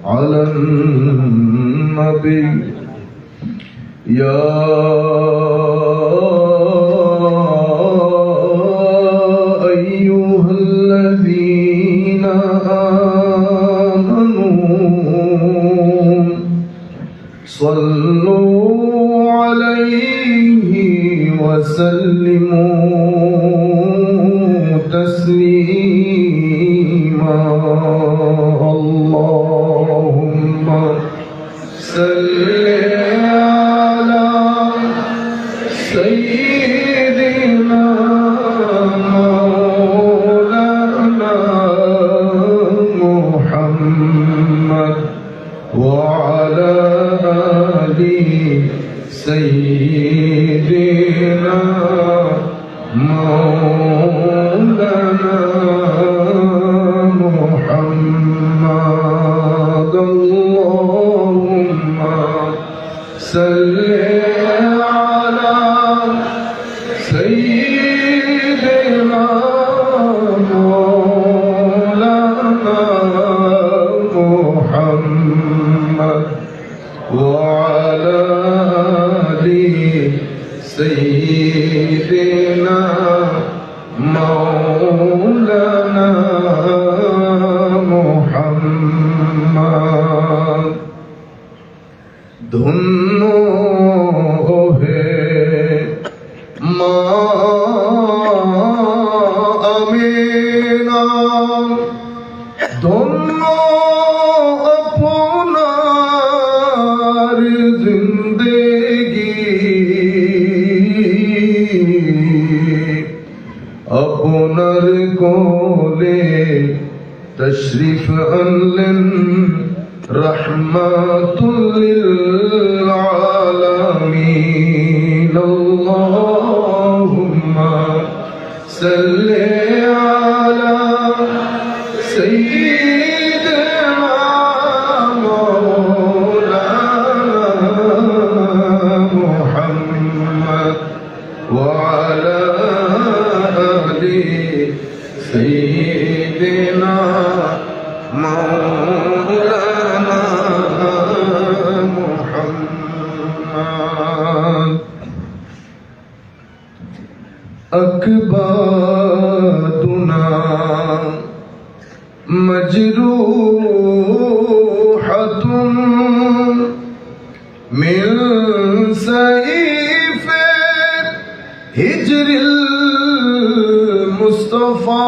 على النبي يا أيها الذين آمنوا صلوا عليه وسلموا تسليما اللهم صل على سيدنا مولانا محمد وعلى آل سيدنا مولانا محمد اللهم صل على سيدنا مولانا محمد وعلى آل سيدنا مولانا محمد ধন্য হে মা আমিনা ধন্য আপনার জিন্দেগি আপনার কোলে তশরিফ আনলেন রহমাতুল লিল আলামিন আল্লাহুম্মা সাল্লি আলা সাইয়্যিদিনা মাওলানা মুহাম্মদ ওয়া আলা আলি সাইয়্যিদিনা مولانا محمد أكبادنا مجروحة من سيف هجر المصطفى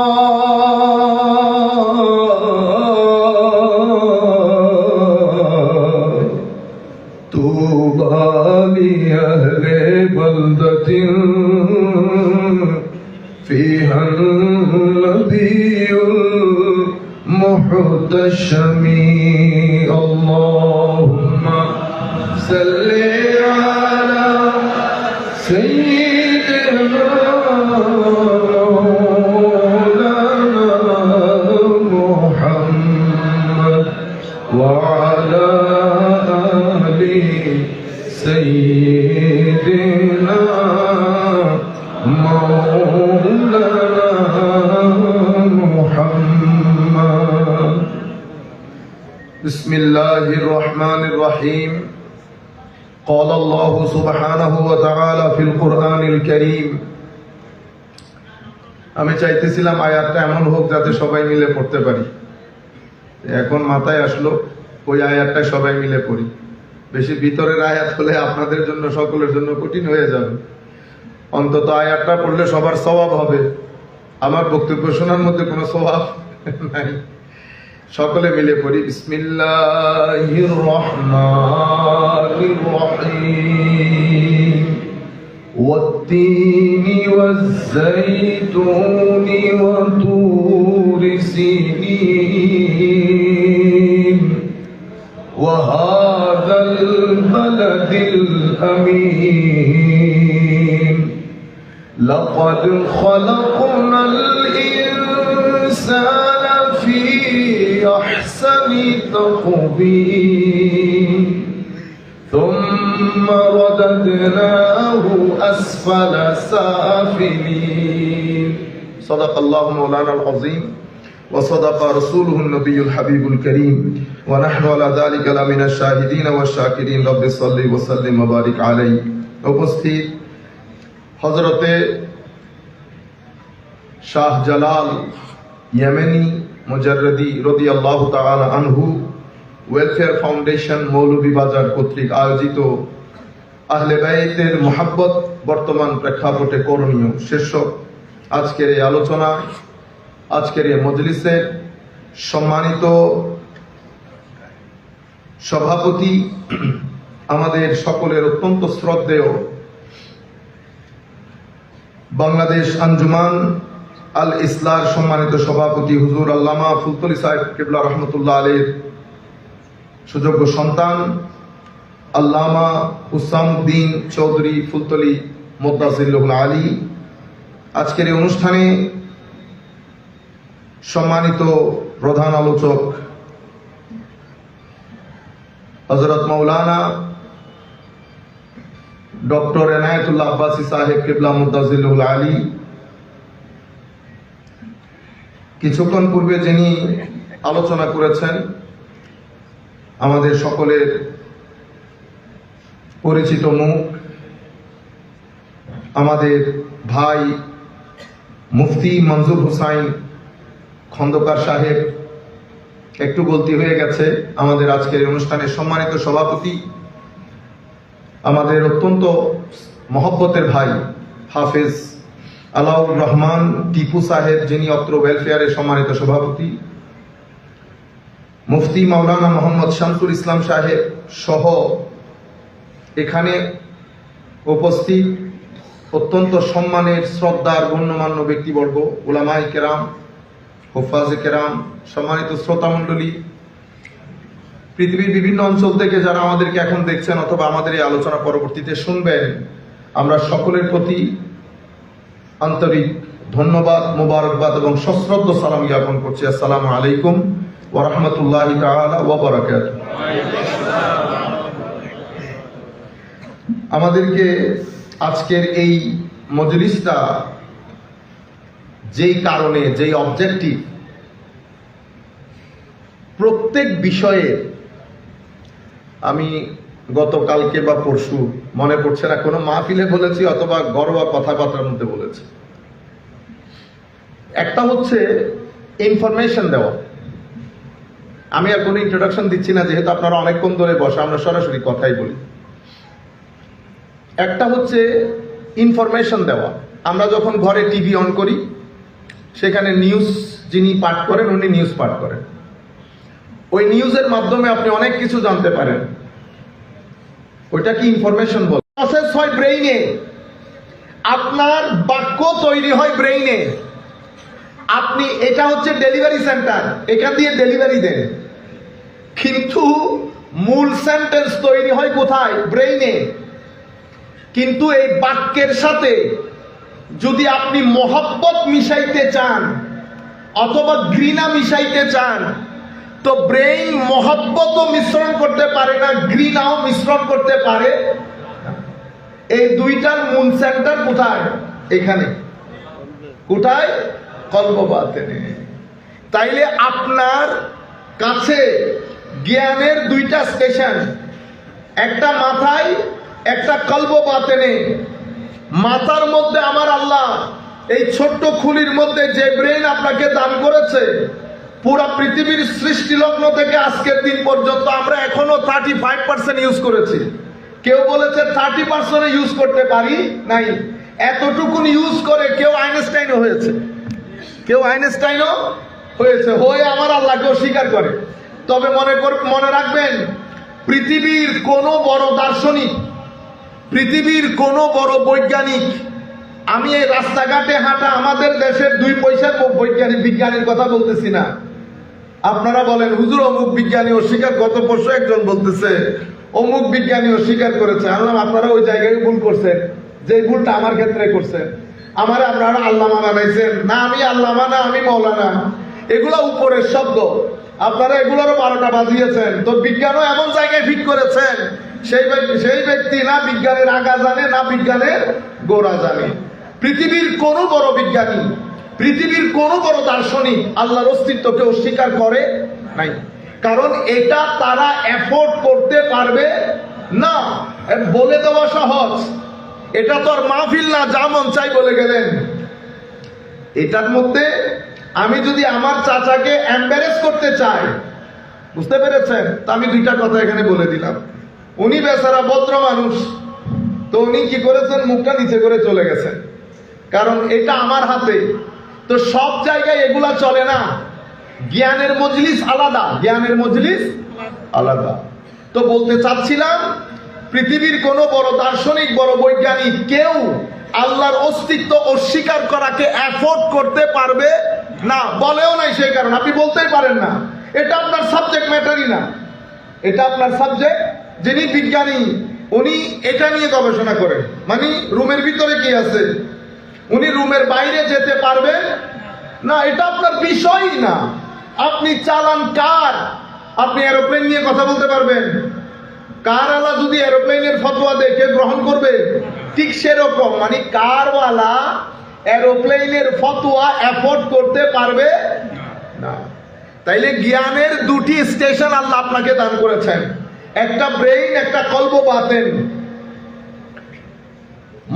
لأهل بلدة فيها النبي المحتشم اللهم صل على سيدنا مولانا محمد وعلى آله سيدنا مولانا محمد بسم الله الرحمن الرحيم قال الله سبحانه وتعالى في القرآن الكريم আমি চাইতেছিলাম আয়াতটা এমন হোক যাতে সবাই মিলে পড়তে পারি এখন মাথায় আসলো ওই আয়াতটা সবাই মিলে পড়ি বেশি ভিতরের আয়াত হলে আপনাদের জন্য সকলের জন্য কঠিন হয়ে যাবে অন্তত আয়াতটা পড়লে সবার সওয়াব হবে আমার বক্তব্য শোনার মধ্যে কোনো সওয়াব নাই সকলে মিলে পড়ি বিসমিল্লাহির রহমানির রহিম ওয়াত-তিনি ওয়াজ-যাইতুনি ওয়া তুরি সিনিন ওয়া হাযাল বালাদিল আমিন লাকাদ খালাকনাল ইনসানা ফি আহসানি তাকবীর ثم رددناه أسفل سافلين সাদাকাল্লাহু মাওলানাল আযীম ওয়া সাদাকা রাসূলুহুন নবিয়্যুল হাবিবুল কারীম ওয়া নাহনু আলা যালিকা লামিনাশ শাহিদিন ওয়াশ শাকিরিন রাব্বি সাল্লি ওয়া সাল্লিম ওয়া বারিক আলাইহি। উপস্থিত হযরতে শাহ জালাল ইয়েমেনি মুজাররদি রাদিয়াল্লাহু তাআলা আনহু ওয়েলফেয়ার ফাউন্ডেশন মৌলভীবাজার কর্তৃক আয়োজিত আহলে বাইতের মুহাব্বত বর্তমান প্রেক্ষাপটে করণীয় শীর্ষক আজকের এই আলোচনা, আজকের এই মজলিসের সম্মানিত সভাপতি, আমাদের সকলের অত্যন্ত শ্রদ্ধেয় বাংলাদেশ আঞ্জুমান আল ইসলার সম্মানিত সভাপতি হুজুর আল্লামা ফুলতলি সাহেব কিবলা রহমতুল্লাহ আলাইহির সুযোগ্য সন্তান আল্লামা হুসামউদ্দিন চৌধুরী ফুলতলি মুদ্দাসিরুল আলী, আজকের এই অনুষ্ঠানে সম্মানিত প্রধান আলোচক হযরত মাওলানা ডক্টর এনায়েতুল্লাহ আব্বাসী সাহেব কিবলা মুদ্দাসিরুল আলী, কিছুক্ষণ পূর্বে যিনি আলোচনা করেছেন আমাদের সকলের পরিচিত মুখ, আমাদের ভাই মুফতি মনজুর হুসাইন খন্দকার সাহেব, একটু গলতি হয়ে গেছে, আমাদের আজকের অনুষ্ঠানের সম্মানিত সভাপতি, আমাদের অত্যন্ত মহব্বতের ভাই হাফেজ আলাউর রহমান টিপু সাহেব, যিনি অত্র ওয়েলফেয়ারের সম্মানিত সভাপতি, মুফতি মাওলানা মোহাম্মদ শামসুল ইসলাম সাহেব সহ এখানে উপস্থিত অত্যন্ত সম্মানের শ্রদ্ধার গণ্যমান্য ব্যক্তিবর্গ, উলামায়ে কেরাম, হুফাজে কেরাম, সম্মানিত শ্রোতামণ্ডলী, পৃথিবীর বিভিন্ন অঞ্চল থেকে যারা আমাদেরকে এখন দেখছেন অথবা আমাদের এই আলোচনা পরবর্তীতে শুনবেন, আমরা সকলের প্রতি আন্তরিক ধন্যবাদ, মোবারকবাদ এবং সশ্রদ্ধ সালাম জ্ঞাপন করছি। আসসালামু আলাইকুম ওয়া রাহমাতুল্লাহি তাআলা ওয়া বারাকাতুহু। আমাদেরকে আজকের এই মজলিসটা যেই কারণে, যেই অবজেক্টিভ, প্রত্যেক বিষয়ে আমি গতকালকে বা পরশু মনে পড়ছে না, কোনো মাহফিলে বলেছি অথবা ঘরোয়া কথাবার্তার মধ্যে বলেছি। একটা হচ্ছে ইনফরমেশন দেওয়া। আমি আর কোনো ইন্ট্রোডাকশন দিচ্ছি না, যেহেতু আপনারা অনেকক্ষণ ধরে বসে, আমরা সরাসরি কথাই বলি। একটা হচ্ছে ইনফরমেশন দেওয়া। আমরা যখন ঘরে টিভি অন করি, সেখানে নিউজ যিনি পাঠ করেন উনি নিউজ পাঠ করেন, ওই নিউজের মাধ্যমে আপনি অনেক কিছু জানতে পারেন। ওইটা কি ইনফরমেশন বলে। প্রসেস হয় ব্রেইনে, আপনার বাক্য তৈরি হয় ব্রেইনে। আপনি, এটা হচ্ছে ডেলিভারি সেন্টার, এখান দিয়ে ডেলিভারি দেন, কিন্তু মূল সেন্টেন্স তৈরি হয় কোথায়? ব্রেইনে। কিন্তু এই বাক্যের সাথে যদি আপনি মহব্বত মিশাইতে চান অথবা ঘৃণা মিশাইতে চান, তো ব্রেইন মহব্বতও মিশ্রণ করতে পারে না, ঘৃণাও মিশ্রণ করতে পারে। এই দুইটার মূল সেন্টার কোথায়? এখানে। কোথায়? কলব বাতেনে। তাইলে আপনার কাছে জ্ঞানের দুইটা স্টেশন, একটা মাথায়, একটা কলব বাতেনে। মাথার মধ্যে আমার আল্লাহ এই ছোট্ট খুলির মধ্যে যে ব্রেন আপনাকে দান করেছে, পুরা পৃথিবীর সৃষ্টি লগ্ন থেকে আজকের দিন পর্যন্ত আমরা এখনো 35% ইউজ করেছি। কেউ বলেছে 30% ইউজ করতে পারি নাই। এতটুকুন ইউজ করে কেউ আইনস্টাইনও হয়েছে, কেউ আইনস্টাইনও হয়েছে, হয়ে আমার আল্লাহকে অস্বীকার করে। তবে মনে রাখবেন, পৃথিবীর কোন বড় দার্শনিক, পৃথিবীর কোন বড় বৈজ্ঞানিক, আমি এই রাস্তাঘাটে হাঁটা আমাদের দেশের 2 পয়সার বিজ্ঞানীর কথা বলতেছি না। আপনারা বলেন হুজুর অমুক বিজ্ঞানী অস্বীকার, গত পরশু একজন বলতেছে অমুক বিজ্ঞানী অস্বীকার করেছে। আল্লাহ, আপনারা ওই জায়গায় ভুল করছেন, যে ভুলটা আমার ক্ষেত্রে করছেন। আমারে আপনারা আল্লাহ বানাইছেন না, আমি আল্লাহ না, আমি মৌলানা। এগুলো উপরের শব্দ, আপনারা এগুলোরও 12টা বাজিয়েছেন। তো বিজ্ঞানও এমন জায়গায় ফিট করেছেন, সেই ব্যক্তি না বিজ্ঞানের আগা জানে, না বিজ্ঞানের গোড়া জানে। পৃথিবীর কোন বড় বিজ্ঞানী পৃথিবীর কোন বড় দার্শনিক আল্লাহর অস্তিত্বকে অস্বীকার করে নাই, কারণ এটা তারা এফোর্ড করতে পারবে না। বলে দেওয়া সহজ, এটা তো আর মাহফিল না, যা মন চাই বলে গেলেন। এটার মধ্যে আমি যদি আমার চাচাকে এম্বারেস করতে চাই, বুঝতে পেরেছেন, তা আমি দুইটা কথা এখানে বলে দিলাম। উনি বেচারা ভদ্র মানুষ, তো উনি কি করেছেন, মুখটা নিচে করে চলে গেছেন, কারণ এটা আমার হাতে। তো সব জায়গায় এগুলা চলে না, জ্ঞানের মজলিস আলাদা, জ্ঞানের মজলিস আলাদা। তো বলতে চাচ্ছিলাম, পৃথিবীর কোন বড় দার্শনিক, বড় বৈজ্ঞানিক কেউ আল্লাহর অস্তিত্ব অস্বীকার করাকে এফোর্ড করতে পারবে না, বলেও নাই। সেই কারণে আপনি বলতেই পারেন না, এটা আপনার সাবজেক্ট ম্যাটারই না। এটা আপনার সাবজেক্ট, যিনি বিজ্ঞানী উনি এটা নিয়ে গবেষণা করেন, মানে রুমের ভিতরে কি আছে, উনি রুমের বাইরে যেতে পারবেন না, এটা আপনার বিষয়ই না। আপনি চালান কার, আপনি এরোপ্লেন নিয়ে কথা বলতে পারবেন? কারওয়ালা যদি এরোপ্লেনের ফতোয়া দেখে গ্রহণ করবে, ঠিক সেরকম মানে কারওয়ালা এরোপ্লেনের ফতোয়া এফোর্ড করতে পারবে না। তাইলে জ্ঞানের দুটি স্টেশন আল্লাহ আপনাকে দান করেছেন, একটা ব্রেইন, একটা কলব বাতেন।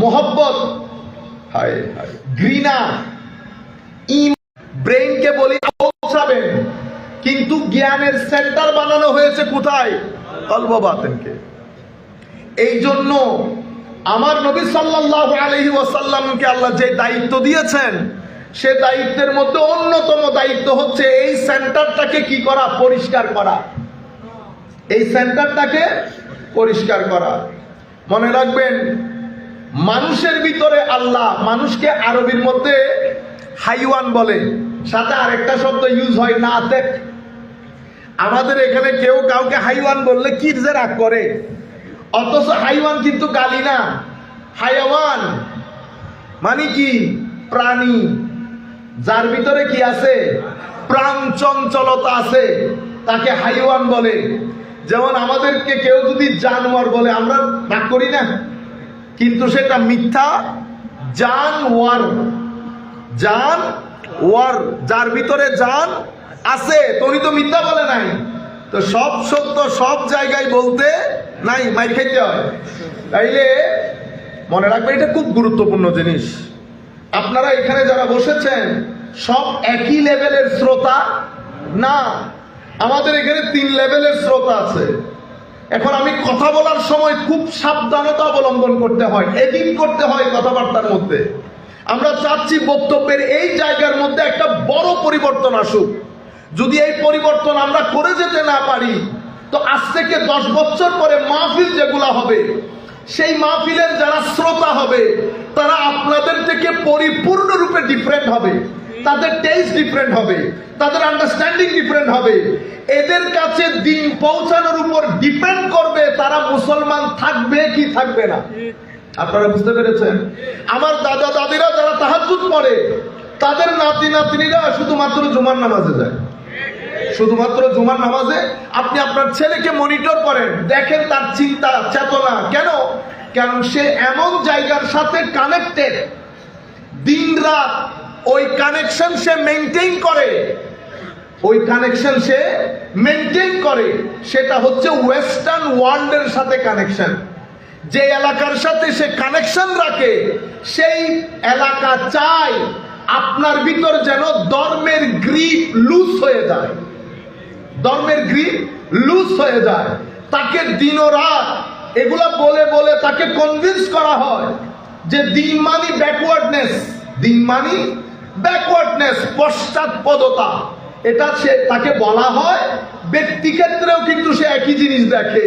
মোহব্বত, হায় হায়, ঘৃণা, ব্রেইনকে বলি পৌঁছাবেন, কিন্তু জ্ঞানের সেন্টার বানানো হয়েছে কোথায়? কলব বাতেনকে। এই জন্য আমার নবী সাল্লাল্লাহু আলাইহি ওয়াসাল্লামকে আল্লাহ যে দায়িত্ব দিয়েছেন, সে দায়িত্বের মধ্যে অন্যতম দায়িত্ব হচ্ছে এই সেন্টারটাকে কি করা, পরিষ্কার করা। এই সেন্টারটাকে পরিষ্কার করা। মনে রাখবেন, মানুষের ভিতরে আল্লাহ, মানুষকে আরবির মধ্যে হাইওয়ান বলে, সাথে আরেকটা শব্দ ইউজ হয় নাতেক। আমাদের এখানে কেউ কাউকে হাইওয়ান বললে কি যে রাগ করে, অথচ হাইওয়ান কিন্তু গালি না। হাইওয়ান মানে কি? প্রাণী, যার ভিতরে কি আছে, প্রাণ চঞ্চলতা আছে, তাকে হাইওয়ান বলে। যেমন আমাদেরকে কেউ যদি জানোয়ার বলে, আমরা রাগ করি না, কিন্তু সেটা মিথ্যা। জানওয়ার, জানওয়ার, যার ভিতরে জান আছে, উনি তো মিথ্যা বলে নাই। তো সব সত্য সব জায়গায় বলতে নাই, মাইর খাইতে হয়। তাইলে মনে রাখবেন, এটা খুব গুরুত্বপূর্ণ জিনিস। আপনারা এখানে যারা বসেছেন সব একই লেভেলের শ্রোতা না, আমাদের এখানে 3 লেভেলের শ্রোতা আছে। এখন আমি কথা বলার সময় খুব সাবধানতা অবলম্বন করতে হয়, এডিট করতে হয় কথাবার্তার মধ্যে। আমরা চাচ্ছি বক্তব্যের এই জায়গার মধ্যে একটা বড় পরিবর্তন আসুক। যদি এই পরিবর্তন আমরা করে যেতে না পারি, তো আজ থেকে 10 বছর পরে মাহফিল যেগুলা হবে, সেই মাহফিলের যারা শ্রোতা হবে তারা আপনাদের থেকে পরিপূর্ণরূপে ডিফারেন্ট হবে, তাদের টেস্ট ডিফারেন্ট হবে, তাদের আন্ডারস্ট্যান্ডিং ডিফারেন্ট হবে। এদের কাছে দিন পৌঁছানোর উপর ডিপেন্ড করবে তারা মুসলমান থাকবে কি থাকবে না। আপনারা বুঝতে পেরেছেন? আমার দাদা দাদিরা যারা তাহাজ্জুদ পড়ে, তাদের নাতি নাতনিরা শুধুমাত্র জুমার নামাজে যায়, শুধুমাত্র জুমার নামাজে। আপনি আপনার ছেলেকে মনিটর করেন, দেখেন তার চিন্তা চেতনা কেন, কারণ সে এমন জায়গার সাথে কানেক্টেড, দিন রাত ওই কানেকশন সে মেনটেইন করে, ওই কানেকশন সে মেনটেইন করে। সেটা হচ্ছে ওয়েস্টার্ন ওয়ার্ল্ডের সাথে কানেকশন। যে এলাকার সাথে সে কানেকশন রাখে, সেই এলাকা চায় আপনার ভিতর যেন ধর্মের গ্রিপ লুজ হয়ে যায়, ধর্মের গ্রিপ লুজ হয়ে যায়। তাকে দিন ও রাত এগুলা বলে বলে তাকে কনভিন্স করা হয় যে দিন মানি ব্যাকওয়ার্ডনেস, দিন মানি ব্যাকওয়ার্ডনেস, পশ্চাৎপদতা। এটা সে তাকে বলা হয়। ব্যক্তি ক্ষেত্রেও কিন্তু সে একই জিনিস দেখে।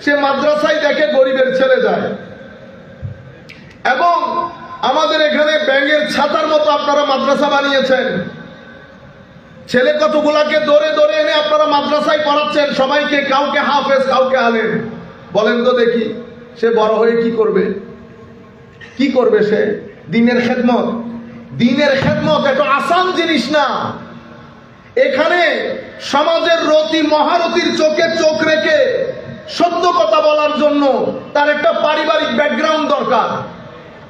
সে মাদ্রাসায় দেখে গরিবের ছেলে যায়, এবং আমাদের এখানে ব্যাঙের ছাতার মতো আপনারা মাদ্রাসা বানিয়েছেন। ছেলে কতগুলাকে দৌড়ে দৌড়ে এনে আপনারা মাদ্রাসায় পড়াচ্ছেন সবাইকে, কাউকে হাফেজ কাউকে আলেম। বলেন তো দেখি, সে বড় হয়ে কি করবে? কি করবে সে? দিনের খেদমত। দিনের খেদমত এটা আসান জিনিস না। এখানে সমাজের রতি মহারতির চোখে চোখ রেখে সত্য কথা বলার জন্য তার একটা পারিবারিক ব্যাকগ্রাউন্ড দরকার।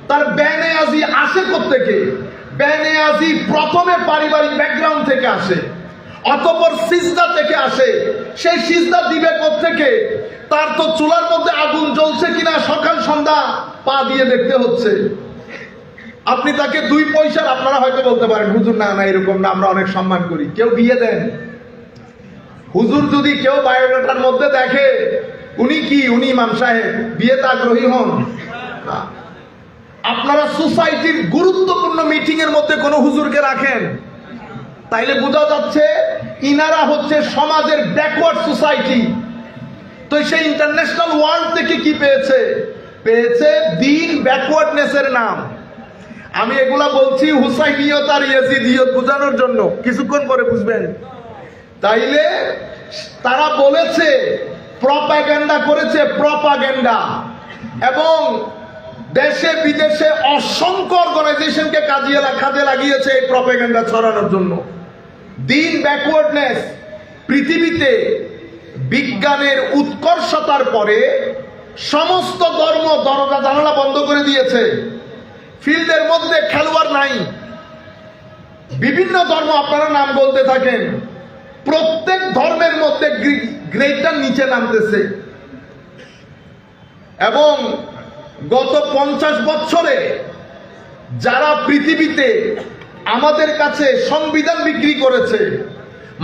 তার ব্যানে আজি আসে কোত্থেকে? বেনিয়াজি প্রথমে পারিবারিক ব্যাকগ্রাউন্ড থেকে আসে, অতঃপর সিজদা থেকে আসে। সেই সিজদা দিবে কোত্থেকে? তার তো চুলার মধ্যে আগুন জ্বলছে কিনা সকাল সন্ধ্যা পা দিয়ে দেখতে হচ্ছে। আপনি তাকে 2 পয়সার, আপনারা হয়তো বলতে পারেন হুজুর না না এরকম না, আমরা অনেক সম্মান করি। কেউ বিয়ে দেন হুজুর, যদি কেউ বায়োডাটার মধ্যে দেখে উনি কি, উনি ইমাম সাহেব, বিয়েতে আগ্রহী হন না। আপনারা সোসাইটির গুরুত্বপূর্ণ মিটিং এর মধ্যে কোন হুজুরকে রাখেন, তাইলে বোঝা যাচ্ছে ইনারা হচ্ছে সমাজের ব্যাকওয়ার্ড সোসাইটি। তো সেই ইন্টারন্যাশনাল ওয়ার্ল্ড থেকে কি পেয়েছে? পেয়েছে দিন ব্যাকওয়ার্ডনেসের নাম। আমি এগুলা বলছি হুসাইনিয়ত আর ইয়াজিদিয়ত বোঝানোর জন্য, কিছুক্ষণ পরে বুঝবেন। তাইলে তারা বলেছে, প্রপাগান্ডা করেছে, প্রপাগান্ডা, এবং দেশে বিদেশে অসংখ্য অর্গানাইজেশনকে কাজে লাগিয়েছে এই প্রপাগান্ডা ছড়ানোর জন্য। দিন ব্যাকওয়ার্ডনেস। পৃথিবীতে বিজ্ঞানের উৎকর্ষতার পরে সমস্ত ধর্ম দরজা জানালা বন্ধ করে দিয়েছে। ফিল্ডের মধ্যে খেলোয়াড় নাই। বিভিন্ন ধর্ম আপনারা নাম বলতে থাকেন, প্রত্যেক ধর্মের মধ্যে গ্রেডটা নিচে নামতেছে। এবং গত 50 বছরে যারা পৃথিবীতে আমাদের কাছে সংবিধান বিক্রি করেছে,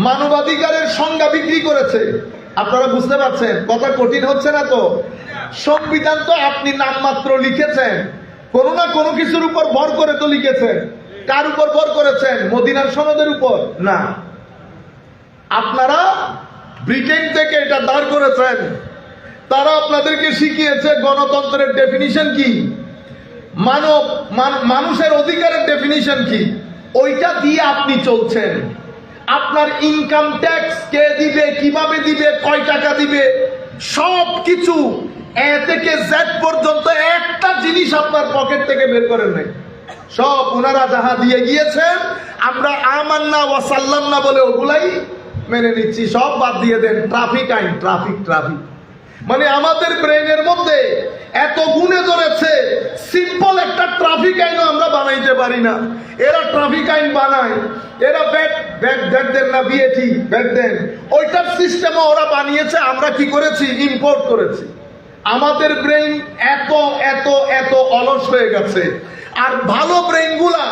মানবাধিকারের সংজ্ঞা বিক্রি করেছে, আপনারা বুঝতে পারছেন কথা কঠিন হচ্ছে না তো? সংবিধান তো আপনি নামমাত্র লিখেছেন, কোনো না কোনো কিছুর উপর ভর করে তো লিখেছেন। কার উপর ভর করেছেন? মদিনার সনদের উপর না। আপনারা ব্রিটেন থেকে এটা দাঁড় করেছেন। তারা আপনাদেরকে শিখিয়েছে গণতন্ত্রের ডেফিনিশন কি, মানুষের অধিকারের ডেফিনিশন কি, ওইটা দিয়ে আপনি চলছেন। আপনার ইনকাম ট্যাক্স কে দিবে, কিভাবে দিবে, কয় টাকা দিবে, সব কিছু এ থেকে জেড পর্যন্ত একটা জিনিস আপনার পকেট থেকে বের করেন নাই। সব ওনারা যাহা দিয়ে গিয়েছেন আমরা আমান্না ওয়া সাল্লামনা বলে ওগুলাই মেনে নিচ্ছি, সব বাদ দিয়ে দেন। ট্রাফিক আইন, ট্রাফিক মানে আমাদের ব্রেনের মধ্যে এত গুণে ধরেছে, সিম্পল একটা ট্রাফিক আইনও আমরা বানাইতে পারি না। এরা ট্রাফিক আইন বানায়, এরা ব্যাট দেন না, বিএটি ব্যাট দেন, ওইটার সিস্টেমও ওরা বানিয়েছে। আমরা কি করেছি? ইম্পোর্ট করেছি। আমাদের ব্রেন এত এত এত অলস হয়ে গেছে। আর ভালো ব্রেনগুলা,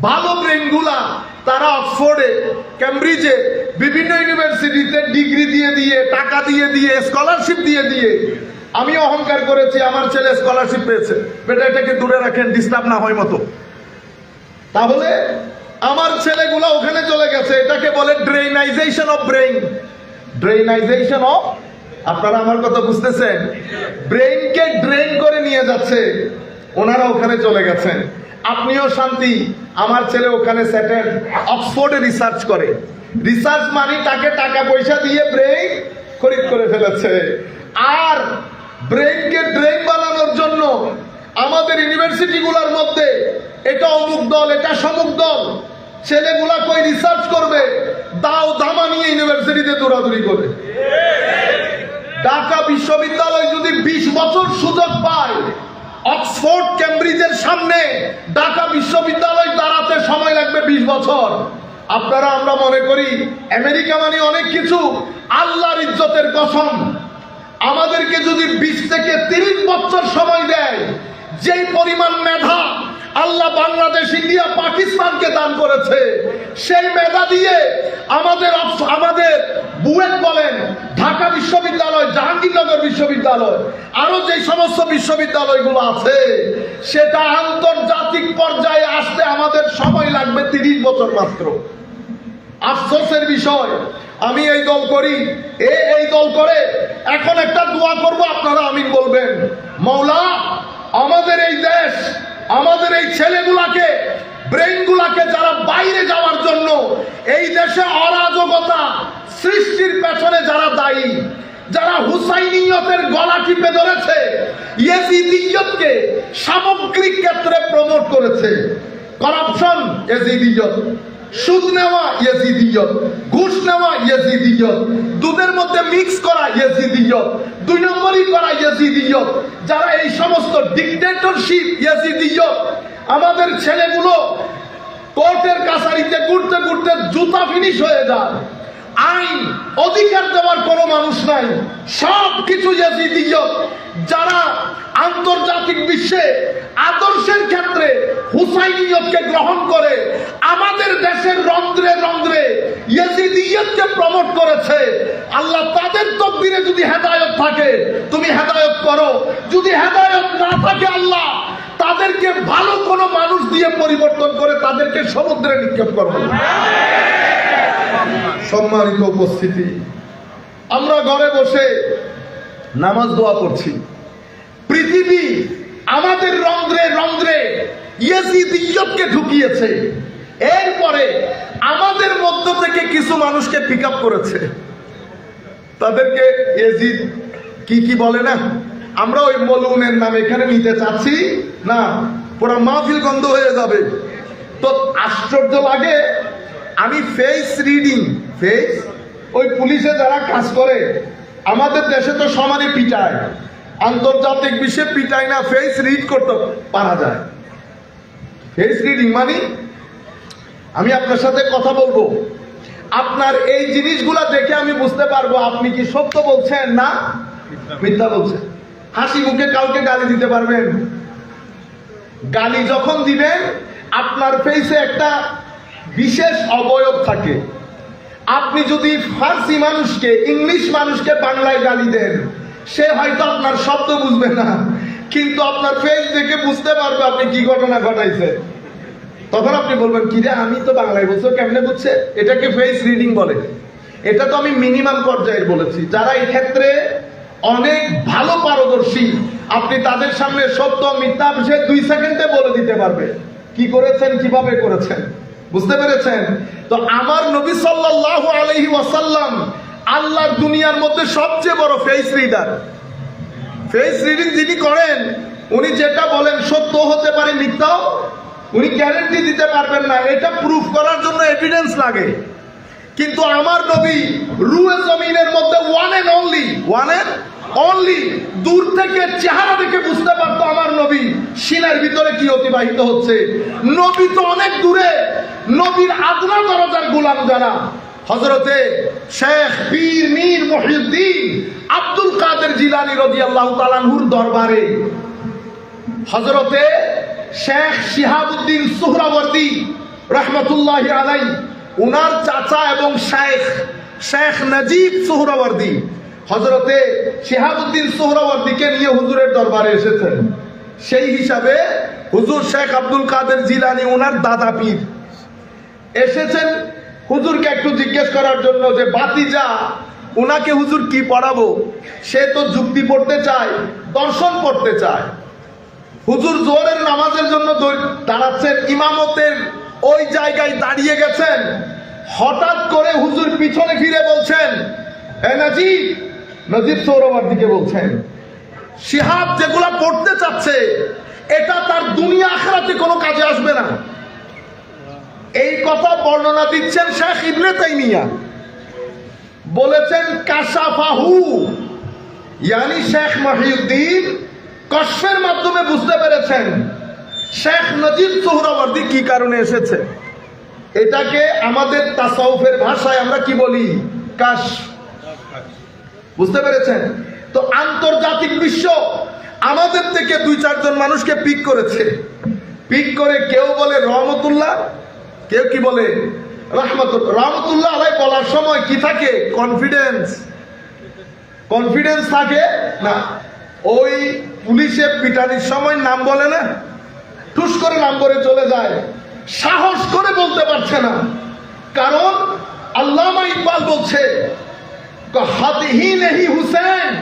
ভালো ব্রেনগুলা তারা অক্সফোর্ডে, ক্যামব্রিজে, বিভিন্ন ইউনিভার্সিটিতে ডিগ্রি দিয়ে টাকা দিয়ে স্কলারশিপ দিয়ে আমি অহংকার করেছি আমার ছেলে স্কলারশিপ পেয়েছে। বেটা এটাকে দূরে রাখেন, ডিস্টার্ব না হয় মতো। তাহলে আমার ছেলেগুলা ওখানে চলে গেছে। এটাকে বলে ড্রেনাইজেশন অফ ব্রেইন। ড্রেনাইজেশন অফ, আপনারা আমার কথা বুঝতেছেন? ব্রেইনকে ড্রেন করে নিয়ে যাচ্ছে, ওনারা ওখানে চলে গেছেন। আপনিও শান্তি। আমার ছেলে ওখানে সেটেল, অক্সফোর্ডে রিসার্চ করে। রিসার্চ মানে তাকে টাকা পয়সা দিয়ে ব্রেইন খরিদ করে ফেলেছে। আর ব্রেইনকে ড্রেন বানানোর জন্য আমাদের ইউনিভার্সিটি গুলার মধ্যে এটা অমুক দল, এটা সমুক দল, ছেলেগুলা কই রিসার্চ করবে, দাও দামা নিয়ে ইউনিভার্সিটিতে দৌড়াদৌড়ি করে। ঢাকা বিশ্ববিদ্যালয় যদি 20 বছর সুযোগ পায়, অক্সফোর্ড ক্যামব্রিজের সামনে ঢাকা বিশ্ববিদ্যালয় দাঁড়াতে সময় লাগবে 20 বছর। আপনারা আমরা মনে করি আমেরিকা মানে অনেক কিছু। আল্লাহর ইজ্জতের কসম, আমাদেরকে যদি 20 থেকে 30 বছর সময় দেয়, যেই পরিমাণ মেধা আল্লাহ বাংলাদেশ, ইন্ডিয়া, পাকিস্তানকে দান করেছে, সেই মেধা দিয়ে আমাদের বুয়েট বলেন, ঢাকা বিশ্ববিদ্যালয়, জাহাঙ্গীরনগর বিশ্ববিদ্যালয়, আরো যে সমস্ত বিশ্ববিদ্যালয়গুলো আছে, সেটা আন্তর্জাতিক পর্যায়ে আসতে আমাদের সময় লাগবে 30 বছর মাত্র। আফসোসের বিষয়, আমি এই দল করি, এই দল করে। এখন একটা দোয়া করব, আপনারা আমিন বলবেন। মওলা, আমাদের এই দেশ, আমাদের এই ছেলেগুলাকে, ব্রেইনগুলাকে যারা বাইরে যাওয়ার জন্য এই দেশে অরাজকতা সৃষ্টির পেছনে যারা দায়ী, যারা হুসাইনিয়তের গলা টিপে ধরেছে, ইয়েজিদিয়তকে সামগ্রিক ক্ষেত্রে প্রমোট করেছে, করাপশন ইয়েজিদিয়ত, সুদ নেওয়া ইয়েজিদিয়ত, ঘুষ নেওয়া ইয়েজিদিয়ত, দুধের মধ্যে মিক্স করা ইয়েজিদিয়ত, 2 নম্বরই করা ইয়েজিদিয়ত, যারা এই সমস্ত ডিক্টেটরশিপ ইয়েজিদিয়ত, আমাদের ছেলেগুলো কোর্টের কাছারিতে ঘুরতে ঘুরতে জুতা ফিনিশ হয়ে যায়। আইন অধিকার দেওয়ার কোনো মানুষ নাই, সব কিছু ইয়াজিদিয়ত। যারা আন্তর্জাতিক বিশ্বে আদর্শের ক্ষেত্রে হুসাইনিয়তকে গ্রহণ করে আমাদের দেশের রন্ধ্রে রন্ধ্রে ইয়াজিদিয়তকে প্রমোট করেছে, আল্লাহ তাদের তকদিরে যদি হেদায়েত থাকে তুমি হেদায়েত করো, যদি হেদায়েত না থাকে আল্লাহ তাদেরকে ভালো কোনো মানুষ দিয়ে পরিবর্তন করে তাদেরকে সমুদ্রে নিক্ষেপ করো। সম্মানিত উপস্থিতি, আমরা ঘরে বসে নামাজ দোয়া করছি, পৃথিবী আমাদের রন্ধ্রে রন্ধ্রে ইয়াজিদিয়তকে ঢুকিয়েছে। এরপরে আমাদের মধ্য থেকে কিছু মানুষকে পিক আপ করেছে, তাদেরকে ইয়াজিদ কি কি বলে না, আমরা ওই মলউনের নাম এখানে নিতে চাচ্ছি না, পুরো মাহফিল গন্ধ হয়ে যাবে। তো আশ্চর্য লাগে, আমি ফেস রিডিং, ফেস ওই পুলিশে যারা কাজ করে আমাদের দেশে তো সমানে পিটায়, আন্তর্জাতিক বিশ্বে পিটায় না, ফেস রিড করতে পারা যায়। ফেস রিডিং মানে আমি আপনার সাথে কথা বলবো, আপনার এই জিনিসগুলা দেখে আমি বুঝতে পারবো আপনি কি সত্য বলছেন না মিথ্যা বলছেন। হাসি মুখে কাউকে গালি দিতে পারবেন, গালি যখন দিবেন আপনার ফেসে একটা বিশেষ অবয়ব থাকে। আপনি যদি ফার্সি মানুষকে, ইংলিশ মানুষকে বাংলায় গালি দেন, সে হয়তো আপনার শব্দ বুঝবে না, কিন্তু আপনার ফেস দেখে বুঝতে পারবে আপনি কি ঘটনা ঘটাইছে। তখন আপনি বলবেন কি রে, আমি তো বাংলায় বলছো, কেমনে বুঝছে? এটাকে ফেস রিডিং বলে। এটা তো আমি মিনিমাম পর্যায়ে বলেছি। যারা এই ক্ষেত্রে অনেক ভালো পারদর্শী, আপনি তাদের সামনে সত্য মিথ্যা সে 2 সেকেন্ডে বলে দিতে পারবে কি করেছেন, কিভাবে করেছেন। বুঝতে পেরেছেন? তো আমার নবী সাল্লাল্লাহু আলাইহি ওয়াসাল্লাম আল্লাহর দুনিয়ার মধ্যে সবচেয়ে বড় ফেস রিডার। ফেস রিডিং যিনি করেন উনি যেটা বলেন সত্য হতে পারে মিথ্যাও, উনি গ্যারান্টি দিতে পারবেন না, এটা প্রুফ করার জন্য এভিডেন্স লাগে। কিন্তু আমার নবী রুয়ে জমিনের মধ্যে ওয়ান এন্ড অনলি দূর থেকে চেহারা দেখে বুঝতে পারতো আমার নবী সিনার ভিতরে কি অতিবাহিত হচ্ছে। নবী তো অনেক দূরে, নবীর আদনা দরজার গোলাম যারা, হযরতে শেখ পীর মীর মুহিউদ্দিন আব্দুল কাদের জিলানী রাদিয়াল্লাহু তাআলা আনহুর দরবারে হযরতে শেখ শিহাবুদ্দিন সুহরাওয়ার্দী রাহমাতুল্লাহি আলাইহি, উনার চাচা এবং শেখ নজিব সুহরাওয়ার্দী হযরতে শিহাবুদ্দিন সুহরাওয়ার্দীকে নিয়ে হুজুরের দরবারে এসেছেন। সেই হিসাবে হুজুর শেখ আব্দুল কাদের জিলানী ওনার দাদা পীর এসেছেন হুজুরকে একটু জিজ্ঞেস করার জন্য যে বাতিজা উনাকে হুজুর কি পড়াবো। সে তো যুক্তি পড়তে চায়, দর্শন পড়তে চায়। হুজুর জোহরের নামাজের জন্য দাঁড়াচ্ছেন, ইমামতের ওই জায়গায় দাঁড়িয়ে গেছেন। হঠাৎ করে হুজুর পিছনে ফিরে বলছেন, এ নজিব সোহরাওয়ার্দীকে বলছেন, শিহাব যেগুলা পড়তে চাচ্ছে এটা তার দুনিয়া আখিরাতে কোনো কাজে আসবে না। এই কথা বর্ণনা দিচ্ছেন শেখ ইবনে তাইমিয়া, বলেছেন কাশাফাহু, ইয়ানি শেখ মহিউদ্দিন কশফের মাধ্যমে বুঝতে পেরেছেন শেখ নজিব সোহরাওয়ার্দী কি কারণে এসেছে। এটাকে আমাদের তাসাউফের ভাষায় আমরা কি বলি, কাশফ। বুঝতে পেরেছেন? তো আন্তর্জাতিক বিশ্ব আমাদের থেকে 2-4 জন মানুষকে পিক করেছে। পিক করে কেউ বলে রহমতুল্লাহ, কেউ কি বলে রহমতুল্লাহ আলাই বলার সময় কি থাকে, কনফিডেন্স থাকে না। ওই পুলিশে পিটানির সময় নাম বলে না, ঠুস করে নাম বলে চলে যায়, সাহস করে বলতে পারছে না। কারণ আল্লামা ইকবাল বলছে हद ही नहीं हुसैन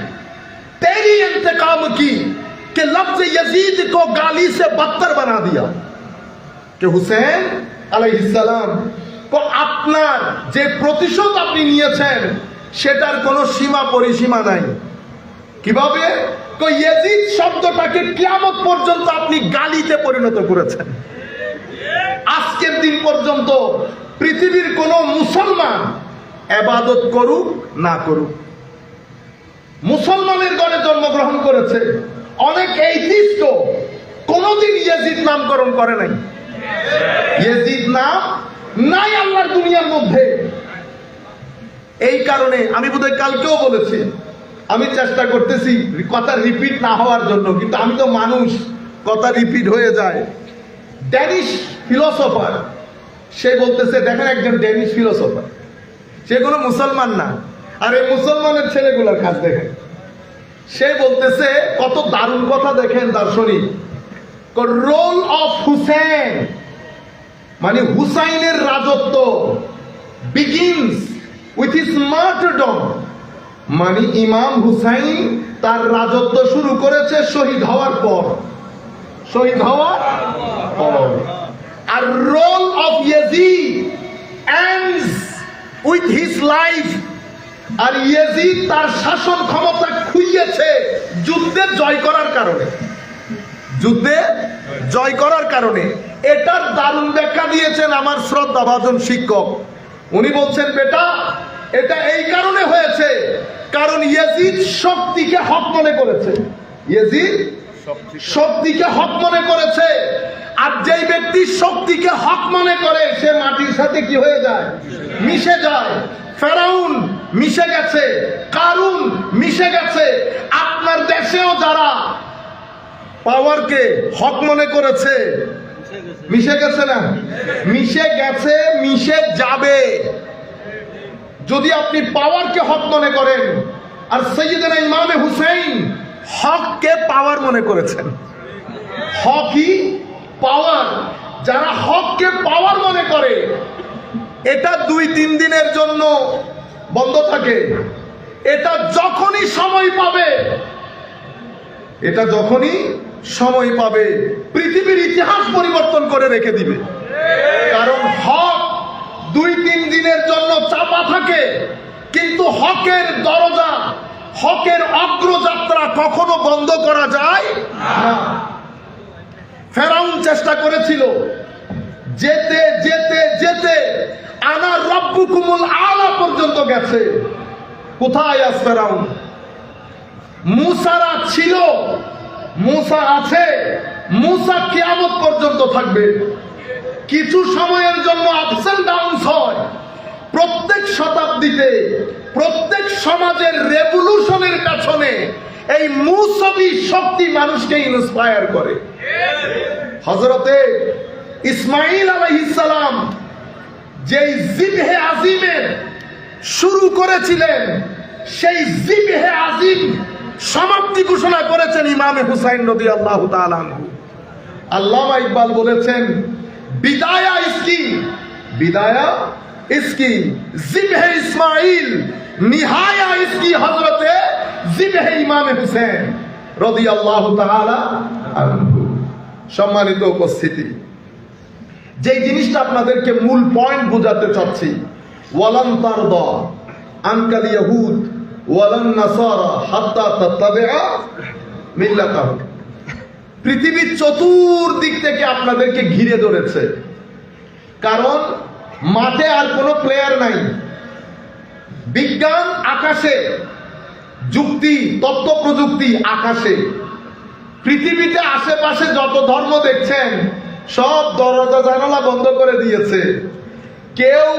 तेरी इंतकाम की कि लफ्ज यजीद को गाली से बदतर बना दिया। कि हुसैन अलैहिस्सालाम को আপনার যে প্রতিশোধ আপনি নিয়েছেন সেটার কোনো সীমা পরিসীমা নাই। কিভাবে? ইয়াজিদ শব্দটাকে কিয়ামত পর্যন্ত আপনি গালিতে পরিণত করেছেন। আজকের দিন পর্যন্ত পৃথিবীর কোন মুসলমান ইবাদত করুক না করুক, মুসলমানের ঘরে জন্মগ্রহণ করেছে, অনেক এইথিস্ট কোনদিন ইয়াজিদ নামকরণ করে নাই। ইয়াজিদ নাম নাই আল্লাহর দুনিয়ার মধ্যে। এই কারণে আমি বোধহয় কালকেও বলেছি, আমি চেষ্টা করতেছি কথা রিপিট না হওয়ার জন্য, কিন্তু আমি তো মানুষ, কথা রিপিট হয়ে যায়। ড্যানিশ ফিলোসফার সে বলতেছে, দেখেন একজন ড্যানিশ ফিলোসফার, সে কোনো মুসলমান না, আর এই মুসলমানের ছেলেগুলোর কাজ দেখেন। সে বলতেছে কত দারুণ কথা, দেখেন দার্শনিক, রোল অফ হুসেন মানে হুসাইনের রাজত্ব বিগিনস উইথ হিজ মার্টারডম, মানে ইমাম হুসাইন তার রাজত্ব শুরু করেছে শহীদ হওয়ার পর, শহীদ হওয়ার পর। আর role of Yazid ends with his life, আর ইয়াজিদ তার শাসন ক্ষমতা খুইয়েছে যুদ্ধে জয় করার কারণে, যুদ্ধে জয় করার কারণে। এটার দারুণ ব্যাখ্যা দিয়েছেন আমার শ্রদ্ধাভাজন শিক্ষক। উনি বলছেন, বেটা এটা এই কারণে হয়েছে কারণ ইয়াজিদ শক্তিকে হক মনে করেছে, ইয়াজিদ শক্তিকে হক মনে করেছে। আর যেই ব্যক্তি শক্তিকে হক মনে করে সে মাটির সাথে কি হয়ে যায়, মিশে যায়। ফেরাউন মিশে গেছে, কারুন মিশে গেছে। আপনার দেশেও যারা পাওয়ারকে হক মনে করেছে মিশে গেছে না, মিশে গেছে, মিশে যাবে। যদি আপনি পাওয়ারকে হক মনে করেন, আর সাইয়েদনা ইমামে হুসাইন হককে পাওয়ার মনে করেছেন, হকই পাওয়ার। যারা হককে পাওয়ার মনে করে এটা 2-3 দিনের জন্য বন্ধ থাকে, এটা যখনই সময় পাবে, এটা যখনই সময় পাবে পৃথিবীর ইতিহাস পরিবর্তন করে রেখে দিবে। কারণ হক 2-3 দিনের জন্য চাপা থাকে, কিন্তু হকের দরজা, হকের অগ্রযাত্রা কখনো বন্ধ করা যায় না। ফেরাউন চেষ্টা করেছিল, যেতে যেতে যেতে আনা রব্বুকুমুল আলা পর্যন্ত গেছে। কোথায় আজ ফেরাউন? মুসারা ছিল, মুসা আছে, মুসা কিয়ামত পর্যন্ত থাকবে। কিছু সময়ের জন্য আপস এন্ড ডাউনস হয়। প্রত্যেক শতাব্দীতে, প্রত্যেক সমাজের রেভলিউশনের পেছনে এই মুসাবি শক্তি মানুষকে ইন্সপায়ার করে। হযরতে ইসমাঈল আলাইহিস সালাম যেই জিবহে আজিমের শুরু করেছিলেন, সেই জিবহে আজিম সমাপ্তি ঘোষণা করেছেন ইমামে হুসাইন রাদিয়াল্লাহু তাআলা আনহু। আল্লামা ইকবাল বলেছেন, বিদায়া ইসকি, বিদায়া ইসকি জিবহে ইসমাঈল, নিহায়া ইসকি হযরতে জিবহে ইমামে হুসেন রাদিয়াল্লাহু তাআলা আনহু। সম্মানিত উপস্থিতি, যেই জিনিসটা আপনাদেরকে মূল পয়েন্ট বোঝাতে চাচ্ছি, ওয়ালান তারদা আনকাল ইয়াহুদ ওয়ালান নাসারা হাত্তা তাত্তাবিআ মিল্লাতাহুম। পৃথিবীর চতুর্দিক থেকে আপনাদেরকে ঘিরে ধরেছে, কারণ মাঠে আর কোনো প্লেয়ার নাই। বিজ্ঞান আকাশে, যুক্তি তথ্য প্রযুক্তি আকাশে। পৃথিবীতে আশেপাশে যত ধর্ম দেখছেন সব দরজা জানালা বন্ধ করে দিয়েছে। কেউ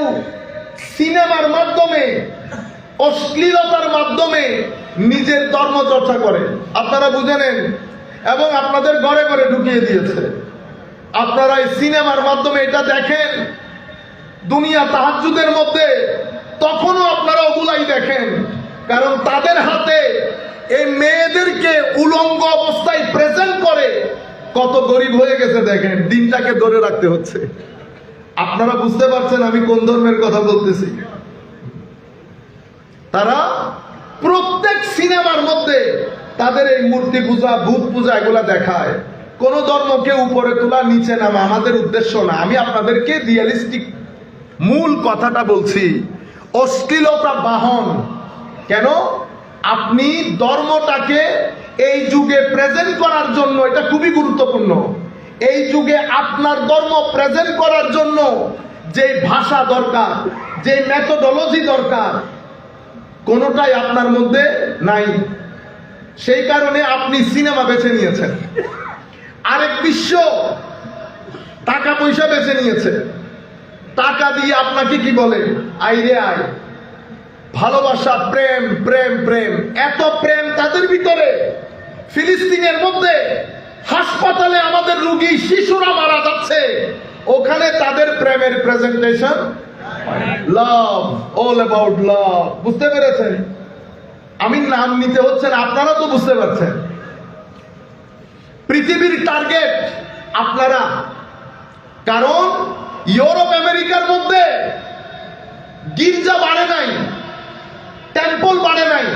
সিনেমার মাধ্যমে, অশ্লীলতার মাধ্যমে নিজের ধর্ম চর্চা করে, আপনারা বুঝে নেন, এবং আপনাদের ঘরে ঘরে ঢুকিয়ে দিয়েছে। আপনারা এই সিনেমার মাধ্যমে এটা দেখেন, দুনিয়া তাহাজ্জুদের মধ্যে, তখনও আপনারা ওগুলাই দেখেন, কারণ তাদের হাতে এই মেয়েদেরকে উলঙ্গ অবস্থায় প্রেজেন্ট করে। কত গরিব হয়ে গেছে দেখেন, দিনটাকে ধরে রাখতে হচ্ছে। আপনারা বুঝতে পারছেন আমি কোন ধর্মের কথা বলতেছি? তারা প্রত্যেক সিনেমার মধ্যে তাদের এই মূর্তি পূজা, ভূত পূজা এগুলা দেখায়। কোন ধর্মকে উপরে তোলা, নিচে নামা আমাদের উদ্দেশ্য না। আমি আপনাদেরকে রিয়ালিস্টিক মূল কথাটা বলছি। অশ্লীলতা বাহন কেন? আপনি ধর্মটাকে এই যুগে প্রেজেন্ট করার জন্য, এটা খুবই গুরুত্বপূর্ণ। এই যুগে আপনার ধর্ম প্রেজেন্ট করার জন্য যে ভাষা দরকার, যে মেথোডোলজি দরকার, কোনোটাই আপনার মধ্যে নাই। সেই কারণে আপনি সিনেমা বেছে নিয়েছেন। আরেক বিশ্ব টাকা পয়সা বেছে নিয়েছে। টাকা দিয়ে আপনাকে কি বলে, আইরে আয়, ভালোবাসা, প্রেম প্রেম প্রেম, এত প্রেম তাদের ভিতরে। ফিলিস্তিনের মধ্যে হাসপাতালে আমাদের রোগী শিশুরা মারা যাচ্ছে, ওখানে তাদের প্রেমের প্রেজেন্টেশন লাভ, অল অ্যাবাউট লাভ। বুঝতে পেরেছেন? আমি নাম নিতে হচ্ছে না, আপনারা তো বুঝতে পারছেন। পৃথিবীর টার্গেট আপনারা, কারণ ইউরোপ আমেরিকার মধ্যে গির্জা বাড়ে নাই, টেম্পল বাড়ে নাই,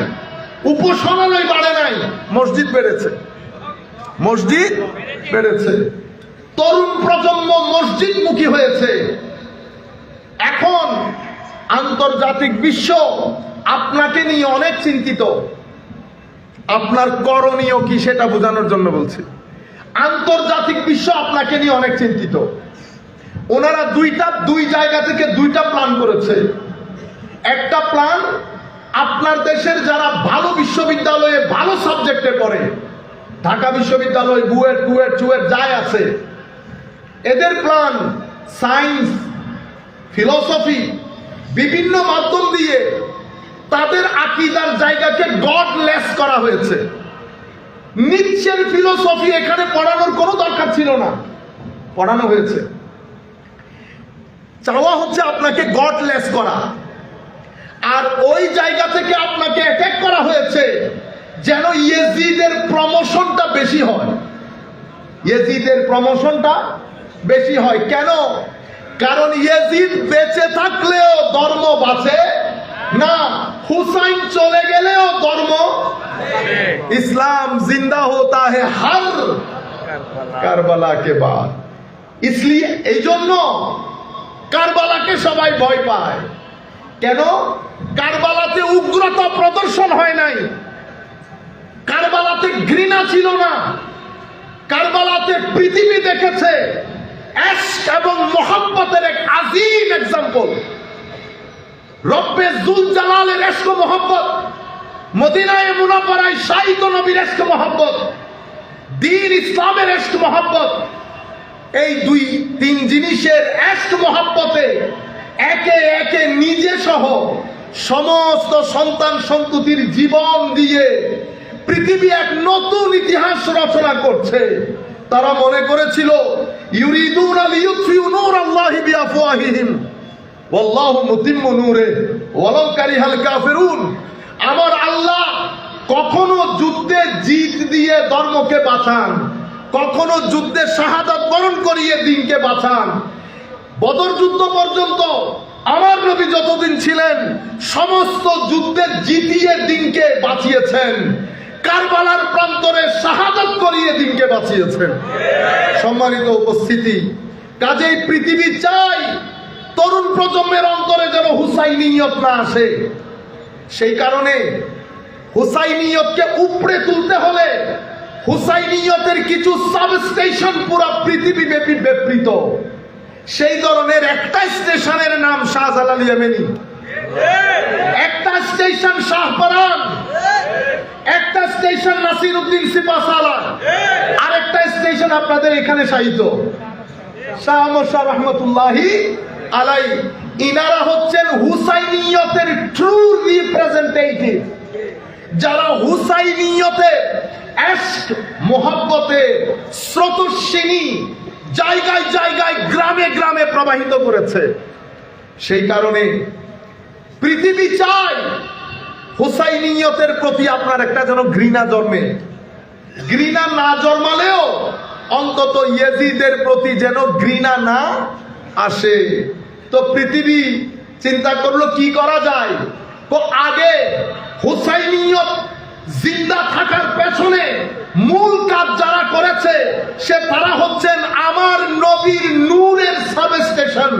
উপাসনালয় বাড়ে নাই, মসজিদ বেড়েছে। মসজিদ বেড়েছে, তরুণ প্রজন্ম মসজিদমুখী হয়েছে। এখন আন্তর্জাতিক বিশ্ব আপনাকে নিয়ে অনেক চিন্তিত। আপনার করণীয় কি সেটা বোঝানোর জন্য বলছি। আন্তর্জাতিক বিশ্ব আপনাকে নিয়ে অনেক চিন্তিত। ওনারা দুই জায়গা থেকে দুইটা প্ল্যান করেছে। একটা প্ল্যান, আপনার দেশের যারা ভালো বিশ্ববিদ্যালয়ে ভালো সাবজেক্টে পড়ে, ঢাকা বিশ্ববিদ্যালয়, বুয়েট চুয়েট যাই আছে, এদের প্ল্যান সায়েন্স, ফিলোসফি, বিভিন্ন মাধ্যম দিয়ে তাদের আকীদার জায়গাকে গডলেস করা হয়েছে। নিচ্ছের ফিলোসফি এখানে পড়ানোর কোনো দরকার ছিল না, পড়ানো হয়েছে। চাওয়া হচ্ছে আপনাকে গডলেস করা। আর ওই জায়গা থেকে আপনাকে অ্যাটাক করা হয়েছে যেন ইয়েজিদের প্রমোশনটা বেশি হয়। ইয়েজিদের প্রমোশনটা বেশি হয় কেন? কারণ ইয়েজিদ বেঁচে থাকলেও ধর্ম বাঁচে না, হুসাইন চলে গেলেও ধর্ম, ইসলাম জিন্দা होता है हर কারবালা কে বাদ। इसलिए এই জন্য কারবালাকে সবাই ভয় পায়। কেন? কারবালাতে উগ্রতা প্রদর্শন হয় নাই, কারবালাতে ঘৃণা ছিল না, কারবালাতে পৃথিবী দেখেছে ইশক এবং মোহাব্বতের এক আজিম এক্সাম্পল। রব্বে জুল জালালের ইশক ও মোহাব্বত, মদিনায়ে মুনাওয়ারায় শাহিদ নবীর ইশক ও মোহাব্বত, দ্বীন ইসলামের ইশক মোহাব্বত, এই দুই তিন জিনিসের ইশক মোহাব্বতে একে একে নিজে সহ সমস্ত সন্তান সন্ততির জীবন দিয়ে পৃথিবী এক নতুন ইতিহাস রচনা করছে। তারা মনে করেছিল ইউরিদুনা লিইউতফিউ নূরাল্লাহি বিআফওয়াহিহিম ওয়াল্লাহু মুতিম্মু নূরিহি ওয়ালাউ কারিহাল কাফিরুন। আমার আল্লাহ কখনো যুদ্ধে জিত দিয়ে ধর্মকে বাঁচান, কখনো যুদ্ধে শাহাদাত বরণ করিয়ে দ্বীনকে বাঁচান। বদর যুদ্ধ পর্যন্ত আমার নবী যতদিন ছিলেন সমস্ত যুদ্ধে জিতিয়ে দ্বীনকে বাঁচিয়েছেন, কারবালার প্রান্তরে শাহাদাত করিয়ে দ্বীনকে বাঁচিয়েছেন। সম্মানিত উপস্থিতি, কাজেই পৃথিবী চাই তরুণ প্রজন্মের অন্তরে যেন হুসাইনিয়ত না আসে। সেই কারণে হুসাইনিয়তকে উপড়ে তুলতে হলে হুসাইনিয়তের কিছু সাবস্টেশন পুরো পৃথিবী ব্যাপী বিবৃত। সেই ধরনের একটা স্টেশনের নাম শাহজালাল ইয়েমেনি, একটা স্টেশন শাহপরান, একটা স্টেশন নাসিরউদ্দিন সিপাহসালার, আরেকটা স্টেশন আপনাদের এখানে শাহিদ শাহ আহমদ শাহ রহমতুল্লাহি আলাই। ইনারা হচ্ছেন হুসাইনিয়তের ট্রু রিপ্রেজেন্টেটিভ, যারা হুসাইনিয়তে ইশক মোহাব্বতে স্রোতস্বিনী জায়গায় জায়গায় গ্রামে গ্রামে প্রবাহিত করেছে। সেই কারণে পৃথিবী চায় হুসাইনিয়তের প্রতি আপনার একটা যেন ঘৃণা জন্মে। ঘৃণা না জন্মালেও অন্তত ইয়েজিদের প্রতি যেন ঘৃণা না আসে। তো পৃথিবী চিন্তা করলো কি করা যায়। তো আগে হুসাইনিয়ত জিন্দা থাকার পেছনে মূল কাজ যারা করেছে সে তারা হচ্ছেন আমার নবীর নূরের সাবস্টেশন,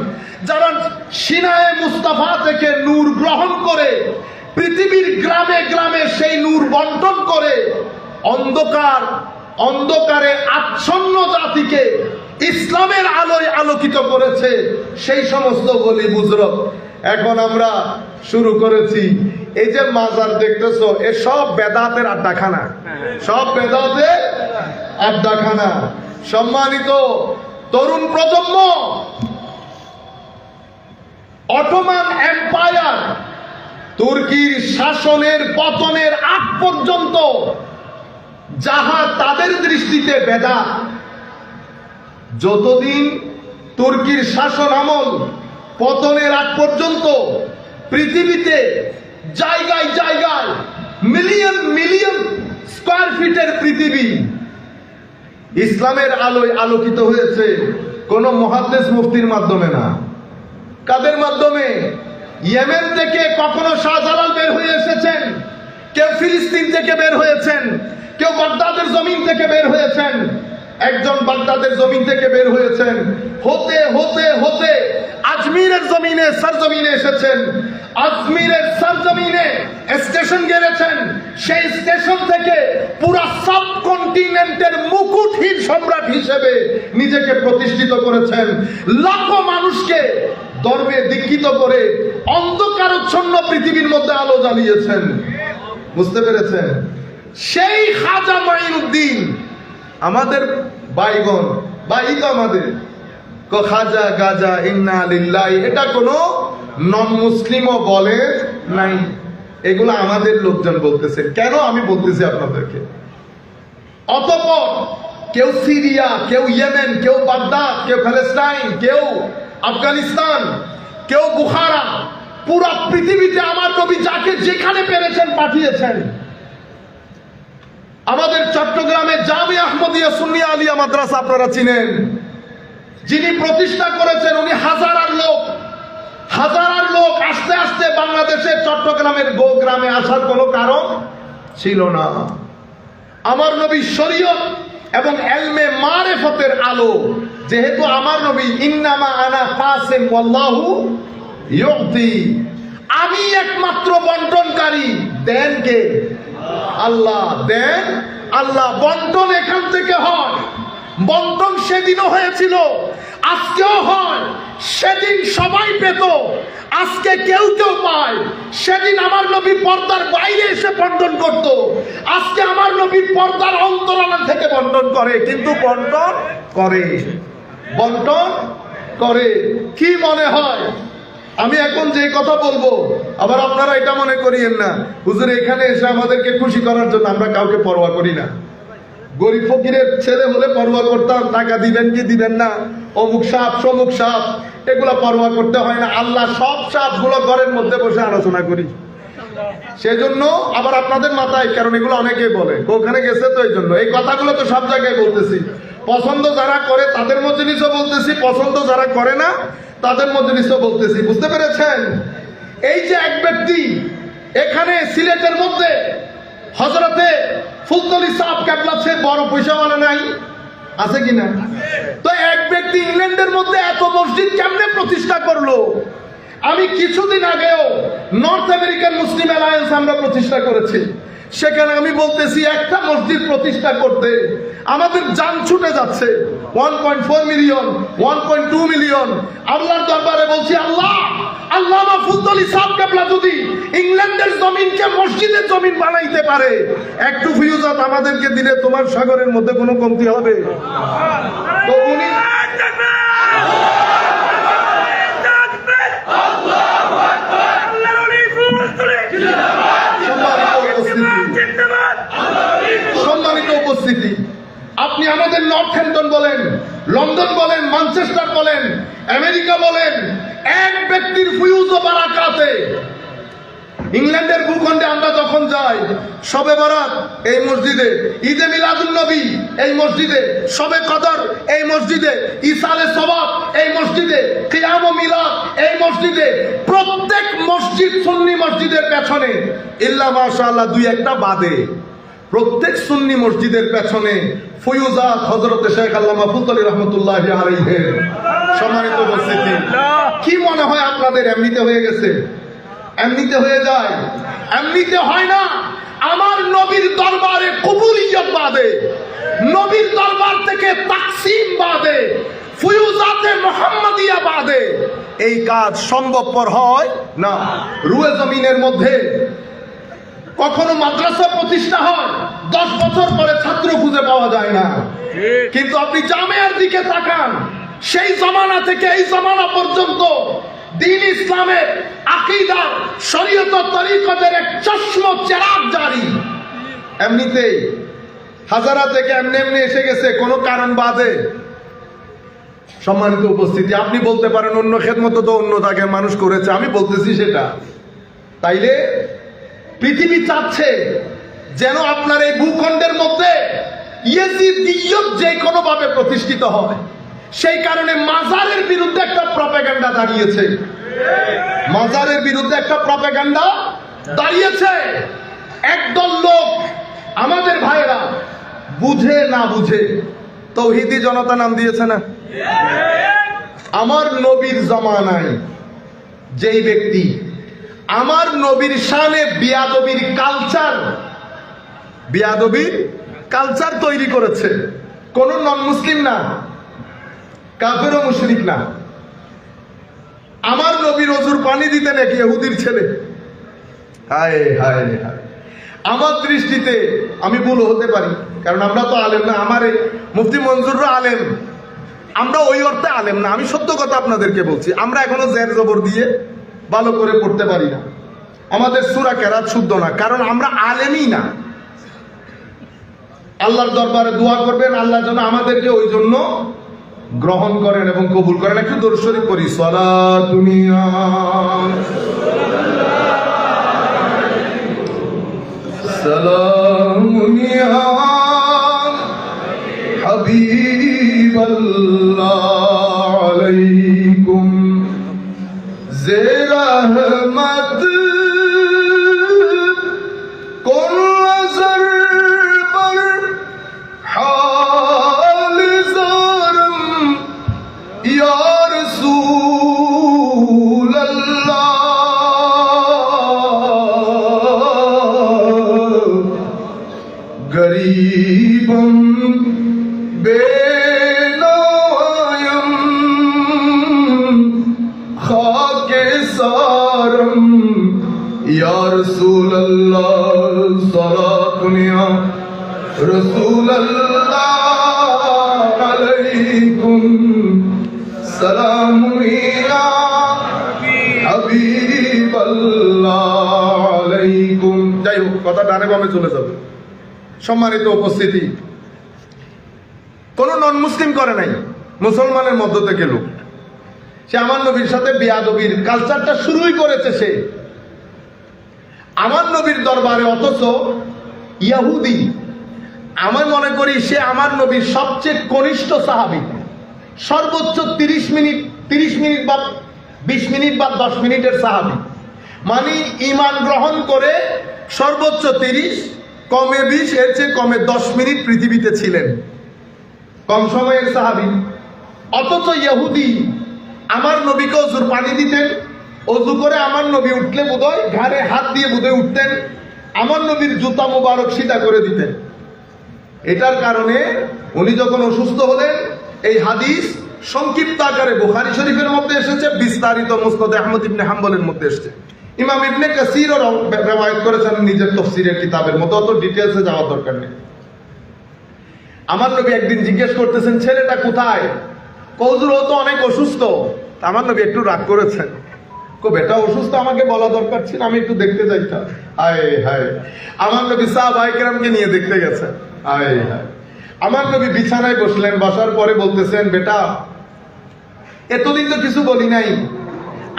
যারা সিনায়ে মুস্তাফা থেকে নূর গ্রহণ করে পৃথিবীর গ্রামে গ্রামে সেই নূর বন্টন করে অন্ধকারে আচ্ছন্ন জাতিকে ইসলামের আলোয় আলোকিত করেছে। সেই সমস্ত গলি বুজরক এখন আমরা শুরু করেছি। এই যে মাজার দেখতেছো, এ সব বেদাতের আড্ডাখানা, সব বেদাতের আড্ডাখানা। সম্মানিত তরুণ প্রজন্ম, অটোমান এম্পায়ার তুর্কির শাসনের পতনের আগ পর্যন্ত যাহা তাদের দৃষ্টিতে বেদাত, যতদিন তুর্কির শাসন আমল পতনের আগ পর্যন্ত পৃথিবীতে জায়গায় জায়গায় মিলিয়ন মিলিয়ন স্কয়ার ফিটের পৃথিবী ইসলামের আলোয় আলোকিত হয়েছে কোন মুহাদ্দিস মুফতির মাধ্যমে না। কাদের মাধ্যমে? ইয়েমেন থেকে কখনো শাহজালাল বের হয়ে এসেছেন, কেউ ফিলিস্তিন থেকে বের হয়েছেন, কেউ বাগদাদের জমিন থেকে বের হয়েছেন। একজন বাগদাদের জমিন থেকে বের হয়েছেন, হতে হতে হতে আজমিরের জমিনে সরজমিনে এসেছেন। আজমিরের সরজমিনে স্টেশন গেড়েছেন। সেই স্টেশন থেকে পুরা সাবকন্টিনেন্টের মুকুটহীন সম্রাট হিসেবে নিজেকে প্রতিষ্ঠিত করেছেন। লাখো মানুষকে ধর্মে দীক্ষিত করে অন্ধকারচ্ছন্ন পৃথিবীর মধ্যে আলো জ্বালিয়েছেন। বুঝতে পেরেছেন? সেই খাজা মাইনুদ্দিন আমাদের বাইগন বাই তো আমাদের খাজা গাজা ইন্না লিল্লাহি, এটা কোনো নন মুসলিমও বলে নাই। এগুলো আমাদের লোকজন বলতেছে। কেন আমি বলতেছি আপনাদেরকে? অতঃপর কেউ সিরিয়া, কেউ ইয়েমেন, কেউ বাগদাদ, কেউ প্যালেস্টাইন, কেউ আফগানিস্তান, কেউ বুখারা, পুরো পৃথিবীতে আমার নবী যাকে যেখানে পেরেছেন পাঠিয়েছেন। আমাদের চট্টগ্রামে জামে আহমদিয়া সুন্নিয়া আলিয়া মাদ্রাসা আপনারা চিনেন, যিনি প্রতিষ্ঠা করেছেন উনি হাজার লোক আস্তে আস্তে বাংলাদেশের চট্টগ্রামের গ্রামে আসার কোনো কারণ ছিল না। আমার নবী শরীয়ত এবং এলমে মারেফতের আলো, যেহেতু আমার নবী ইন্নামা আনা কাসিম ওয়াল্লাহু ইউতি, আমি একমাত্র বন্টনকারী, দেন কে? আল্লাহ। দেন আল্লাহ। বন্টন এখান থেকে হয়। বন্টন সেদিনও হয়েছিল, আজকেও হয়। সেদিন সবাই পেত, আজকে কেউ কেউ পায়। সেদিন আমার নবী পর্দার বাইরে এসে বন্টন করত, আজকে আমার নবী পর্দার অন্তরাল থেকে বন্টন করে। কিন্তু বন্টন করে। কি মনে হয় আমি এখন যে কথা বলবো, আবার আপনারা এটা মনে করিয়েন না হুজুর এখানে এসে আমাদেরকে খুশি করার জন্য আমরা কাউকে পরোয়া করি না। গরিব ফকিরের ছেলে হলে পরোয়া করতাম, টাকা দিবেন কি দিবেন না, অমুক সাপ সমুক সাপ, এগুলা পরোয়া করতে হয় না। আল্লাহ সব সাপ গুলো ঘরের মধ্যে বসে আলোচনা করি। সেজন্য আবার আপনাদের মাথায়, কারণ এগুলো অনেকেই বলে ওখানে গেছে, তো এই জন্য এই কথাগুলো তো সব জায়গায় বলতেছি। পছন্দ যারা করে তাদের মজলিসও বলতেছি, পছন্দ যারা করে না তাদের মজলিসও বলতেছি। বুঝতে পেরেছেন? এই যে এক ব্যক্তি এখানে সিলেটের মধ্যে হযরতে ফুলতলি সাহেব কেবলা সে বড় পয়সাওয়ালা নাই, আছে কিনা? তো এক ব্যক্তি ইংল্যান্ডের মধ্যে এত মসজিদ কেমনে প্রতিষ্ঠা করলো? আমি কিছুদিন আগেও নর্থ আমেরিকান মুসলিম অ্যালায়েন্স আমরা প্রতিষ্ঠা করেছি। সেখানে আমি বলতেছি একটা মসজিদ প্রতিষ্ঠা করতে আমাদের জান ছুটে যাচ্ছে। 1.4 মিলিয়ন, 1.2 মিলিয়ন। আল্লাহর দরবারে বলছি, আল্লাহ আল্লামা ফুলতলি সাহেব কেবলা যদি ইংল্যান্ডের জমিনকে মসজিদের জমিন বানাইতে পারে, একটু ফিউজাত আমাদেরকে দিলে তোমার সাগরের মধ্যে কোনো কমতি হবে? তো উনি সম্মানিত উপস্থিতি, আপনি আমাদের নর্থহ্যাম্পটন বলেন, লন্ডন বলেন, ম্যানচেস্টার বলেন, আমেরিকা বলেন, এক ব্যক্তির ফিউজ ও বারাকাতে ইংল্যান্ডের ভূখণ্ডে আমরা যখন যাই, শবে বরাত এই মসজিদে, ঈদে মিলাদুন নবী এই মসজিদে, শবে কদর এই মসজিদে, ইসালে সওয়াব এই মসজিদে, কিয়াম ও মিলাদ এই মসজিদে, প্রত্যেক মসজিদ সুন্নি মসজিদের পেছনে ইল্লা মাশাআল্লাহ দুই একটা বাদে প্রত্যেক সুন্নি মসজিদের পেছনে ফয়ুজাত হযরত শেখ আল্লামা ফুলতলি রাহমাতুল্লাহি আলাইহি। সম্মানিত উপস্থিতি, কি মনে হয় আপনাদের এমনিতে হয়ে গেছে? এমনিতে হয়ে যায়? এমনিতে হয় না। আমার নবীর দরবারে কবুলিয়ত বাদে, নবীর দরবার থেকে তাকসীম বাদে, ফয়ুজাতে মুহাম্মাদিয়া বাদে এই কাজ সম্ভবপর হয় না। রুয়ে জমিনের মধ্যে কখনো মাদ্রাসা প্রতিষ্ঠা হয়, 10 বছর পরে ছাত্র খুঁজে পাওয়া যায় না। কিন্তু আপনি জামিয়ার দিকে তাকান, সেই জমানা থেকে এই জমানা পর্যন্ত দ্বীন ইসলামের আকীদা শরীয়ত তরিকতের এক চশম চেরাগ জারি। এমনিতেই হাজারা থেকে এমনি এমনি এসে গেছে, কোনো কারণ বাদে। সম্মানিত উপস্থিতি, আপনি বলতে পারেন অন্য খেদমত তো অন্য তাকে মানুষ করেছে, আমি বলতেছি সেটা। তাইলে পৃথিবী চাচ্ছে যেন আপনার এই ভূখণ্ডের মধ্যে ইয়েজিদিয়ত যে কোনো ভাবে প্রতিষ্ঠিত হয়। সেই কারণে মাজারের বিরুদ্ধে একটা প্রপাগান্ডা দাঁড়িয়েছে, মাজারের বিরুদ্ধে একটা প্রপাগান্ডা দাঁড়িয়েছে। একদল লোক, আমাদের ভাইরা বুঝে না বুঝে তৌহিদি জনতা নাম দিয়েছে না। আমার নবীর জামানায় যেই ব্যক্তি আমার নবীর শানে বিয়াদবির কালচার তৈরি করেছে, কোন নন মুসলিম না, কাফেরও মুশরিক না। আমার নবীর ওযুর পানি দিতে নাকি ইহুদির ছেলে। হায় হায় হায়। আমার দৃষ্টিতে, আমি ভুল হতে পারি, কারণ আমরা তো আলেম না, আমার মুফতি মঞ্জুররা আলেম, আমরা ওই অর্থে আলেম না। আমি সত্য কথা আপনাদেরকে বলছি, আমরা এখনো জের জবর দিয়ে ভালো করে পড়তে পারি না, আমাদের সূরা কেরাত শুদ্ধ না, কারণ আমরা আলেমই না। আল্লাহর দরবারে দোয়া করবেন, আল্লাহ যেন আমাদেরকে ওই জন্য গ্রহণ করেন এবং কবুল করেন। একটু দরুদ শরীফ পড়ি। সালাতুন ইয়া সালামুন ইয়া হাবিবাল্লাহ আলাইকুম যে রহমত কোন নজর पर हाल ज़रम या रसूल अल्लाह गरीबम बेनायम खाके सारम या रसूल अल्लाह सलातुन या रसूल अल्लाह अलैकुम सलामुन या হাবিবাল্লাহ আলাইকুম। যাই হোক, কথা ডানে বামে চলে যাবে। সম্মানিত উপস্থিতি, কোন নন মুসলিম করে নাই, মুসলমানের মধ্য থেকে লোক। সে আমার নবীর সাথে বিয়াদবির কালচারটা শুরুই করেছে সে আমার নবীর দরবারে, অথচ ইহুদি। আমি মনে করি সে আমার নবীর সবচেয়ে কনিষ্ঠ সাহাবী। সর্বোচ্চ 30 মিনিট বা 20 মিনিট বা 10 মিনিটের সাহাবী, মানে ঈমান গ্রহণ করে সর্বোচ্চ 30, কমে 20, এর চেয়ে কমে 10 মিনিট পৃথিবীতে ছিলেন, কম সময়ের সাহাবী। অথচ ইহুদি আমার নবীকে ওযুর পানি দিতেন, ওযু করে আমার নবী উঠলে বোধহয় ঘাড়ে হাত দিয়ে বোধহয় উঠতেন, আমার নবীর জুতা মোবারক সিধা করে দিতেন। এটার কারণে উনি যখন অসুস্থ হলেন, এই হাদিস সংক্ষিপ্ত আকারে বুখারী শরীফের মধ্যে এসেছে, বিস্তারিত মুসনাদ আহমদ ইবনে হাম্বলের মধ্যে এসেছে। ইমাম ইবনে কাসিরও রওয়ায়াত করেছেন নিজের তাফসীরের কিতাবের মতো, অত ডিটেইলসে যাওয়ার দরকার নেই। আমার নবী একদিন জিজ্ঞেস করতেছেন, ছেলেটা কোথায়? হুজুর ও তো অনেক অসুস্থ। আমার নবী একটু রাগ করেছেন, বেটা অসুস্থ, আমাকে বলা দরকার ছিল, আমি একটু দেখতে যাইতাম। হায় হায়, আমার নবী সাহাবায়ে কেরামকে নিয়ে দেখতে গেছেন। হায় হায়, আমার নবী বিছানায় বসলেন, বসার পরে বলতেছেন, বেটা এতদিন তো কিছু বলি নাই,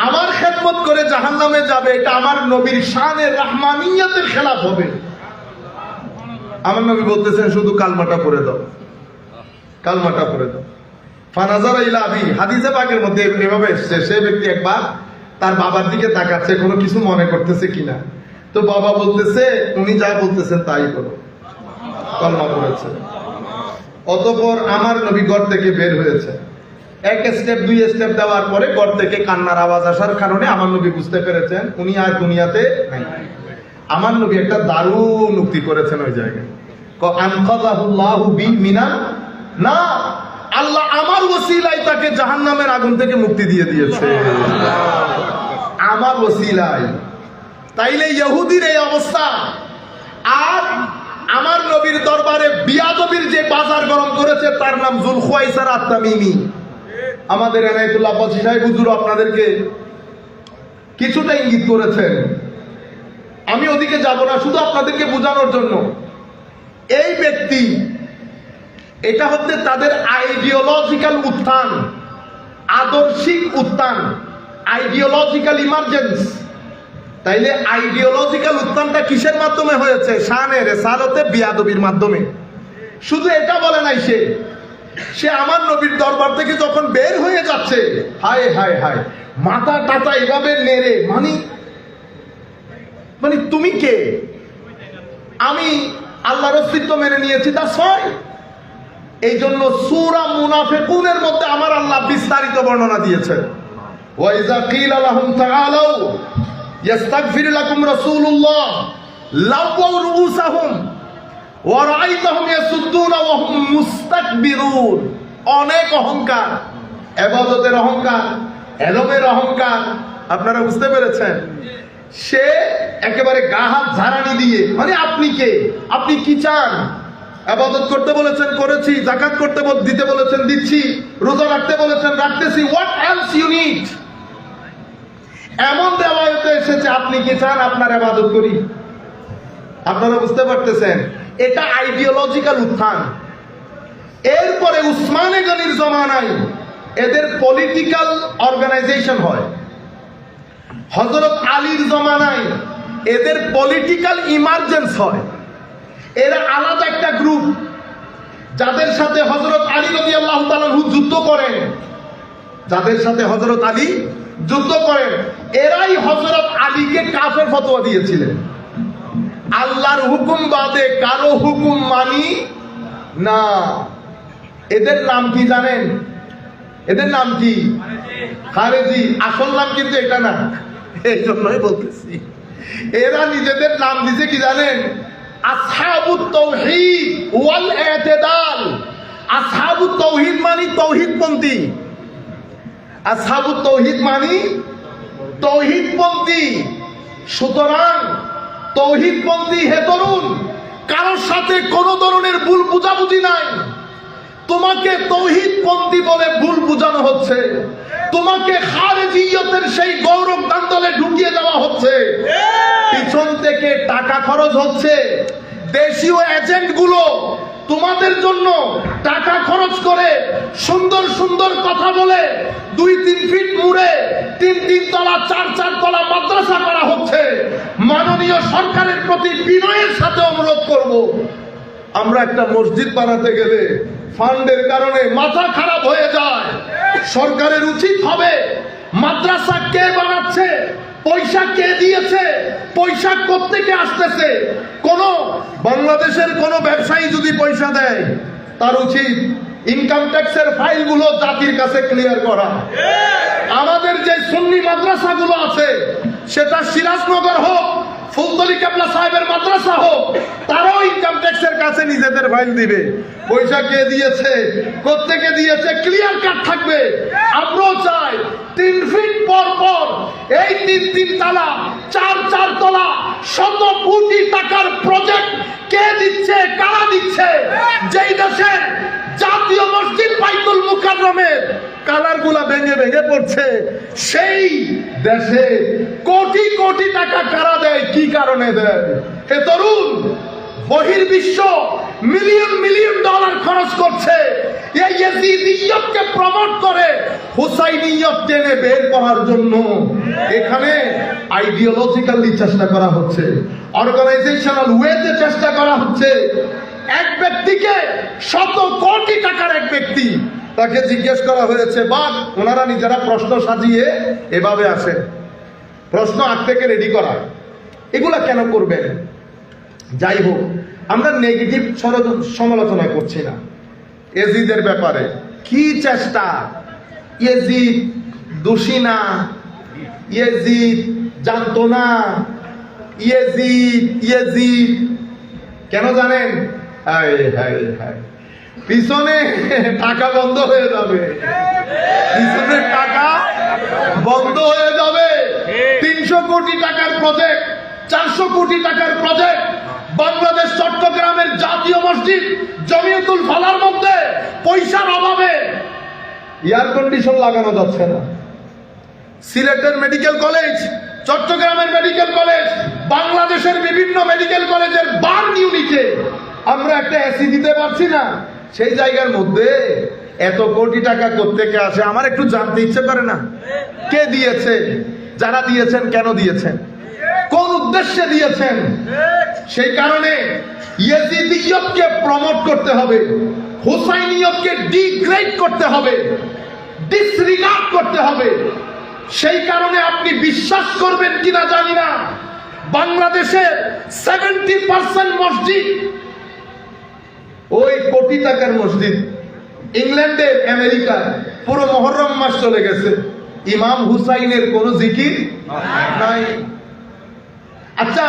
আমার খেদমত করে জাহান্নামে যাবে, এটা আমার নবীর শানের রাহমানিয়তের খেলাফ হবে। আমার নবী বলতেছেন, শুধু কালমাটা পড়ে দাও, কালমাটা পড়ে দাও। ফানাজারা ইলা আবি, হাদিসে পাকের মধ্যে এভাবে এসেছে, সে ব্যক্তি একবার তার বাবার দিকে তাকাচ্ছে, কোনো কিছু মনে করতেছে কিনা। তো বাবা বলতেছে, উনি যা বলতেছেন তাই করো, কালমা পড়েছে। অতঃপর আমার নবী ঘর থেকে বের হয়েছে, এক স্টেপ 2 স্টেপ দেওয়ার পরে ঘর থেকে কান্নার আওয়াজ আসার কারণে আমার নবী বুঝতে পেরেছেন উনি আর দুনিয়াতে নাই। আমার নবী একটা দারুণ উক্তি করেছেন ওই জায়গায়, আনকাযাহুল্লাহু বি মিনান না, আল্লাহ আমার ওসিলায় তাকে জাহান্নামের আগুন থেকে মুক্তি দিয়ে দিয়েছে, আমার ওসিলায়। তাইলে ইহুদির এই অবস্থা, আর আমার নবী নবীর দরবারে বিয়াদবির যে বাজার গরম করেছে তার নাম যুলখুয়াইসার আত-তামিমি। আমাদের এনায়েতুল্লাহ বসি সাহেব হুজুর আপনাদেরকে কিছুটা ইঙ্গিত করেছেন, আমি ওদিকে যাব না, শুধু আপনাদেরকে বোঝানোর জন্য। এই ব্যক্তি, এটা হচ্ছে তাদের আইডিওলজিক্যাল উত্থান, আদর্শিক উত্থান, আইডিওলজিক্যাল ইমার্জেন্স। তাইলে আইডিওলজিক্যাল উত্থানটা কিসের মাধ্যমে হয়েছে? শানে রিসালাতে বিয়াদবির মাধ্যমে। শুধু এটা বলে নাই, সে আমার নবীর দরবার থেকে যখন বের হয়ে যাচ্ছে, হায় হায় হায়, মাথা টাথা এভাবে নেড়ে, মানে তুমি কে? আমি আল্লাহর অস্তিত্ব মেনে নিয়েছি, তা ছয়। এই জন্য সূরা মুনাফিকুনের মধ্যে আমার আল্লাহ বিস্তারিত বর্ণনা দিয়েছেন। ওয়াইজা কিলা লাহুম তাআলাউ ইস্তাগফির লাকুম রাসূলুল্লাহ লাওয়াউ রুউসাহুম ওয়া রাআইতাহুম ইয়াসুদ্দুনা ওয়া হুম মুস্তাকবিরুন। অনেক অহংকার, ইবাদতের অহংকার, এলমের অহংকার। আপনারা বুঝতে পেরেছেন? সে একেবারে গা হাত ঝাড়ানি দিয়ে, মানে আপনি কে? আপনি কি চান? ইবাদত করতে বলেছেন করেছি, যাকাত করতে দিতে বলেছেন দিচ্ছি, রোজা রাখতে বলেছেন রাখতেছি, হোয়াট এলস ইউ নিড? এমন দেওয়ায়তে এসেছে, আপনি কি চান আপনার ইবাদত করি? আপনারা বুঝতে পারতেছেন? এটা আইডিওলজিক্যাল উত্থান। এরপরে উসমানে গনির জমানায় এদের পলিটিক্যাল অর্গানাইজেশন হয়। হযরত আলীর জমানায় এদের পলিটিক্যাল ইমার্জেন্স হয়। এরা আলাদা একটা গ্রুপ, যাদের সাথে হযরত আলী রাদিয়াল্লাহু তাআলা যুদ্ধ করেন, যাদের সাথে হযরত আলী যুদ্ধ করেন, এরাই হযরত আলীকে কাফের ফতোয়া দিয়েছিলেন। আল্লাহর হুকুম বাদে কারো হুকুম মানি না। এদের নাম কি জানেন? এদের নাম কি? খারেজি। আসল নাম কিন্তু এটা না, এই জন্যই বলতেছি। এরা নিজেদের নাম দিছে কি জানেন? আসহাবুত তাওহীদ ওয়াল ইতিদাল। আসহাবুত তাওহীদ মানে তাওহীদপন্থী, আসহাবুত তাওহীদ মানে তাওহীদপন্থী। সুতরাং তাওহীদপন্থী হে তরুণ, কারোর সাথে কোনো ধরনের ভুল বুঝাবুঝি নাই। তোমাকে তাওহীদপন্থী বলে ভুল বোঝানো হচ্ছে, তোমাকে খারেজিয়তের সেই গৌরব দান্তলে ঢুকিয়ে দেওয়া হচ্ছে, পিছন থেকে টাকা খরচ হচ্ছে। দেশীয় এজেন্ট গুলো তোমাদের জন্য টাকা খরচ করে সুন্দর সুন্দর কথা বলে 2-3 ফিট মুড়ে 3-3 তলা 4-4 তলা মাদ্রাসা করা হচ্ছে। মাননীয় সরকারের প্রতি বিনয়ের সাথে অনুরোধ করব, আমরা একটা মসজিদ বানাতে গেলে ফান্ডের কারণে মাথা খারাপ হয়ে যায়। সরকারের উচিত হবে মাদ্রাসা কে বানাচ্ছে, পয়সা কে দিয়েছে, পয়সা কোত্থেকে আসতেছে। কোন বাংলাদেশের কোন ব্যবসায়ী যদি পয়সা দেয়, তার উচিত ইনকাম ট্যাক্সের ফাইলগুলো জাতির কাছে ক্লিয়ার করা। আমাদের যে সুন্নি মাদ্রাসাগুলো আছে, সেটা সিরাজনগর হোক, ফুলতলি কেবলা সাহেবের মাদ্রাসা হোক, তারাও ইনকাম ট্যাক্সের কাছে নিজেদের ফাইল দিবে। পয়সা কে দিয়েছে, কোত্থেকে দিয়েছে, ক্লিয়ার কাট থাকবে। আমরাও চাই 3 ফিট পর পর এই 3-3 তলা 4-4 তলা শত কোটি টাকার প্রজেক্ট কে দিচ্ছে, কারা দিচ্ছে? যেই দেশের জাতীয় মসজিদ বাইতুল মুকাররমের কালার গুলা ভেঙে ভেঙে পড়ছে, সেই দেশে কোটি কোটি টাকা কারা দেয়, কি কারণে দেয়? হে তরুণ, বহির্বিশ্ব মিলিয়ন মিলিয়ন ডলার খরচ করছে এই ইয়াজিদিয়তকে প্রমোট করে হুসাইনিয়ত টেনে বের করার জন্য। এখানে আইডিওলজিক্যালি চেষ্টা করা হচ্ছে, অর্গানাইজেশনাল ওয়েতে চেষ্টা করা হচ্ছে। এক ব্যক্তিকে শত কোটি টাকার এক ব্যক্তি, তাকে জিজ্ঞেস করা হয়েছে, বা ওনারা নিজেরা প্রশ্ন সাজিয়ে এভাবে আসে, প্রশ্ন আগ থেকে রেডি করা, এগুলা কেন করবেন? যাই হোক, আমরা নেগেটিভ সমালোচনা করছি না। এজিদের ব্যাপারে কি চেষ্টা, ইয়েজিদ দোষী না, ইয়েজিদ জানতো না, ইয়েজিদ কেন জানেন? পিছনে টাকা বন্ধ হয়ে যাবে, পিছনে টাকা বন্ধ হয়ে যাবে। 300 কোটি টাকার প্রজেক্ট, 400 কোটি টাকার প্রজেক্ট বাংলাদেশ চট্টগ্রামের জাতীয় মসজিদ জমিয়তুল ফালার মধ্যে পয়সার অভাবে এয়ার কন্ডিশন লাগানো যাচ্ছে না। সিলেটের মেডিকেল কলেজ, চট্টগ্রামের মেডিকেল কলেজ, বাংলাদেশের বিভিন্ন মেডিকেল কলেজের বার্ন ইউনিটে আমরা একটা এসি দিতে পারছি না। সেই জায়গার মধ্যে এত কোটি টাকা কোত্থেকে আসে আমার একটু জানতে ইচ্ছে করে না? কে দিয়েছে? যারা দিয়েছেন কেন দিয়েছেন? কোন উদ্দেশ্যে দিয়েছেন? সেই কারণে ইয়েজিদিয়তকে প্রমোট করতে হবে, হুসাইনিয়তকে ডিগ্রেড করতে হবে, ডিসরিগার্ড করতে হবে। সেই কারণে আপনি বিশ্বাস করবেন কিনা জানি না, বাংলাদেশের 70% মসজিদ ওই কোটি টাকার মসজিদ। ইংল্যান্ডে, আমেরিকায় পুরো মুহররম মাস চলে গেছে, ইমাম হুসাইনের কোন জিকির নাই। আচ্ছা,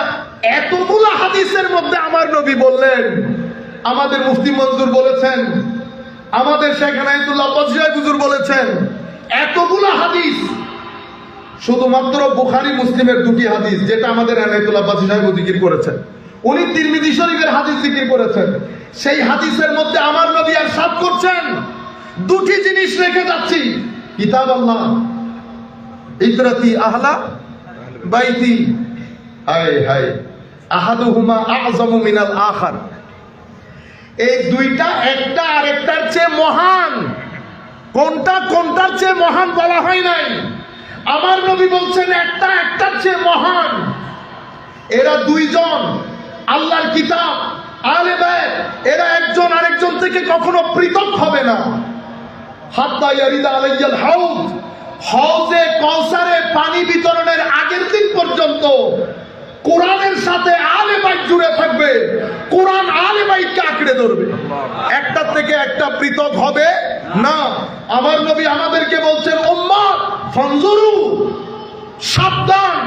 এতগুলো হাদিসের মধ্যে আমার নবী বললেন, আমাদের মুফতি মঞ্জুর বলেছেন, আমাদের শেখ এনায়েতুল্লাহ বজরিয়া হুজুর বলেছেন, এতগুলো হাদিস শুধুমাত্র বুখারী মুসলিমের দুটি হাদিস, যেটা আমাদের এনায়েতুল্লাহ বজরি সাহেব জিকির করেছেন, উনি তিরমিজি শরীফের হাদিস জিকির করেছেন। সেই হাদিসের মধ্যে আমার নবী ইরশাদ করছেন, দুটি জিনিস রেখে যাচ্ছি, কিতাব আল্লাহ, ইতরাতি আহলা বাইতি, হায় হায় আহাদুহুমা আযমু মিনাল আখার। এই দুইটা একটা আরেকটার চেয়ে মহান। কোনটা কোনটার চেয়ে মহান বলা হয় নাই, আমার নবী বলছেন একটা একটার চেয়ে মহান। এরা দুইজন আল্লাহর কিতাব, আহলে বাইত, এরা একজন আরেকজন থেকে কখনো পৃথক হবে না। হাত্তা ইয়ারিদা আলাইয়াল হাউদ, হাউজে কাউসারে পানি বিতরণের আগের দিন পর্যন্ত কোরআনের সাথে আহলে বাইত জুড়ে থাকবে, কোরআন আহলে বাইতকে আঁকড়ে ধরবে, একটা থেকে একটা পৃথক হবে না। আমার নবী আমাদেরকে বলছেন, উম্মত ফানজুরু, সাবধান,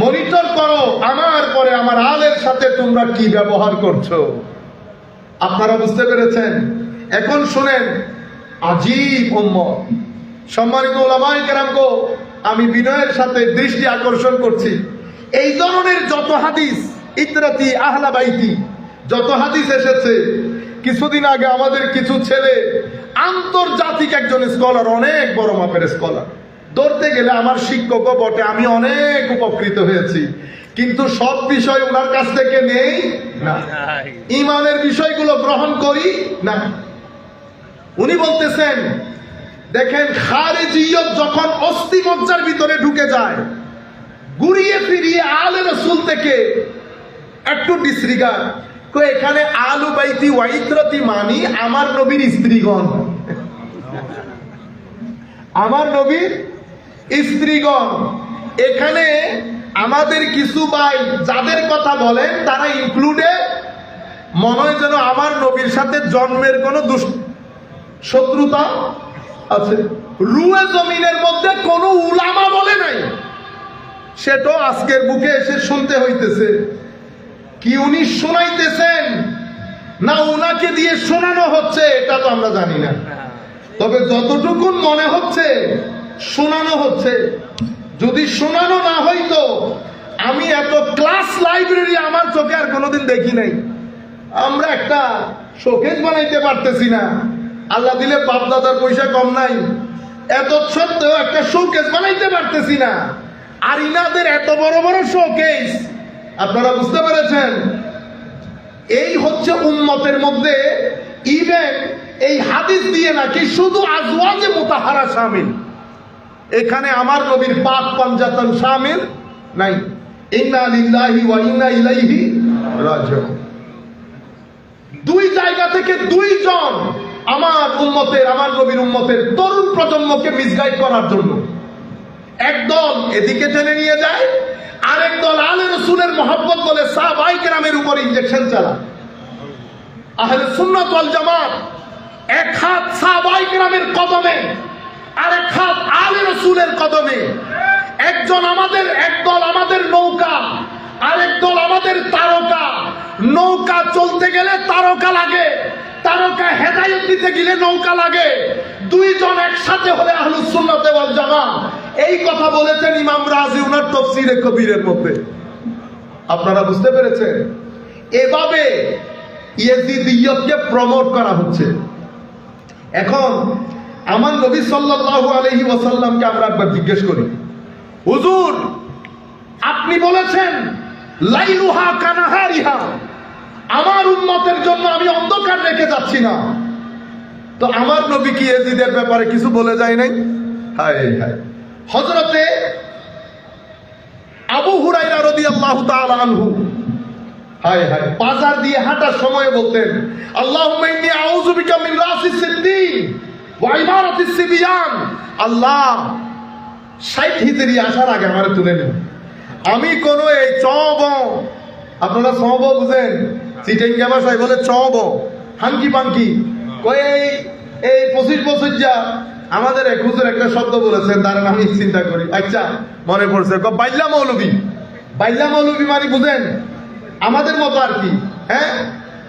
মনিটর করো আমার পরে আমার আলের সাথে তোমরা কি ব্যবহার করছো। আপনারা বুঝতে পেরেছেন? এখন শুনেন, আজীব উম্মত। সম্মানিত উলামায়ে কেরামগো, আমি বিনয়ের সাথে দৃষ্টি আকর্ষণ করছি, এই ধরনের যত হাদিস, ইতরাতি আহলা বাইতি, যত হাদিস এসেছে, কিছুদিন আগে আমাদের কিছু ছেলে আন্তর্জাতিক একজন স্কলার, অনেক বড় মাপের স্কলার, ধরতে গেলে আমার শিক্ষকও বটে, আমি অনেক উপকৃত হয়েছি, কিন্তু সব বিষয় ওনার কাছ থেকে নেই না, ঈমানের বিষয়গুলো গ্রহণ করি না। উনি বলতেছেন, দেখেন, খারিজিয়ত যখন অস্থিমজ্জার ভিতরে ঢুকে যায়, ঘুরিয়ে ফিরিয়ে আলে রাসূল থেকে একটু ডিসরিগার্ড, এখানে আলু বাইতি ওয়াইত্রতি মানি আমার নবীর স্ত্রীগণ, আমার নবীর স্ত্রীগণ। এখানে আমাদের কিছু ভাই যাদের কথা বলেন তারা ইনক্লুডেড, মনে হয় যেন আমার নবীর সাথে জন্মের কোনো শত্রুতা আছে। রুয়ে জমিনের মধ্যে কোনো উলামা বলে নাই, সেটাও আজকের বুকে এসে শুনতে হইতেছে। কি উনি শোনাইতেছেন না উনাকে দিয়ে শোনানো হচ্ছে এটা তো আমরা জানি না, তবে যতটুকু মনে হচ্ছে শোনানো হচ্ছে। যদি শোনানো না হইতো, আমি এত ক্লাস লাইব্রেরি আমার চোখে আর কোনোদিন দেখি নাই। আমরা একটা শোকেস বানাইতে পারতেছি না, আল্লাহ দিলে বাপ দাদার পয়সা কম নাই, এত সত্ত্বেও একটা শোকেস বানাইতে পারতেছি না। আর ইনাদের এত বড় বড় শোকেস, আপনারা বুঝতে পেরেছেন? এই হচ্ছে উম্মতের মধ্যে, ইভেন এই হাদিস দিয়ে নাকি শুধু আজওয়াজে মুতাহারা শামিল, এখানে আমার নবীর পাক পাঞ্জাতন শামিল নাই। ইন্না লিল্লাহি ওয়া ইন্না ইলাইহি রাজিউন। দুই জায়গা থেকে দুইজন আমার উম্মতের, আমার নবীর উম্মতের তরুণ প্রজন্মকে মিসগাইড করার জন্য একদল এদিকে টেনে নিয়ে যায়, আরেক দল আলে রাসূলের মহব্বত বলে সাহাবায়ে কেরামের উপর ইনজেকশন চালায়। আহলে সুন্নাত ওয়াল জামাত এক হাত সাহাবায়ে কেরামের কদমে, আরেক হাত আলে রাসূলের কদমে। একজন আমাদের, একদল আমাদের নৌকা, আরেক দল আমাদের তারকা। নৌকা চলতে গেলে তারকা লাগে, তারকা হেদায়েত দিতে গেলে নৌকা লাগে। দুইজন একসাথে হলে আহলুস সুন্নাত ওয়াল জামাত। এই কথা বলেছেন ইমাম রাজি উনার তাফসীরে কবিরের মধ্যে। আপনারা বুঝতে পেরেছেন? এভাবে ইয়েজিদিয়তকে প্রমোট করা হচ্ছে। এখন আমার নবী সাল্লাল্লাহু আলাইহি ওয়াসাল্লামকে আমরা একবার জিজ্ঞেস করি, হুজুর আপনি বলেছেন লাইলুহা কানাহারিহা, আমার উম্মতের জন্য আমি অন্ধকার রেখে যাচ্ছি না, তো আমার নবী কি ইয়েজিদের ব্যাপারে কিছু বলে যায় নাই? হায় হায়। হযরতে আবু হুরায়রা রাদিয়াল্লাহু তাআলা আনহু হায় হায় বাজার দিয়ে হাঁটার সময় বলতেন, আল্লাহুম্মা ইন্নী আউযু বিকা মিন রাসিস সিদ্দিন ওয়া ইমারাতিস সিবিয়ান, আল্লাহ 60 হিজরি আসার আগে আমারে তুলে নিন, আমি কোন এই চব, আপনারা চব বুঝেন, চিটেঙ্গা ভাষায় বলে চব, হাঙ্কি পাঙ্কি, কই এই 25 বছর যা আমাদের এক হুজুর একটা শব্দ বলেছেন, তার আমি চিন্তা করি, আচ্ছা মনে পড়ছে, বাইল্লা মৌলবী। বাইল্লা মৌলবী মানে বুঝেন আমাদের মতো আর কি, হ্যাঁ,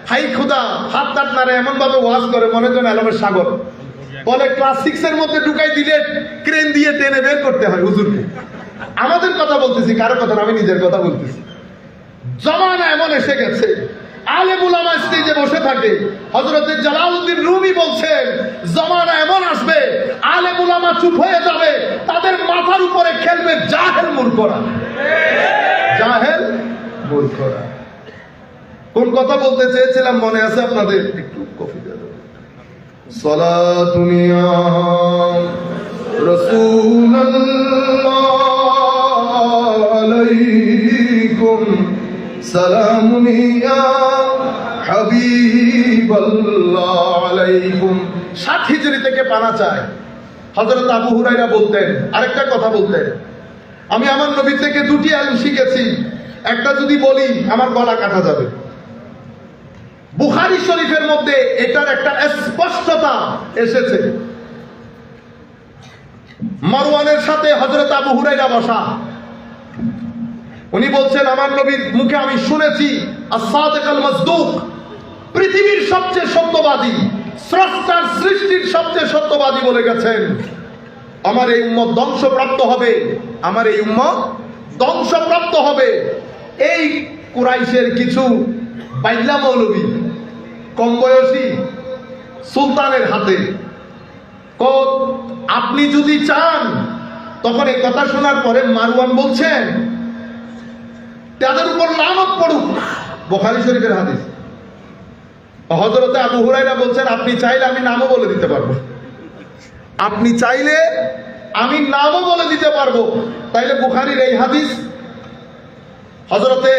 হাই খোদা হাত টাট নারে এমন ভাবে ওয়াজ করে মনে করেন আলমের সাগর, বলে ক্লাস 6 এর মধ্যে ঢুকাই দিলে ক্রেন দিয়ে টেনে বের করতে হয় হুজুরকে। আমাদের কথা বলতেছি, কারো কথা না, আমি নিজের কথা বলতেছি। জমানা এমন এসে গেছে, আলেম উলামা স্টেজে বসে থাকে, হযরত জালালউদ্দিন রুমি বলছেন জমানা এমন আসবে আলেম উলামা চুপ হয়ে যাবে, তাদের মাথার উপরে খেলবে জাহেল মূর্খরা। জাহেল মূর্খরা। কোন কথা বলতে চেয়েছিলাম মনে আছে আপনাদের? একটু কফি দিয়ে দেব। সালাতুন ইয়া রাসূলুল্লাহ আলাইকুম, সালামুন ইয়া হাবিবাল্লাহ আলাইকুম। 60 হিজরি থেকে পানা চায়। হযরত আবু হুরায়রা বলতেন, আরেকটা কথা বলতেন, আমি আমার নবী থেকে 2টি ইলম শিখেছি, একটা যদি বলি আমার গলা কাটা যাবে। বুখারী শরীফের মধ্যে এটার একটা স্পষ্টতা এসেছে। মারওয়ানের সাথে হযরত আবু হুরায়রা বসা, উনি বলছেন আমার নবীর মুখে আমি শুনেছি আস-সাদিক আল মাসদুক, পৃথিবীর সবচেয়ে সত্যবাদী, স্রষ্টার সৃষ্টির সবচেয়ে সত্যবাদী বলে গেছেন আমার এই উম্মত ধ্বংসপ্রাপ্ত হবে, আমার এই উম্মত ধ্বংসপ্রাপ্ত হবে। এই কুরাইশের কিছু বাইল্লা মৌলবী কম বয়সী সুলতানের হাতে, আপনি যদি চান, তখন এই কথা শোনার পরে মারওয়ান বলছেন তাদের উপর লানত পড়ুক, বুখারী শরীফের হাদিস। হযরত আবু হুরায়রা বলছেন আপনি চাইলে আমি নামও বলে দিতে পারবো, আপনি চাইলে আমি নামও বলে দিতে পারবো। তাইলে বুখারীর এই হাদিস হযরতে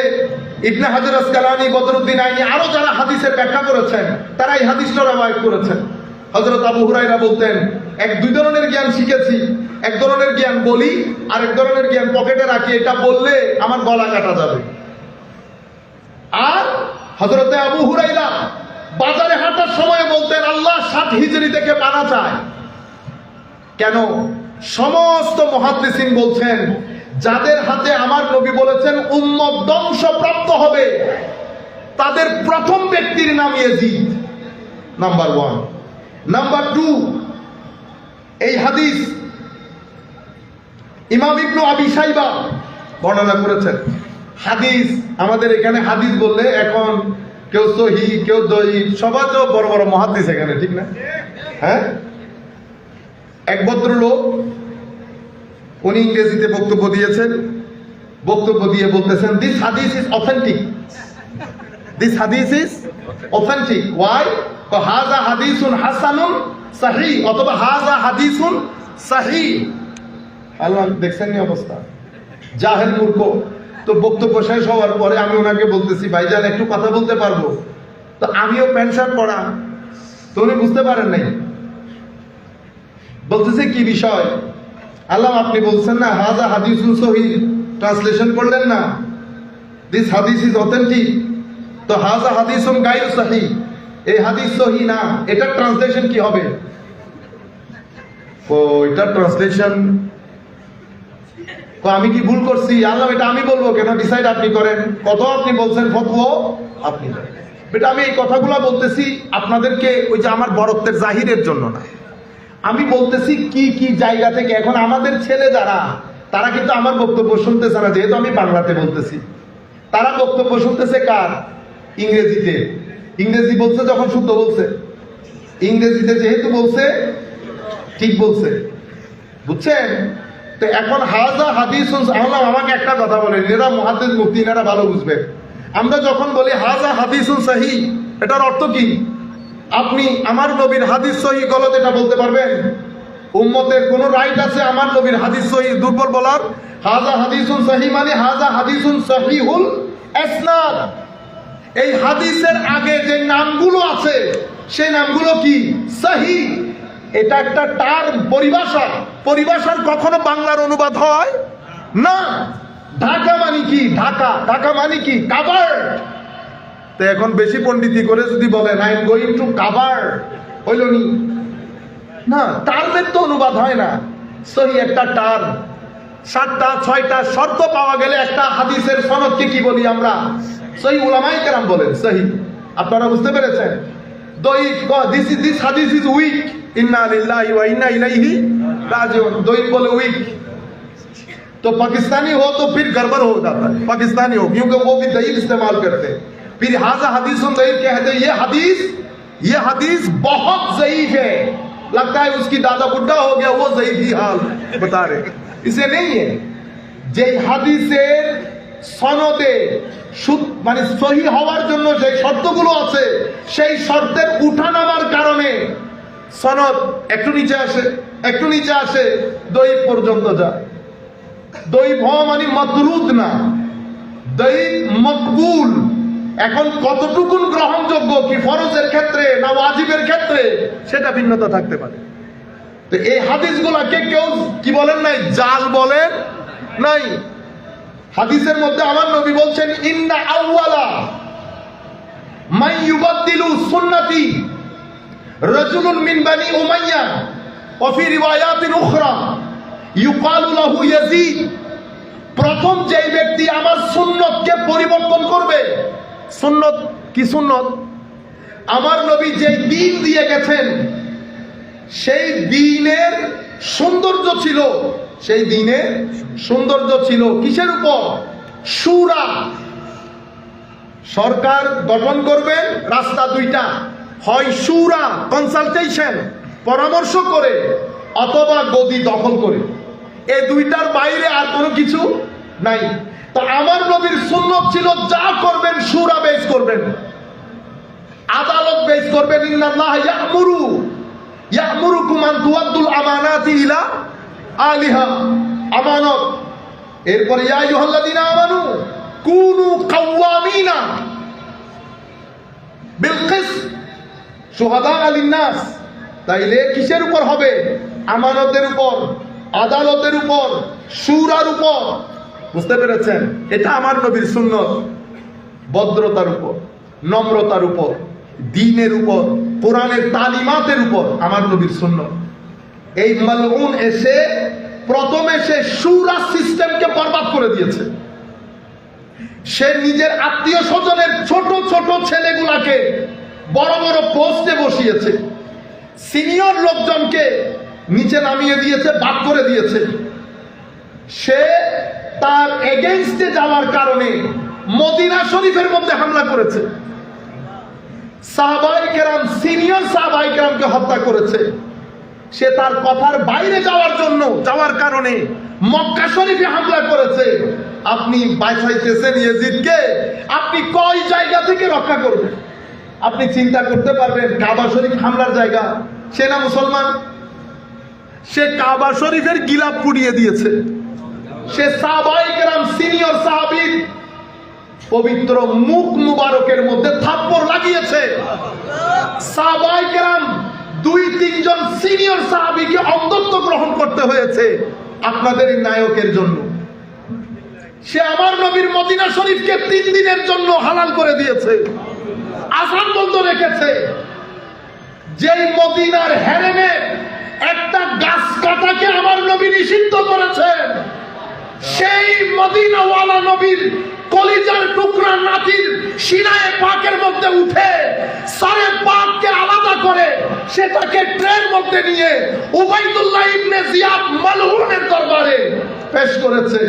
ইবনে হাজার আসকালানী, বদরুদ্দিন আইনি, আরো যারা হাদিসের ব্যাখ্যা করেছেন তারা এই হাদিসটা রওয়ায়াত করেছেন। হযরত আবু হুরায়রা বলতেন দুই ধরনের জ্ঞান শিখেছি, এক ধরনের জ্ঞান বলি আর এক ধরনের জ্ঞান পকেটে রাখি, এটা বললে আমার গলা কাটা যাবে। আর হযরতে আবু হুরায়রা বাজারে হাঁটার সময় বলতেন আল্লাহ 7 হিজরি থেকে পানা চায়। কেন? সমস্ত মুহাদ্দিসিন বলছেন যাদের হাতে আমার নবী বলেছেন উম্মত ধ্বংসপ্রাপ্ত হবে, তাদের প্রথম ব্যক্তির নাম ইয়াজিদ, নাম্বার 1। নাম্বার 2, এই হাদিস ইমাম ইবনে আবি শাইবা বর্ণনা করেছেন। হাদিস আমাদের এখানে হাদিস বললে এখন কেউ সহিহ, কেউ দঈফ, সবাই তো বড় বড় মুহাদ্দিস এখানে, ঠিক না? হ্যাঁ, এক ভদ্রলোক উনি ইংরেজিতে বক্তব্য দিয়েছেন, বক্তব্য দিয়ে বলতেছেন দিস হাদিস ইজ অথেন্টিক, দিস হাদিস ইজ অথেন্টিক। ওয়াই? হাযা হাদিসুন হাসানুন সহিহ, অথবা হাযা হাদিসুন সহিহ। আল্লাহ দেখছেন নি অবস্থা, জাহেল মূর্খ। তো বক্তব্য শেষ হওয়ার পরে আমি ওনাকে বলতেছি ভাইজান একটু কথা বলতে পারবো? তো আমিও প্যান্ট শার্ট পরা, তো উনি বুঝতে পারেন নাই, বলতেছে কি বিষয়? আল্লাহ আপনি বলছেন না হাযা হাদিসুন সহিহ, ট্রান্সলেশন করলেন না দিস হাদিস ইজ অথেন্টিক, তো হাযা হাদিসুন গায়রু সহিহ, এই হাদিস সহিহ না, এটা ট্রান্সলেশন কি হবে? ও এটা ট্রান্সলেশন, তো আমি কি ভুল করছি? আল্লাহ এটা আমি বলবো কেন, ডিসাইড আপনি করেন, কত আপনি বলছেন ফতোয়া আপনি। বেটা আমি এই কথাগুলো বলতেছি আপনাদেরকে ওই যে আমার বড়ত্বের জাহিরের জন্য না, আমি বলতেছি কি কি জায়গা থেকে। এখন আমাদের ছেলে যারা, তারা কিন্তু আমার বক্তব্য শুনতেছে না, যেহেতু আমি বাংলাতে বলতেছি, তারা বক্তব্য শুনতেছে কার? ইংরেজিতে, ইংরেজি বলছে যখন শুদ্ধ বলছে, ইংরেজিতে যেহেতু বলছে ঠিক বলছে, বুঝছেন? তো এখন হাজা হাদিসুন, আমাকে একটা কথা বলেন, এরা মুহাদ্দিস মুফতি, এরা ভালো বুঝবেন। আমরা যখন বলি হাজা হাদিসুন সহিহ, এটার অর্থ কি? আপনি আমার নবীর হাদিস সহিহ গলত এটা বলতে পারবেন? উম্মতের কোন রাইট আছে আমার নবীর হাদিস সহিহ দুর্বল বলার? হাজা হাদিসুন সহিহ মানে হাজা হাদিসুন সহিহুল ইসনাদ। এই হাদিসের আগে যে নামগুলো আছে সেই নামগুলো কি? সহিহ। এটা একটা টার্ম, পরিভাষা। পরিভাষার কখনো বাংলার অনুবাদ হয় না। ঢাকা মানে কি? ঢাকা, ঢাকা মানে কি? কাভার্ড। তো এখন বেশি পণ্ডিতি করে যদি বলেন I am going to covered, হইল নি? না, টার্মের তো অনুবাদ হয় না। সহি একটা টার্ম, 7টা 6টা শর্ত পাওয়া গেলে একটা হাদিসের সনদকে কি বলি আমরা? সহি। উলামায়ে কেরাম বলেন সহি। আপনারা বুঝতে পেরেছেন? দয়ীফ, দিস হাদিস ইজ উইক, ইন্না লিল্লাহি ওয়া ইন্না ইলাইহি রাজিউন। दईफ बोले वीक, तो पाकिस्तानी हो तो फिर गड़बड़ हो जाता है, पाकिस्तानी हो, क्योंकि वो भी दईफ इस्तेमाल करते हैं। फिर हाजा हदीसुन दईफ कहते हैं, ये हदीस बहुत ज़ईफ है, लगता है उसकी दादा बुढ़ा हो गया, वो ज़ईफ ही हाल बता रहे। इसे नहीं है যে হাদিসের সনদে মানে সহি হওয়ার জন্য যে শর্তগুলো আছে সেই শর্তের উঠানামার কারণে সনদ একটু নিচে আসে, একটু নিচে আসে, দঈফ পর্যন্ত যায়। দঈফ হওয়া মানে মাতরুদ না, দঈফ মকবুল। এখন কতটুকুন গ্রহণযোগ্য, কি ফরজের ক্ষেত্রে না ওয়াজিবের ক্ষেত্রে, সেটা ভিন্নতা থাকতে পারে। তো এই হাদিসগুলোকে কেউ কি বলেন নাই? জাল বলেন নাই। হাদিসের মধ্যে আমার নবী বলছেন, ইন্না আউয়ালা মান ইউবাদদিলু সুন্নতি রাজুলুন মিন বানি উমাইয়া ওয়া ফি রিওয়ায়াতিন উখরা ইউকালু লাহু ইয়াজিদ। প্রথম যে ব্যক্তি আমার সুন্নতকে পরিবর্তন করবে, সুন্নত কি? সুন্নত আমার নবী যে দ্বীন দিয়ে গেছেন, সেই দ্বীনের সৌন্দর্য ছিল, সেই দ্বীনের সৌন্দর্য ছিল কিসের উপর? শুরা। সরকার গঠন করবেন, রাস্তা দুইটা, হয় শুরা কনসালটেশন, পরামর্শ করে, অথবা গদি দখল করে। এই দুইটার বাইরে আর কোনো কিছু নাই। তো আমার নবীর সুন্নত ছিল যা করবেন শুরা বেস করবেন, আদালত বেস করবেন। ইন্নাল্লাহ ইয়া'মুরুকুম আন তুআদ্দুল আমানাতি ইলা আলিহা, আমানত। এরপরে ইয়া আইয়ুহাল্লাযীনা আমানু কুনু কাওয়ামিনা বিল কিসত শুহাদা লিন-নাস। তাইলে কিসের উপর হবে? আমানতের উপর, আদালতের উপর, শুরার উপর। বুঝতে পেরেছেন? এটা আমার নবীর সুন্নত। ভদ্রতার উপর, নম্রতার উপর, দ্বীনের উপর, কোরআনের তালিমাতের উপর আমার নবীর সুন্নত। এই মালউন এসে প্রথমে সে শুরা সিস্টেমকে বরবাদ করে দিয়েছে। সে নিজের আত্মীয় স্বজনের ছোট ছোট ছেলেগুলাকে বড় বড় পোস্টে বসিয়েছে, সিনিয়র লোকজনকে নিচে নামিয়ে দিয়েছে, বাদ করে দিয়েছে। সে তার এগেইনস্টে যাওয়ার কারণে মদিনা শরীফের মধ্যে হামলা করেছে, সাহাবায়ে কেরাম, সিনিয়র সাহাবায়ে কেরামকে হত্যা করেছে। সে তার কথার বাইরে যাওয়ার কারণে মক্কা শরীফে হামলা করেছে। আপনি বাঁচাইতেছেন ইয়েজিদকে, আপনি কয় জায়গা থেকে রক্ষা করবেন? আপনি চিন্তা করতে পারবেন কাবা শরীফ হামলার জায়গা, সে না মুসলমান, সে কাবা শরীফের গিলাফ পুড়িয়ে দিয়েছে। সে সাহাবায়ে কেরাম, সিনিয়র সাহাবীর পবিত্র মুখ মুবারকের মধ্যে থাপ্পড় লাগিয়েছে। সাহাবায়ে কেরাম 2-3 জন সিনিয়র সাহাবীকে অন্ধত্ব গ্রহণ করতে হয়েছে আপনাদের এই নায়কের জন্য। সে আমার নবীর মদিনা শরীফকে 3 দিনের জন্য হালাল করে দিয়েছে, আযান বন্ধ রেখেছে। যেই মদিনার হেরেমে একটা গাছ কাটাকে আমার নবী নিষিদ্ধ করেছেন, সেই মদিনাওয়ালা নবীর কলিজার টুকরা নাতির সিনায়ে পাকের মধ্যে উঠে সারে পাককে আলাদা করে সেটাকে ট্রের মধ্যে নিয়ে উবাইদুল্লাহ ইবনে জিয়াদ মালউনের দরবারে পেশ করেছে।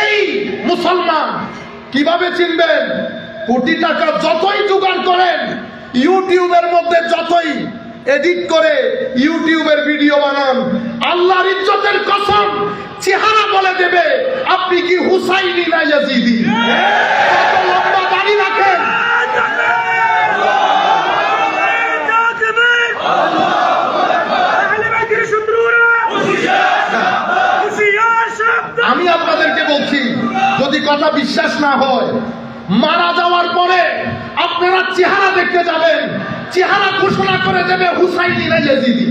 এই মুসলমান কিভাবে চিনবেন? কোটি টাকা যতই জোগাড় করেন, ইউটিউবের মধ্যে যতই এডিট করে ইউটিউবের ভিডিও বানান, আল্লাহর ইজ্জতের কসম চেহারা বলে দেবে আপনি কি হুসাইনি না ইয়াজিদি। কত লম্বা দাড়ি রাখেন, আমি আপনাদেরকে বলছি, যদি কথা বিশ্বাস না হয়, মারা যাওয়ার পরে আপনারা চেহারা দেখতে যাবেন, চেহারা ঘোষণা করে দেবে হুসাইনি না ইয়াজিদি।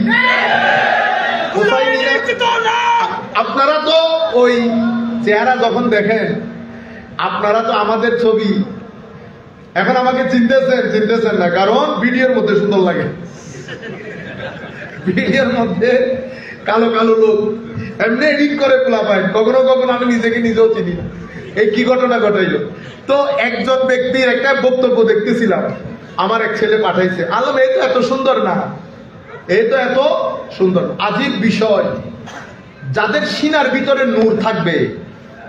আপনারা তো ওই চেহারা যখন দেখেন, আপনারা তো আমাদের ছবি এখন আমাকে চিনতেছেন না, কারণ ভিডিওর মধ্যে সুন্দর লাগে। ভিডিওর মধ্যে কালো কালো লোক এমনি এডিট করে পোলা পায়, কখনো কখনো আমি নিজেকে নিজেও চিনি না এই কি ঘটনা ঘটাইলো। তো একজন ব্যক্তির একটা বক্তব্য দেখতেছিলাম, আমার এক ছেলে পাঠাইছে, আলম এই তো এত সুন্দর না, এই তো এত সুন্দর। আজীব বিষয়, যাদের সিনার ভিতরে নূর থাকবে,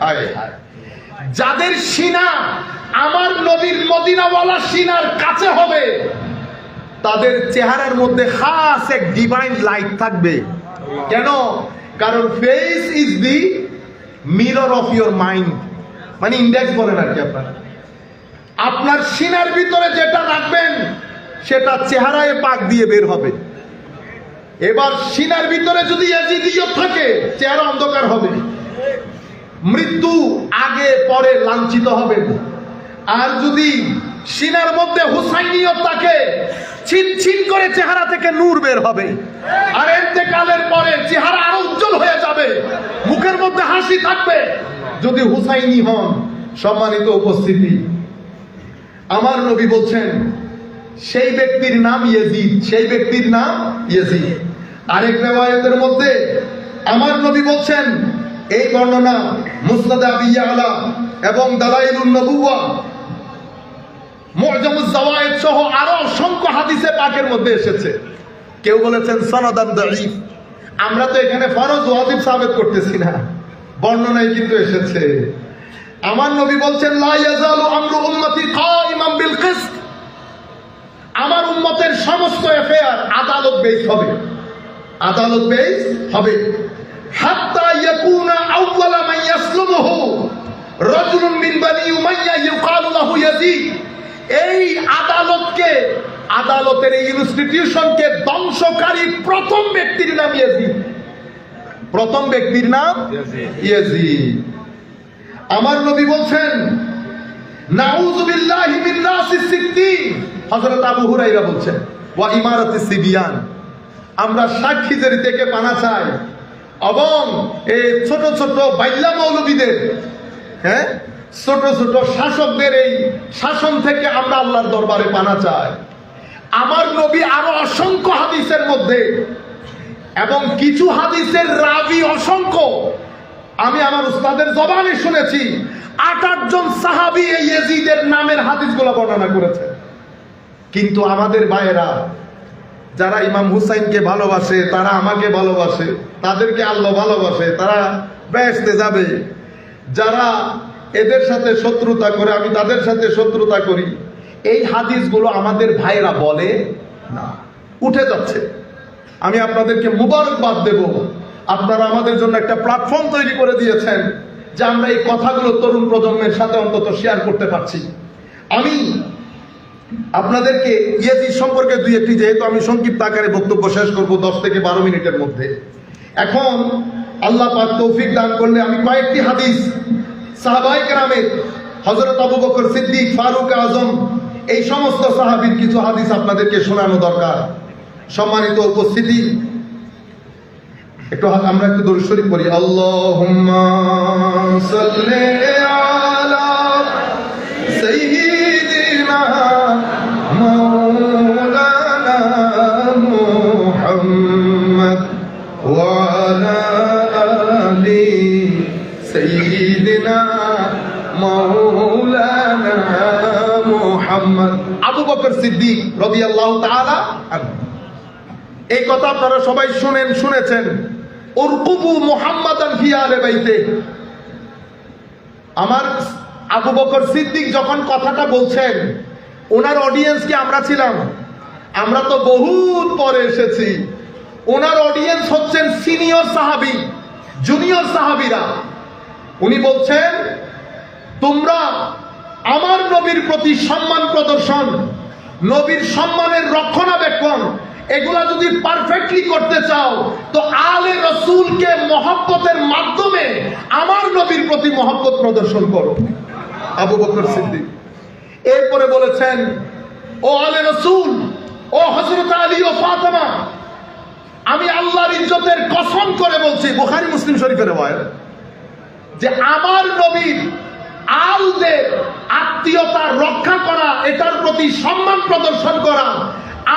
আয় হায়, যাদের সিনা আমার নবীর মদিনাওয়ালা সিনার কাছে হবে, তাদের চেহারার মধ্যে খাস এক ডিভাইন লাইট থাকবে। কেন? কারণ face is the mirror of your mind, মানে ইন্ডেক্স বলেন আর কি। আপনার সিনার ভিতরে যেটা রাখবেন সেটা চেহারায় পাক দিয়ে বের হবে। এবার সিনার ভিতরে যদি ইয়াজিদিয়ত থাকে, চেহারা অন্ধকার হবে, মৃত্যু আগে পরে লাঞ্ছিত হবে। আর যদি সিনার মধ্যে হুসাইনিয়ত থাকে, ছিন ছিন করে চেহারা থেকে নূর বের হবে, আর ইন্তেকালের পরে চেহারা আরো উজ্জ্বল হয়ে যাবে, মুখের মধ্যে হাসি থাকবে যদি হুসাইনি হন। সম্মানিত উপস্থিতি, আমার নবী বলছেন সেই ব্যক্তির নাম ইয়াজিদ, সেই ব্যক্তির নাম ইয়াজিদ। আরেক রিওয়ায়াতের মধ্যে আমার নবী বলছেন, এই বর্ণনা মুসনাদ আবি ইয়ালা এবং দালাইলুন নবুওয়া, মুআজামুজ যাওয়ায়েদ সহ আরো অসংখ্য হাদিসে পাকের মধ্যে এসেছে। কেউ বলেছেন সনদান দাঈফ। আমরা তো এখানে ফরজ ওয়াজিব সাবিত করতেছি না, বর্ণনায় কিন্তু এসেছে। আমার নবী বলছেন, লা ইয়াজালু আমরু উম্মতি কাইমান বিল কিসত, আমার উম্মতের সমস্ত অ্যাফেয়ার আদালত বেস হবে, আদালত বেস হবে। হাত্তা ইয়াকুনা আউওয়ালা মান ইয়াসলুমুহু রাজুলুন মিন বানি উমাইয়া ইউকালু লাহু ইয়াজিদ। এই আদালতকে, আদালতের এই ইনস্টিটিউশনকে ধ্বংসকারী প্রথম ব্যক্তির নাম ইয়াজিদ, প্রথম ব্যক্তির নাম ইয়াজিদ। আমার নবী বলছেন, নাউযু বিল্লাহি মিন নাসিস সিদ্দিক, হযরত আবু হুরায়রা বলছেন, ওয়া ইমারাতিস সিবিয়ান, আমরা সাক্ষীদের থেকে পানা চাই, এবং এই ছোট ছোট বাইল্লা মৌলবীদের, হ্যাঁ, ছোট ছোট শাসকদের এই শাসন থেকে আমরা আল্লাহর দরবারে পানা চাই। আমার নবী আরো অসংখ্য হাদিসের মধ্যে, এবং কিছু হাদিসের রাবি অসংখ্য, আমি আমার উস্তাদের জবানে শুনেছি ৮-৮ জন সাহাবী এই ইয়াজিদের নামের হাদিসগুলো বর্ণনা করেছে। কিন্তু আমাদের ভাইয়েরা যারা ইমাম হুসাইনকে ভালোবাসে, তারা আমাকে ভালোবাসে, তাদেরকে আল্লাহ ভালোবাসে, তারা বেহেশতে যাবে। যারা এদের সাথে শত্রুতা করে, আমি তাদের সাথে শত্রুতা করি, এই হাদিসগুলো আমাদের ভাইরা বলে না, উঠে যাচ্ছে। আমি আপনাদেরকে মুবারকবাদ দেব, আপনারা আমাদের জন্য একটা প্ল্যাটফর্ম তৈরি করে দিয়েছেন যে আমরা এই কথাগুলো তরুণ প্রজন্মের সাথে অন্তত শেয়ার করতে পারছি। আমি আপনাদেরকে ইয়াজিদ সম্পর্কে দুই একটি, যেহেতু আমি সংক্ষিপ্ত আকারে বক্তব্য শেষ করব 10 থেকে 12 মিনিটের মধ্যে, এখন আল্লাহ পাক তৌফিক দান করলে আমি কয়েকটি হাদিস সাহাবায়ে কেরামের, হযরত আবু বকর সিদ্দিক, ফারুক আজম, এই সমস্ত সাহাবীর কিছু হাদিস আপনাদেরকে শোনানো দরকার। সম্মানিত উপস্থিতি, একটু আমরা একটু দরুদ শরীফ পড়ি। আল্লাহুম্মা সাল্লি আলা সাইয়্যিদিনা মাওলানা মুহাম্মদ ওয়া আলা আলি সাইয়্যিদিনা মাওলানা মুহাম্মদ। আবু বকর সিদ্দিক রাদিয়াল্লাহু তাআলা আনহু, এই কথা আপনারা সবাই শুনেছেন। উরকুবু মুহাম্মাদান ফি আলে বাইতে, আমার আবু বকর সিদ্দিক যখন কথাটা বলছেন, ওনার অডিয়েন্স কি আমরা ছিলাম? আমরা তো বহুত পরে এসেছি। ওনার অডিয়েন্স হচ্ছেন সিনিয়র সাহাবী, জুনিয়র সাহাবীরা। উনি বলছেন, তোমরা আমার নবীর প্রতি সম্মান প্রদর্শন, নবীর সম্মানের রক্ষণাবেক্ষণ, এগুলা যদি পারফেক্টলি করতে চাও তো আলে রসুলকে মহব্বতের মাধ্যমে আমার নবীর প্রতি মহব্বত প্রদর্শন করো। আবু বকর সিদ্দিক এরপরে বলেছেন, ও আলে রসুল, ও হযরত আলী ও ফাতেমা, আমি আল্লাহর ইজ্জতের কসম করে বলছি, বুখারী মুসলিম শরীফের রওয়ায়াত, যে আমার নবীর আলদের আত্মীয়তা রক্ষা করা, এটার প্রতি সম্মান প্রদর্শন করা,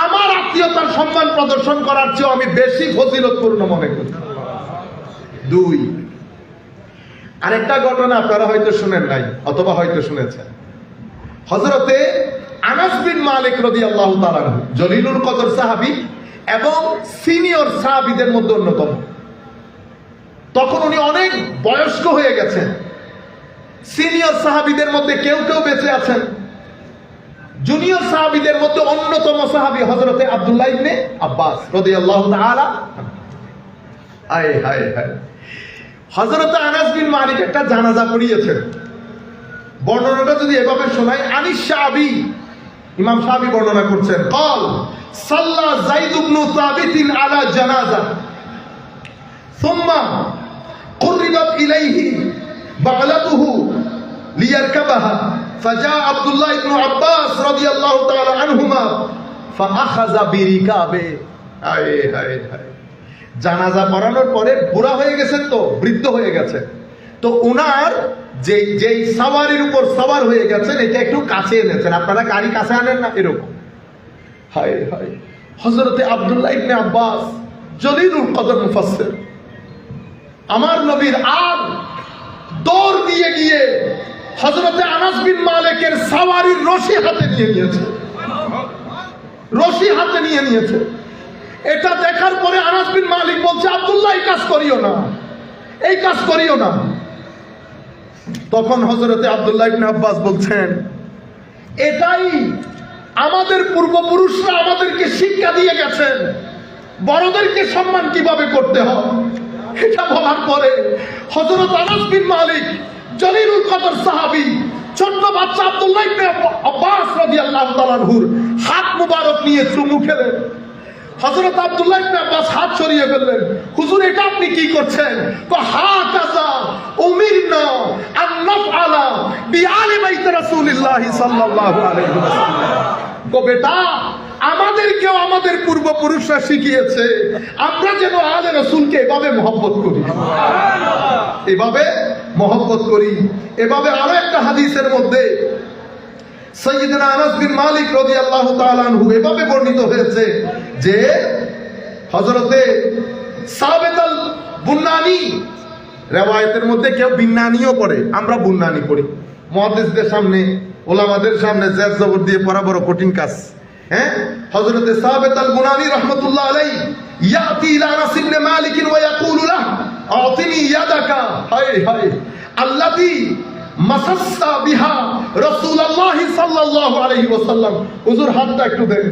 আমার আত্মীয়তার সম্মান প্রদর্শন করার চেয়ে আমি বেশি ফজিলতপূর্ণ মনে করি। দুই, আরেকটা ঘটনা আপনারা হয়তো শুনেন নাই অথবা হয়তো শুনেছেন। হযরতে আনাস বিন মালিক রাদিয়াল্লাহু তাআলা আনহু জলিলুল কদর সাহাবী এবং সিনিয়র সাহাবীদের মধ্যে অন্যতম। তখন উনি অনেক বয়স্ক হয়ে গেছেন। সিনিয়র সাহাবীদের মধ্যে কেউ কেউ বেঁচে আছেন। জুনিয়র সাহাবীদের মধ্যে অন্যতম সাহাবী হযরতে আব্দুল্লাহ ইবনে আব্বাস রাদিয়াল্লাহু তাআলা। হায় হায় হায়, হযরত আনাস বিন মালিক একটা জানাজা পড়িয়েছেন। বর্ণনাটা যদি এভাবে শোনাই, আনিস শাআবী, ইমাম শাআবী বর্ণনা করছেন, قال صلى زيد بن ثابت على جنازة ثم قربت إليه بعلته ليركبها فجاء عبد الله بن عباس رضي الله تعالى عنهما فأخذ بركابه। হায় হায় হায়, জানাজা পড়ানোর পরে বুড়া হয়ে গেছেন, তো বৃদ্ধ হয়ে গেছে, তো উনার যেই সাওয়ারির উপর সাওয়ার হয়ে গেছেন এটা একটু কাছে এনেছেন। আপনারা গাড়ি কাছে আনেন না, এরকম। হায় হায়, হযরতে আব্দুল্লাহ ইবনে আব্বাস জলিলুল কদর মুফাসসির, আমার নবীর আর দৌড় দিয়ে গিয়ে হযরতে আনাস বিন মালিকের সাওয়ারির রশি হাতে নিয়ে নিয়েছে, রশি হাতে নিয়ে নিয়েছে। এটা দেখার পরে আনাস বিন মালিক বলছে, আব্দুল্লাহ এই কাজ করিও না, এই কাজ করিও না। তখন হযরতে আব্দুল্লাহ ইবনে আব্বাস বলছেন, এটাই আমাদের পূর্বপুরুষরা আমাদেরকে শিক্ষা দিয়ে গেছেন, বড়দেরকে সম্মান কিভাবে করতে হয়। এটা বলার পরে হযরত আনাস বিন মালিক জলিলুল কদর সাহাবী, ছোট্ট বাচ্চা আব্দুল্লাহ ইবনে আব্বাস রাদিয়াল্লাহু তাআলা আনহুর হাত মুবারক নিয়ে চুমু খেলেন। হযরত আব্দুল্লাহ ইবনে আব্বাস হাত সরিয়ে ফেললেন, হুজুর এটা আপনি কি করছেন? তো হাকাযা উমিরনা আন নাফআলা বিআলি বাইত রাসূলিল্লাহ সাল্লাল্লাহু আলাইহি ওয়াসাল্লাম। তো বেটা, আমাদেরকেও আমাদের পূর্বপুরুষরা শিখিয়েছে আমরা যেন আলে রাসূলকে এভাবে মহব্বত করি, এভাবে মহব্বত করি। এভাবে আরো একটা হাদিসের মধ্যে সাইয়্যিদনা আনাস বিন মালিক রাদিয়াল্লাহু তাআলা আনহু এভাবে বর্ণিত হয়েছে যে হযরতে সাবিত আল বুন্নানি, riwayতের মধ্যে কেউ বিন্নানিও পড়ে, আমরা বুন্নানি পড়ি। মুহাদ্দিসদের সামনে, উলামাদের সামনে জের জবর দিয়ে পড়া বড় কঠিন কাজ। হ্যাঁ, হযরতে সাবিত আল বুন্নানি রাহমাতুল্লাহ আলাইহি ইয়াতি ইলা আনাস ইবনে মালিক ওয়া ইয়াকুলু লাহু আতিনি ইয়াদাকা, হায় হায়, আল্লাতী মাসাসা বিহা রাসূলুল্লাহ সাল্লাল্লাহু আলাইহি ওয়াসাল্লাম। হুজুর হাতটা একটু দেন,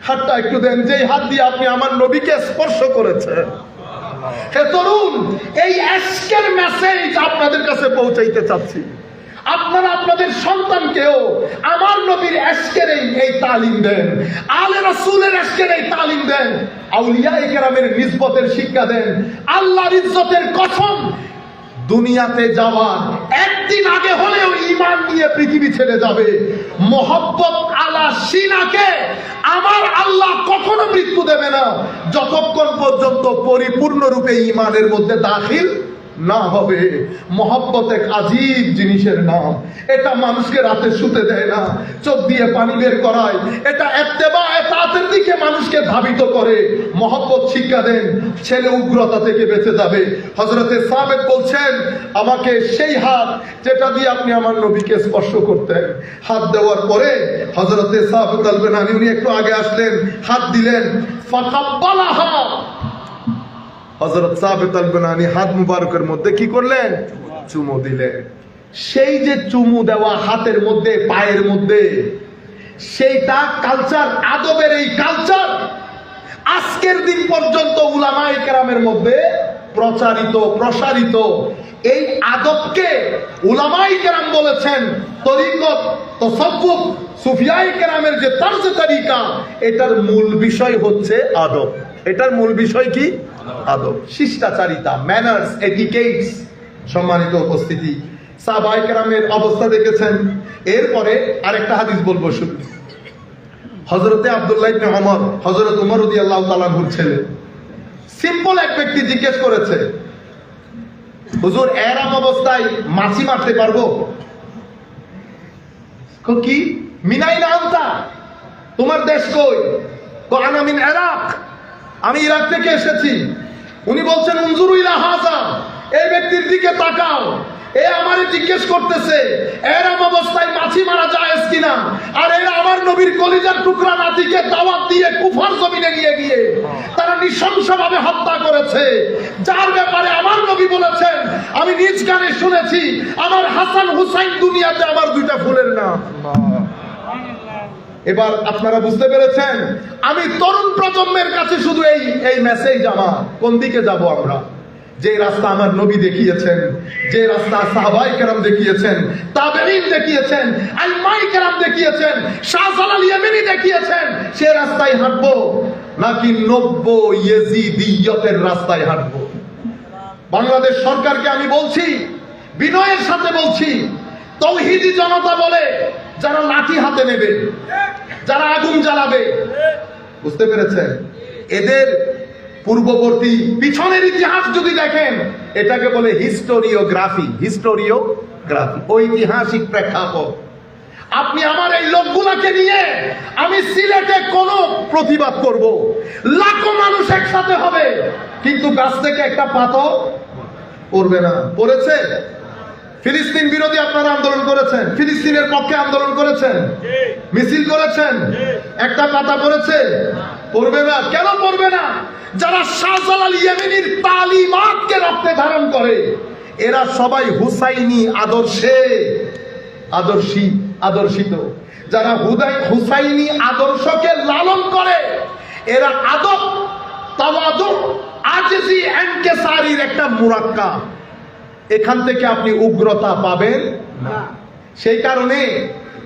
হাতটা একটু দেন, যেই হাত দিয়ে আপনি আমার নবীকে স্পর্শ করেছেন। হে তরুণ, এই আজকের মেসেজ আপনাদের কাছে পৌঁছাইতে চাচ্ছি। আপনারা আপনাদের সন্তানকেও আমার নবীর আজকের এই তালিম দেন, আলে রাসূলের আজকের এই তালিম দেন, আউলিয়ায়ে কেরামের নিসবতের শিক্ষা দেন। আল্লাহর ইজ্জতের কসম, দুনিয়াতে যাওয়ার একদিন আগে হলেও ঈমান নিয়ে পৃথিবী ছেড়ে যাবে। মোহাব্বত আলা সিনাকে আমার আল্লাহ কখনো মৃত্যু দেবে না যতক্ষণ পর্যন্ত পরিপূর্ণরূপে ঈমানের মধ্যে দাখিল না হবে। মোহাব্বত এক আজীব জিনিসের নাম। এটা মানুষকে রাতে শুতে দেয় না, চোখ দিয়ে পানি বের করায়। এটা ইত্তেবা ইতাআতের দিকে মানুষকে ধাবিত করে। মোহাব্বত শিক্ষা দেন, ছেলে উগ্রতা থেকে বেঁচে যাবে। হযরতে সাবিত বলছেন, আমাকে সেই হাত যেটা দিয়ে আপনি আমার নবীকে স্পর্শ করতেন, হাত দেওয়ার পরে হযরতে সাবিত আল বুনানি উনি একটু আগে আসলেন, হাত দিলেন, ফাকাব্বালাহা। হযরত সাবিত আল বুনানি হাত মুবারকের মধ্যে কি করলেন? চুমু দিলেন। সেই যে চুমু দেওয়া হাতের মধ্যে পায়ের মধ্যে, সেইটা কালচার, আদবের এই কালচার আজকের দিন পর্যন্ত উলামায়ে কেরামের মধ্যে প্রচারিত প্রসারিত। এই আদবকে উলামায়ে কেরাম বলেছেন তরিকত, তাসাউফ, সুফিয়ায়ে কেরামের যে তারজে তরিকা, এটার মূল বিষয় হচ্ছে আদব। এটার মূল বিষয় কি? আদব, শিষ্টাচারিতা, ম্যানার্স, এটিকেটস। সম্মানিত উপস্থিতি, সাহাবায়ে কেরামের অবস্থা দেখেছেন। এরপরে আরেকটা হাদিস বলবো শুনুন। হযরতে আব্দুল্লাহ ইবনে ওমর, হযরত ওমর রাদিয়াল্লাহু তাআলা আনহুর ছেলে, সিম্পল এক ব্যক্তি জিজ্ঞেস করেছে, হুজুর এরাম অবস্থায় মাছি মারতে পারবো? কি মিনাইনা আনতা, তোমার দেশ কই? আনা মিন ইরাক, আমি ইরাক থেকে এসেছি। উনি বলছেন উনজুরু ইলা হাযা, এই ব্যক্তির দিকে তাকাও, এ আমারে জিজ্ঞেস করতেছে এরম অবস্থায় মাছি মারা জায়েজ কিনা, আর এরা আমার নবীর কলিজার টুকরা নাতিকে দাওয়াত দিয়ে কুফার জমিনে নিয়ে গিয়ে তারা নৃশংসভাবে হত্যা করেছে, যার ব্যাপারে আমার নবী বলেছেন আমি নিজ কানে শুনেছি আমার হাসান হুসাইন দুনিয়াতে আমার দুইটা ফুলের নাম। এবার আপনারা বুঝতে পেরেছেন, আমি তরুণ প্রজন্মের কাছে শুধু এই মেসেজ আমার, কোন দিকে যাব আমরা? যে রাস্তা আমার নবী দেখিয়েছেন, যে রাস্তা সাহাবায়ে কেরাম দেখিয়েছেন, তাবেঈন দেখিয়েছেন, আইম্মায়ে কেরাম দেখিয়েছেন, শাহজালাল ইয়েমেনি দেখিয়েছেন, সে রাস্তায় হাঁটবো নাকি নব্য ইয়েজিদিয়তের রাস্তায় হাঁটবো? বাংলাদেশ সরকারকে আমি বলছি, বিনয়ের সাথে বলছি, তৌহিদি জনতা বলে যারা লাঠি হাতে নেবে, যারা আগুন জ্বালাবে, বুঝতে পেরেছেন? এদের পূর্ববর্তী পিছনের ইতিহাস যদি দেখেন, এটাকে বলে হিস্টোরিওগ্রাফি। হিস্টোরিওগ্রাফি, ঐতিহাসিক প্রেক্ষাপট। আপনি আমার এই লোকগুলাকে নিয়ে আমি সিলেটে কোন প্রতিবাদ করব, লাখো মানুষ একসাথে হবে, কিন্তু গাছ থেকে একটা পাতা পড়বে না। পড়েছে? ফিলিস্তিন বিরোধী আপনারা আন্দোলন করেছেন, ফিলিস্তিনের পক্ষে আন্দোলন করেছেন, মিছিল করেছেন, একটা পাতা পড়েছে? পড়বে না। কেন পড়বে না? যারা শাহজালাল ইয়েমেনির তালিমাতকে রক্তে ধারণ করে, এরা সবাই হুসাইনি আদর্শে আদর্শিত। যারা হুসাইনি আদর্শকে লালন করে, এরা আদব, তাওয়াদু, আজজি, ইনকিসারির একটা মুরাক্কাব। এখান থেকে আপনি উগ্রতা পাবেন না। সেই কারণে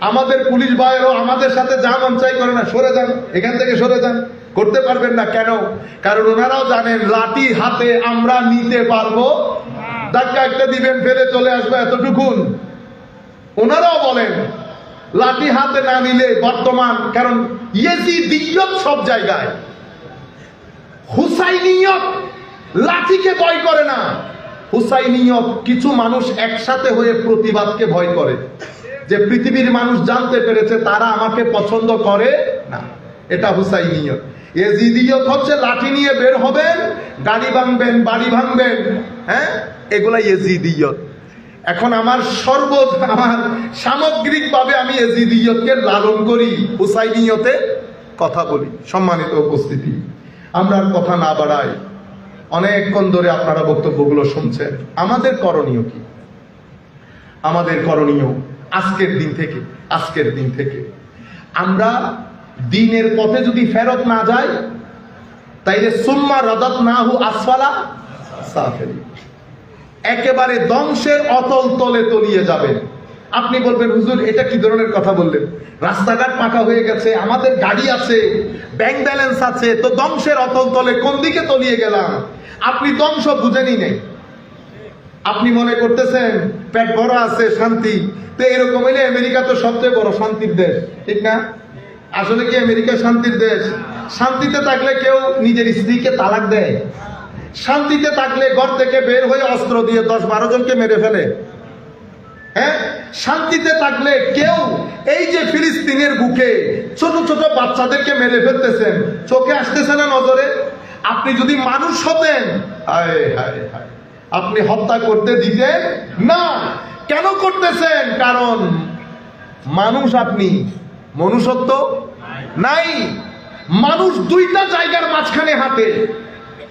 আমাদের পুলিশ ভাইয়েরও আমাদের সাথে যা মন চাই করে না, সরে যান, এখান থেকে সরে যান। করতে পারবেন না। কেন? কারণ ওনারাও জানেন লাঠি হাতে আমরা নিতে পারবো, ধাক্কা একটা দিবেন ফেলে চলে আসবে, এতটুকুন। ওনারাও বলেন লাঠি হাতে না নিলে বর্তমান, কারণ ইয়েজিদিয়ত সব জায়গায়, হুসাইনিয়ত লাঠিকে ভয় করে না, হুসাইনিয়ত কিছু মানুষ একসাথে হয়ে প্রতিবাদকে ভয় করে, যে পৃথিবীর মানুষ জানতে পেরেছে তারা আমাকে পছন্দ করে না, এটা হুসাইনিয়ত। ইয়েজিদিয়ত হচ্ছে লাঠি নিয়ে বের হবেন, গাড়ি ভাঙবেন, বাড়ি ভাঙবেন, হ্যাঁ, এগুলা ইয়েজিদিয়ত। এখন আমার সামগ্রিকভাবে আমি ইয়েজিদিয়তকে লালন করি, হুসাইনিয়তে কথা বলি। সম্মানিত উপস্থিতি, আমরা কথা না বাড়াই, অনেকক্ষণ ধরে আপনারা বক্তব্যগুলো শুনছেন। আমাদের করণীয় কি? আমাদের করণীয় আজকের দিন থেকে আমরা দ্বীনের পথে যদি ফেরত না যাই, তাইলে সুম্মা রাদাদনাহু আসফালা সাফিলিন, একেবারে ধ্বংসের অতল তলে তলিয়ে যাবেন। আপনি বলবেন হুজুর এটা কি ধরনের কথা বললেন? রাস্তাঘাট পাকা হয়ে গেছে, আমাদের গাড়ি আছে, ব্যাংক ব্যালেন্স আছে, তো ধ্বংসের অতল তলে কোন দিকে তলিয়ে গেলাম? আপনি ধ্বংস বুঝেনি নেই। আপনি মনে করতেছেন পেট বড় আছে, শান্তি। তো এরকম হইলে আমেরিকা তো সবচেয়ে বড় শান্তির দেশ, ঠিক না? আসলে কি আমেরিকা শান্তির দেশ? শান্তিতে থাকলে কেউ নিজের স্ত্রীকে তালাক দেয়? শান্তিতে থাকলে ঘর থেকে বের হয়ে অস্ত্র দিয়ে 10-12 জনকে মেরে ফেলে? হ্যাঁ, শান্তিতে থাকলে কেউ এই যে ফিলিস্তিনের বুকে ছোট ছোট বাচ্চাদেরকে মেরে ফেলতেছেন, চোখে আসতেছে না নজরে? আপনি যদি মানুষ হতেন, হায় হায় হায়, আপনি হত্যা করতে দিতেন না। কেন করতেছেন? কারণ মানুষ, আপনি মনুষ্যত্ব নাই। মানুষ দুইটা জায়গার মাঝখানে হাঁটে,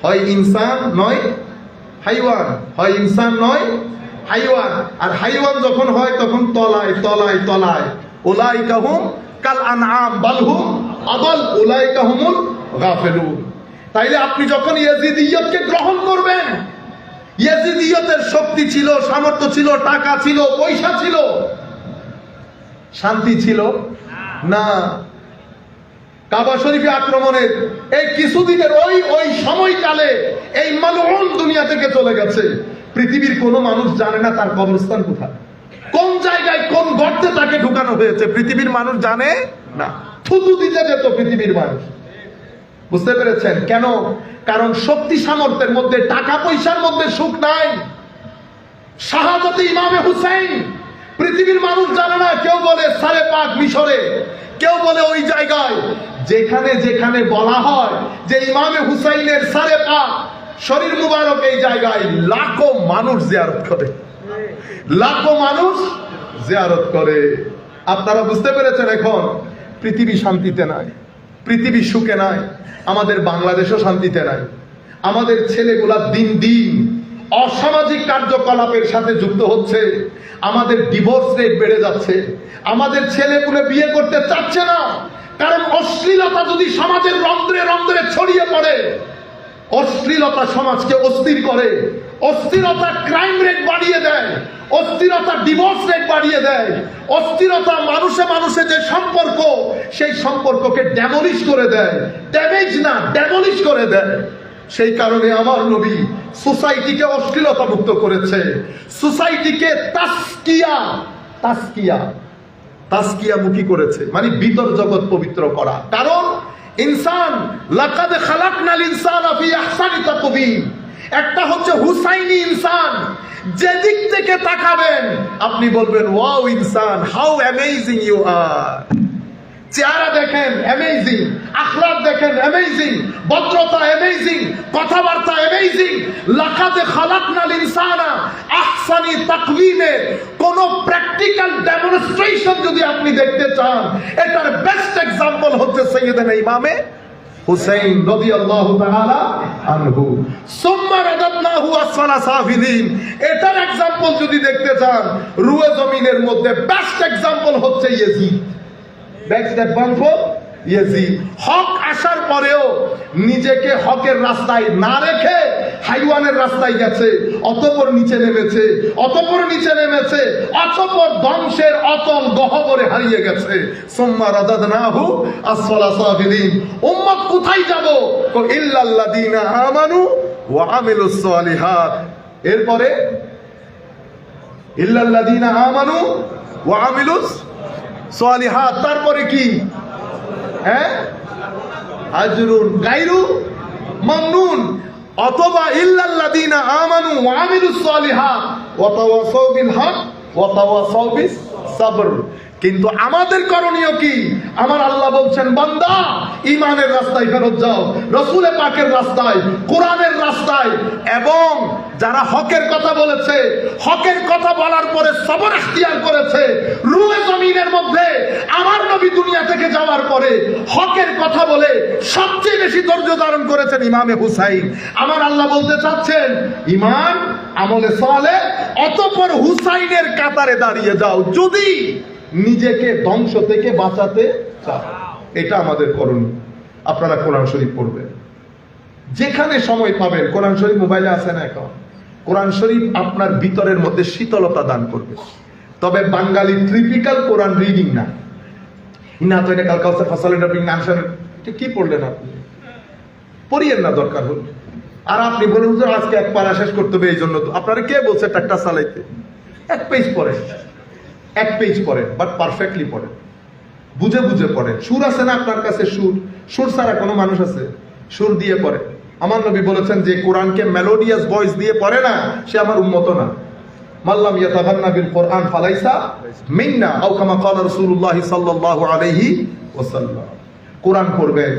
হয় ইনসান নয় হাইওয়ান, হয় ইনসান নয় হাইওয়ান, আর হাইওয়ান যখন হয় তখন তলায় তলায় তলায়। উলাইকা হুম কাল আনআম বাল হুম আদাল উলাইকা হুমুল গাফিলুন। তাইলে আপনি যখন ইয়াজিদিয়তকে গ্রহণ করবেন, ইয়াজিদিয়তের শক্তি ছিল, সামর্থ্য ছিল, টাকা ছিল, পয়সা ছিল, শান্তি ছিল না। কাবা শরীফে আক্রমণের এই কিছুদিনের ওই সময়কালে এই মালউন দুনিয়া থেকে চলে গেছে। পৃথিবীর কোনো মানুষ জানে না তার কবরস্থান কোথায়, কোন জায়গায়, কোন গর্তে তাকে ঢুকানো হয়েছে। পৃথিবীর মানুষ জানে না। থুতু দিতে যেত পৃথিবীর মানুষ। বুঝতে পেরেছেন কেন? কারণ শক্তি সামর্থ্যের মধ্যে, টাকা পয়সার মধ্যে সুখ নাই। শাহাদাতে ইমামে হুসাইন পৃথিবীর মানুষ জানে না। কেউ বলে সারে পাক মিশরে, কেউ বলে ওই জায়গায়। যেখানে যেখানে বলা হয় যে ইমামে হুসাইনের সারে পাক শরীর মুবারক, এই জায়গায় লাখো মানুষ জিয়ারত করে, লাখো মানুষ জিয়ারত করে। আপনারা বুঝতে পেরেছেন এখন পৃথিবী শান্তিতে নাই, পৃথিবী সুখে নাই, আমাদের বাংলাদেশও শান্তিতে নাই। আমাদের ছেলেগুলা দিন দিন অসামাজিক কার্যকলাপের সাথে যুক্ত হচ্ছে, আমাদের ডিভোর্স রেট বেড়ে যাচ্ছে, আমাদের ছেলেপুলে বিয়ে করতে চাচ্ছে না। কারণ অশ্লীলতা যদি সমাজের রন্ধ্রে রন্ধ্রে ছড়িয়ে পড়ে, অশ্লীলতা সমাজকে অস্থির করে, অস্থিরতা ক্রাইম রেট বাড়িয়ে দেয়, অস্থিরতা ডিভোর্স রেট বাড়িয়ে দেয়, অস্থিরতা মানুষে মানুষে যে সম্পর্ক, সেই সম্পর্ককে ড্যামলিশ করে দেয়, ড্যামেজ না ড্যামলিশ করে দেয়। সেই কারণে আমার নবী সোসাইটিকে অশ্লীলতা মুক্ত করেছে, সোসাইটিকে তাসকিয়া মুখী করেছে, মানে ভিতর জগৎ পবিত্র করা। কারণ ইনসান লাকাদ খালাকনাল ইনসানা ফি আহসানি তাকওয়িম। একটা হচ্ছে হুসাইনি ইনসান, যেদিক থেকে তাকাবেন আপনি বলবেন ওয়াও ইনসান, হাউ অ্যামেজিং ইউ আর। চেহারা দেখেন অ্যামেজিং, আখলাক দেখেন অ্যামেজিং, ভদ্রতা অ্যামেজিং, কথাবার্তা অ্যামেজিং। লাকাদ খালাকনাল ইনসানা আহসানি তাকওয়িমের কোন প্র্যাকটিক্যাল ডেমনস্ট্রেশন যদি আপনি দেখতে চান, এটার বেস্ট এক্সাম্পল হচ্ছে সাইয়েদনা ইমামে হুসাইন রাদিয়াল্লাহু তাআলা আনহু। সুম্মা রাদাদনাহু আসফালা সাফিলিন। এটার এক্সাম্পল যদি দেখতে চান, রুয়ে জমিনের মধ্যে বেস্ট এক্সাম্পল হচ্ছে ইয়াজিদ। হক আসার পরেও নিজেকে হকের রাস্তায় না রেখে হাইওয়ানের রাস্তায় গেছে, অতঃপর নিচে নেমেছে, অতঃপর নিচে নেমেছে, অতঃপর ধ্বংসের অতল গহ্বরে হারিয়ে গেছে। সুম্মা রাদাদনাহু আসফালা সাফিলিন। উম্মত কোথায় যাব? ইল্লাল্লাযীনা আমানু ওয়া আমিলুস সালিহাত। এরপরে ইল্লাল্লাযীনা আমানু ওয়া আমিলুস সালিহাত। তারপরে কি? আজরুন গায়রু মামনুন, অথবা ইল্লাল্লাযীনা আমানু ওয়া আমিলুস সালিহাত ওয়া তাওয়াসাউ বিল হক ওয়া তাওয়াসাউ বিস সাবর। কিন্তু আমাদের করণীয় কি? আমার আল্লাহ বলছেন, বান্দা ঈমানের রাস্তায় ফেরত যাও, রাসূলের পাকের রাস্তায়, কোরআনের রাস্তায়। এবং যারা হকের কথা বলেছে, হকের কথা বলার পরে সবর ইখতিয়ার করেছে, রুয়ে জমিনের মধ্যে আমার নবী দুনিয়া থেকে যাওয়ার পরে হকের কথা বলে সবচেয়ে বেশি ধৈর্য ধারণ করেছেন ইমামে হুসাইন। আমার আল্লাহ বলতে চাচ্ছেন, ঈমান আমলে সালেহ, অতঃপর হুসাইনের কাতারে দাঁড়িয়ে যাও যদি নিজেকে ধ্বংস থেকে বাঁচাতে চাও। এটা আমাদের করণীয়। আপনারা কোরআন শরীফ পড়বেন, যেখানে সময় পাবেন। কোরআন শরীফ মোবাইলে আছে না এখন? কোরআন শরীফ আপনার ভিতরের মধ্যে শীতলতা দান করবে। তবে বাঙালি ট্রিপিক্যাল কোরআন রিডিং না। ইনা তো এটা কাল কাউসার ফাসালের ডাবিং আনসার, এটা কি পড়লেন আপনি? পড়িয়েন না দরকার হল। আর আপনি বলে হুজুর আজকে এক পারা শেষ করতে হবে, এই জন্য তো আপনারা কে বলছে ট্রাক্টর চালাইতে? এক পেজ পড়েন, এক পেজ পড়েন, বাট পারফেক্টলি পড়েন, বুঝে বুঝে পড়েন। সুর আছে না আপনার কাছে? সুর ছাড়া কোনো মানুষ আছে? সুর দিয়ে পড়ে। আমার নবী বলেছেন, যে কোরআনকে মেলোডিয়াস ভয়েস দিয়ে পড়ে না, সে আমার উম্মত না। মাল্লাম ইয়াতাগান্না বিল কোরআন ফালাইসা মিন্না, আও কামা ক্বালা রাসূলুল্লাহ সাল্লাল্লাহু আলাইহি ওয়াসাল্লাম। কোরআন পড়বেন,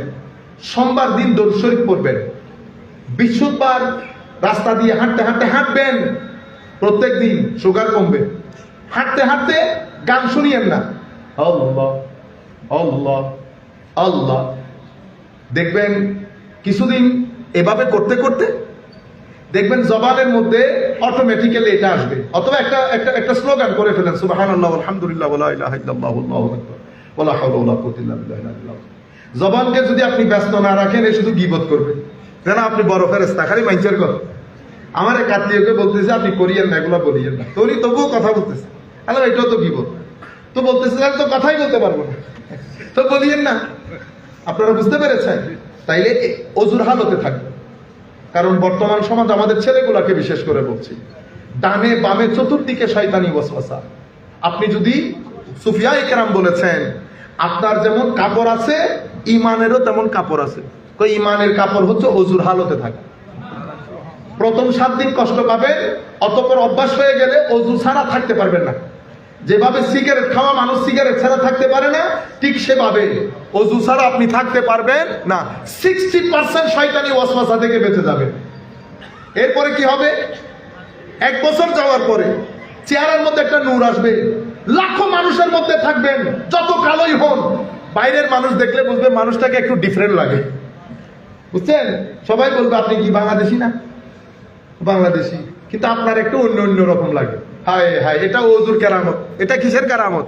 সোমবার দিন দরুদ শরীফ পড়বেন, বৃহস্পতিবার রাস্তা দিয়ে হাঁটতে হাঁটতে হাঁটবেন, প্রত্যেক দিন সুগার কমবে। হাঁটতে হাঁটতে গান শুনিয়েন না, আল্লাহ আল্লাহ আল্লাহ। দেখবেন কিছুদিন এভাবে করতে করতে দেখবেন জবানের মধ্যে অটোমেটিক্যালি এটা আসবে। অথবা একটা একটা একটা স্লোগান করে ফেলেন, সুবহানাল্লাহ আলহামদুলিল্লাহ ওয়া লা ইলাহা ইল্লাল্লাহু আল্লাহু আকবার ওয়া লা হাওলা ওয়া লা কুওয়াতা ইল্লা বিল্লাহ। জবানকে যদি আপনি ব্যস্ত না রাখেন, এ শুধু গীবত করবে, যেন আপনি বড় ফেরেশতা, খালি মাইন্সের কথা। আমার এক আত্মীয়কে বলতেছে আপনি করিয়েন না, এগুলো বলিয়েন না, তো উনি তবুও কথা বলতেছে। আল্লাহ এটাও তো গীবত, তো বলতেছে আমি তো কথাই বলতে পারবো না, তো বলিয়েন না। আপনারা বুঝতে পেরেছেন? তাইলে অজুর হালতে থাকবে। কারণ বর্তমান সমাজ, আমাদের ছেলেগুলাকে বিশেষ করে বলছি, ডানে বামে চতুর্দিকে শয়তানি ওয়াসওয়াসা। আপনি যদি, সুফিয়ায়ে কেরাম বলেছেন, আপনার যেমন কাপড় আছে ইমানেরও তেমন কাপড় আছে। কই ইমানের কাপড় হচ্ছে অজুর হালতে থাকা। প্রথম 7 দিন কষ্ট পাবে, অতঃপর অভ্যাস হয়ে গেলে অজু ছাড়া থাকতে পারবেন না। যেভাবে সিগারেট খাওয়া মানুষ সিগারেট ছাড়া থাকতে পারে না, ঠিক সেভাবে অজু ছাড়া আপনি থাকতে পারবেন না। 60% শয়তানি ওয়াসওয়াসা থেকে বেঁচে যাবে। এরপরে কি হবে? 1 বছর যাওয়ার পরে চেহারার মধ্যে একটা নূর আসবে। লাখো মানুষের মধ্যে থাকবেন, যত কালোই হন, বাইরের মানুষ দেখলে বুঝবে মানুষটাকে একটু ডিফারেন্ট লাগে। বুঝছেন? সবাই বলবে আপনি কি বাংলাদেশি না? বাংলাদেশি, কিন্তু আপনার একটু অন্য অন্য রকম লাগে। হায় হায়, এটা অজুর কেরামত। এটা কিসের কেরামত?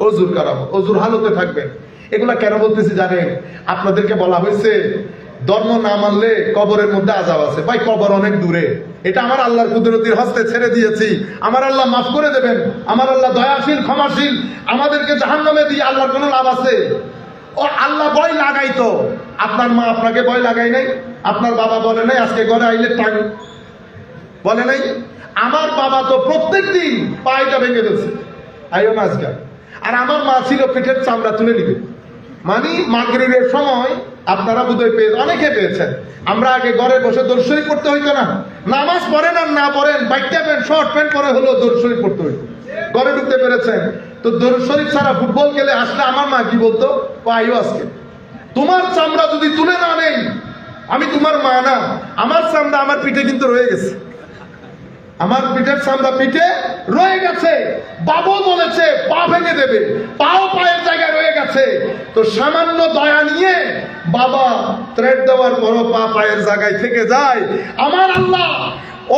অজুর কেরামত। অজুর হালতে থাকবেন। এগুলা কেন বলতেছি জানেন? আপনাদেরকে বলা হয়েছে ধর্ম না মানলে কবরের মধ্যে আযাব আছে। ভাই, কবর অনেক দূরে, এটা আমার আল্লাহর কুদরতির হস্তে ছেড়ে দিয়েছি। আমার আল্লাহ মাফ করে দেবেন, আমার আল্লাহ দয়াশীল ক্ষমাশীল। আমাদেরকে জাহান্নামে দিয়ে আল্লাহর কোনো লাভ আছে? ও আল্লাহ ভয় লাগাইতো। আপনার মা আপনাকে ভয় লাগাই নাই? আপনার বাবা বলে নাই আজকে ঘরে আইলে টান? বলে নাই? আমার বাবা তো প্রত্যেকদিন পায়টা ভেঙে দিয়েছে, আইও না আজকে। আর আমার মা ছিল পিঠের চামড়া তুলে নিবে। মানে মাগরিবের সময় আপনারা বোধহয় অনেকে পেয়েছেন, আমরা আগে ঘরে বসে দরুদ শরীফ পড়তে হইতো না। নামাজ পড়েন আর না পড়েন, বাইকটা প্যান্ট শর্ট প্যান্ট পরে হলো দরুদ শরীফ পড়তে হইতো। ঘরে ঢুকতে পেরেছেন? তো দরুদ শরীফ ছাড়া ফুটবল খেলে আসলে আমার মা কি বলতো? আইও আজকে। তোমার চামড়া যদি তুলে না নেই, আমি তোমার মা না। আমার চামড়া আমার পিঠে কিন্তু রয়ে গেছে, আমার পিঠের চামড়া পিঠে রয়ে গেছে। বাবু বলেছে পা ভেঙে দেবে, পাও পায়ের জায়গায় রয়ে গেছে। তো সামান্য দয়া নিয়ে বাবা থ্রেড দেওয়ার পরও পা পায়ের জায়গায় থেকে যায়। আমার আল্লাহ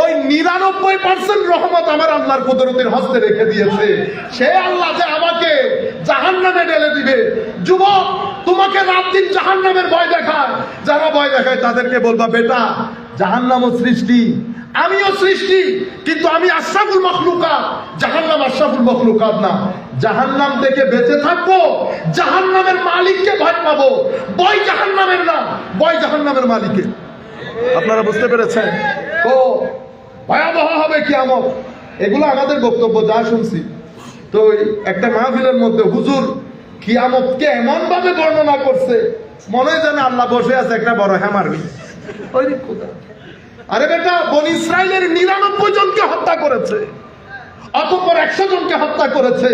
ওই 99% রহমত আমার আল্লাহর কুদরতের হস্তে রেখে দিয়েছে। সে আল্লাহ যে আমাকে জাহান্নামে ঢেলে দিবে। যুবক, তোমাকে রাত দিন জাহান্নামের ভয় দেখায়। যারা ভয় দেখায় তাদেরকে বলবা, বেটা জাহান্নামও সৃষ্টি, আমিও সৃষ্টি, কিন্তু আমি আশরাফুল মাখলুকাত, জাহান্নাম আশরাফুল মাখলুকাত না। জাহান্নাম থেকে বেঁচে থাকবো, জাহান্নামের মালিককে ভয় পাবো। ভয় জাহান্নামের না, ভয় জাহান্নামের মালিকের। আপনারা বুঝতে পেরেছেন? তো ভয়াবহ হবে কিয়ামত। এগুলো আমাদের বক্তব্য, যা শুনছি। তো একটা মাহফিলের মধ্যে হুজুর কিয়ামতকে এমন ভাবে বর্ণনা করছে, মনে হয় যেন আল্লাহ বসে আছে একটা বড় হ্যামার নিয়ে। আরে বেটা, বনি ইসরাইলের 99 জনকে হত্যা করেছে, অতঃপর 100 জনকে হত্যা করেছে।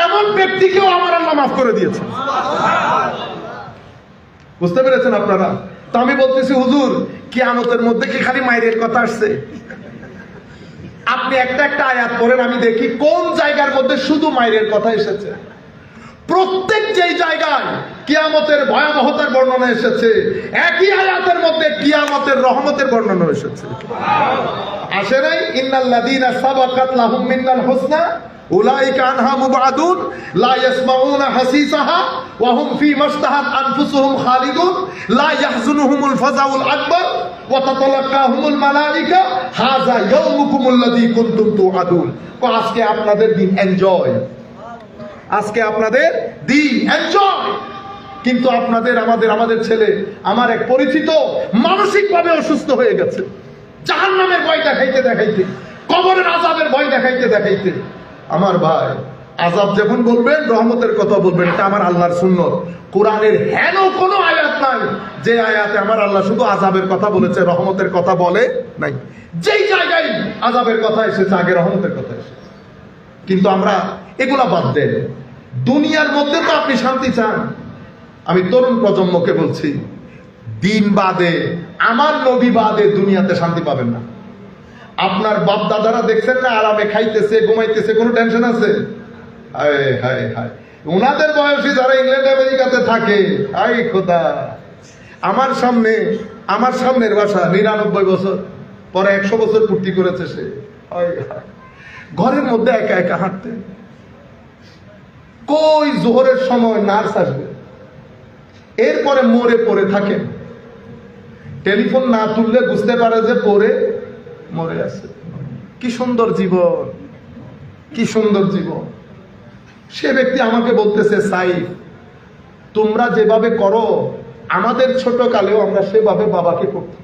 এমন ব্যক্তিকেও আমার আল্লাহ মাফ করে দিয়েছে। বুঝতে পেরেছেন আপনারা? তো আমি বলতেছি, হুজুর কিয়ামতের মধ্যে কি খালি মায়ের কথা আসছে? আপনি একটা একটা আয়াত পড়েন, আমি দেখি কোন জায়গার মধ্যে শুধু মায়ের কথা এসেছে। প্রত্যেক যেই জায়গায় কিয়ামতের ভয়াবহতার বর্ণনা এসেছে, একই আয়াতের মধ্যে কিয়ামতের রহমতের বর্ণনা এসেছে। আসে নাই? ইন্নাল্লাযীনা সাবাকাত লাহুম মিনাল হুসনা উলাইকা আনহা মুবআদুন লা ইয়াসমাউনা হাসিসাহা ওয়া হুম ফী মাশতাহাত আনফুসুহুম খালিদুন লা ইয়াহজুনুহুমুল ফাযাউল আকবার ওয়া তাতালাক্কাহুমুল মালায়েকা হাযা ইয়াউমুকুমুল্লাযী কুনতুম তুআদুন। আজকে আপনাদের দিন, এনজয়। আজকে আপনাদের দিন, এনজয়। কিন্তু আপনাদের, আমাদের ছেলে, আমার এক পরিচিত মানসিকভাবে অসুস্থ হয়ে গেছে, জাহান্নামের ভয় দেখাইতে দেখাইতে, কবরের আযাবের ভয় দেখাইতে দেখাইতে। আমার ভাই, আযাব যখন বলবেন রহমতের কথা বলবেন, এটা আমার আল্লাহর সুন্নত। কোরআনের হেন কোনো আয়াত নাই যে আয়াতে আমার আল্লাহ শুধু আযাবের কথা বলেছে, রহমতের কথা বলে নাই। যেই জায়গায় আযাবের কথা এসেছে, আগে রহমতের কথা এসেছে। কিন্তু আমরা এগুলা বাদ দেন। দুনিয়ার মধ্যে তো আপনি শান্তি চান। আমি তরুণ প্রজন্মকে বলছি, দিন বাদে, আমার নবী বাদে দুনিয়াতে শান্তি পাবেন না। আপনার বাপ দাদারা দেখছেন না, আরামে খাইতেছে, ঘুমাইতেছে, কোনো টেনশন আছে? হায় হায় হায়, ওনাদের বয়সী যারা ইংল্যান্ড আমেরিকাতে থাকে, হায় খোদা, আমার সামনের বাসা 99 বছর, পরে 100 বছর পূর্তি করেছে সে। হায় হায়। ঘরের মধ্যে একা একা হাঁটতেন। কই জোহরের সময় নার্স আসবে, এরপরে মরে পড়ে থাকেন। টেলিফোন না তুললে বুঝতে পারে যে পড়ে মরে আছে। কি সুন্দর জীবন, কি সুন্দর জীবন। সে ব্যক্তি আমাকে বলতেছে, সাইফ তোমরা যেভাবে করো আমাদের ছোট কালেও আমরা সেভাবে বাবাকে করতাম।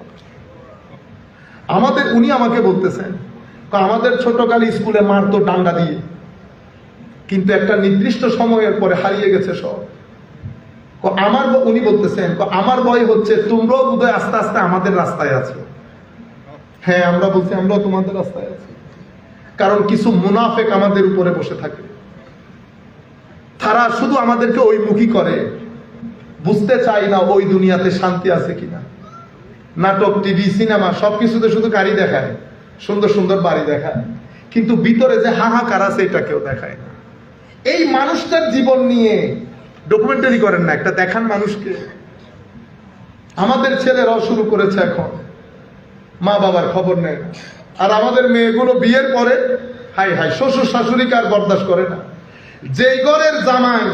উনি আমাকে বলতেছেন আমাদের ছোট কালে স্কুলে মারতো ডান্ডা দিয়ে, কিন্তু একটা নির্দিষ্ট সময়ের পরে হারিয়ে গেছে সব। উনি বলতেছেন আমার ভয় হচ্ছে তোমরাও বোধহয় আস্তে আস্তে আমাদের রাস্তায় আছো। হ্যাঁ, আমরা বলছি আমরাও তোমাদের রাস্তায় আছি, কারণ কিছু মুনাফেক আমাদের উপরে বসে থাকে। তারা শুধু আমাদেরকে ওই মুখী করে, বুঝতে চাই না ওই দুনিয়াতে শান্তি আছে কিনা। নাটক, টিভি, সিনেমা সবকিছুতে শুধু গাড়ি দেখায়, সুন্দর সুন্দর বাড়ি দেখায়, কিন্তু ভিতরে যে হাহাকার আছে এটা কেউ দেখায় না। এই মানুষটার জীবন নিয়ে ডকুমেন্টারি করেন না, একটা দেখান মানুষকে। আমাদের ছেলেরাও শুরু করেছে এখন, মা বাবার খবর নেয় না। আর আমাদের মেয়েগুলো বিয়ের পরে হাই হাই শ্বশুর শাশুড়িকে আর বরদাস্ত করে না। যেই ঘরের জামাই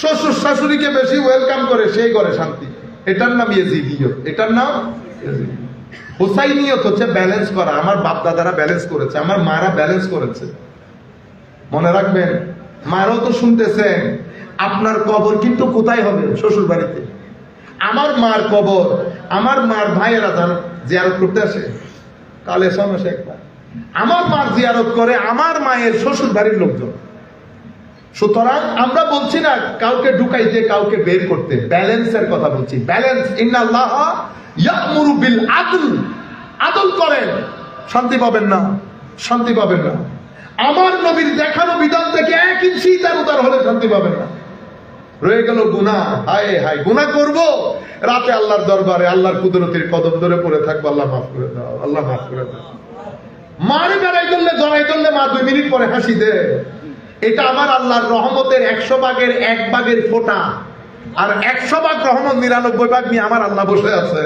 শ্বশুর শাশুড়িকে বেশি ওয়েলকাম করে সেই ঘরে শান্তি। এটার নাম ইয়েজিদিয়ত, এটার নাম ইয়েজিদিয়ত। হুসাইনিয়ত হচ্ছে ব্যালেন্স করা। আমার বাপ দাদারা ব্যালেন্স করেছে, আমার মারা ব্যালেন্স করেছে। মনে রাখবেন, মারাও তো শুনতেছেন আপনার কবর কিন্তু কোথায় হবে? শ্বশুর বাড়িতে। আমার মার কবর আমার মার ভাইয়েরা জিয়ারত করতে আসে, কালে সমস্যা একবার আমার মার জিয়ারত করে আমার মায়ের শ্বশুর বাড়ির লোকজন। সুতরাং আমরা বলছি না কাউকে ঢুকাইতে কাউকে বের করতে, ব্যালেন্সের কথা বলছি। ব্যালেন্স, ইন্নাল্লাহ ইয়া'মুরু বিল আদল। আদল করেন, শান্তি পাবেন না, শান্তি পাবেন না। আমার নবীর দেখানো বিধান থেকে 1 ইঞ্চি তার উদার হলে শান্তি পাবেন না। রয়ে গেল গুনাহ। হায় হায়, গুনাহ করব, রাতে আল্লাহর দরবারে আল্লাহর কুদরতের কদম ধরে পড়ে থাকবো, আল্লাহ মাফ করে দাও, আল্লাহ মাফ করে দাও। মারে বেড়াই করলে জড়াই করলে মা 2 মিনিট পরে হাসি দে। এটা আমার আল্লাহর রহমতের 100 ভাগের 1 ভাগের ফোঁটা। আর 100 ভাগ রহমত 99 ভাগ নিয়ে আমার আল্লাহ বসে আছে,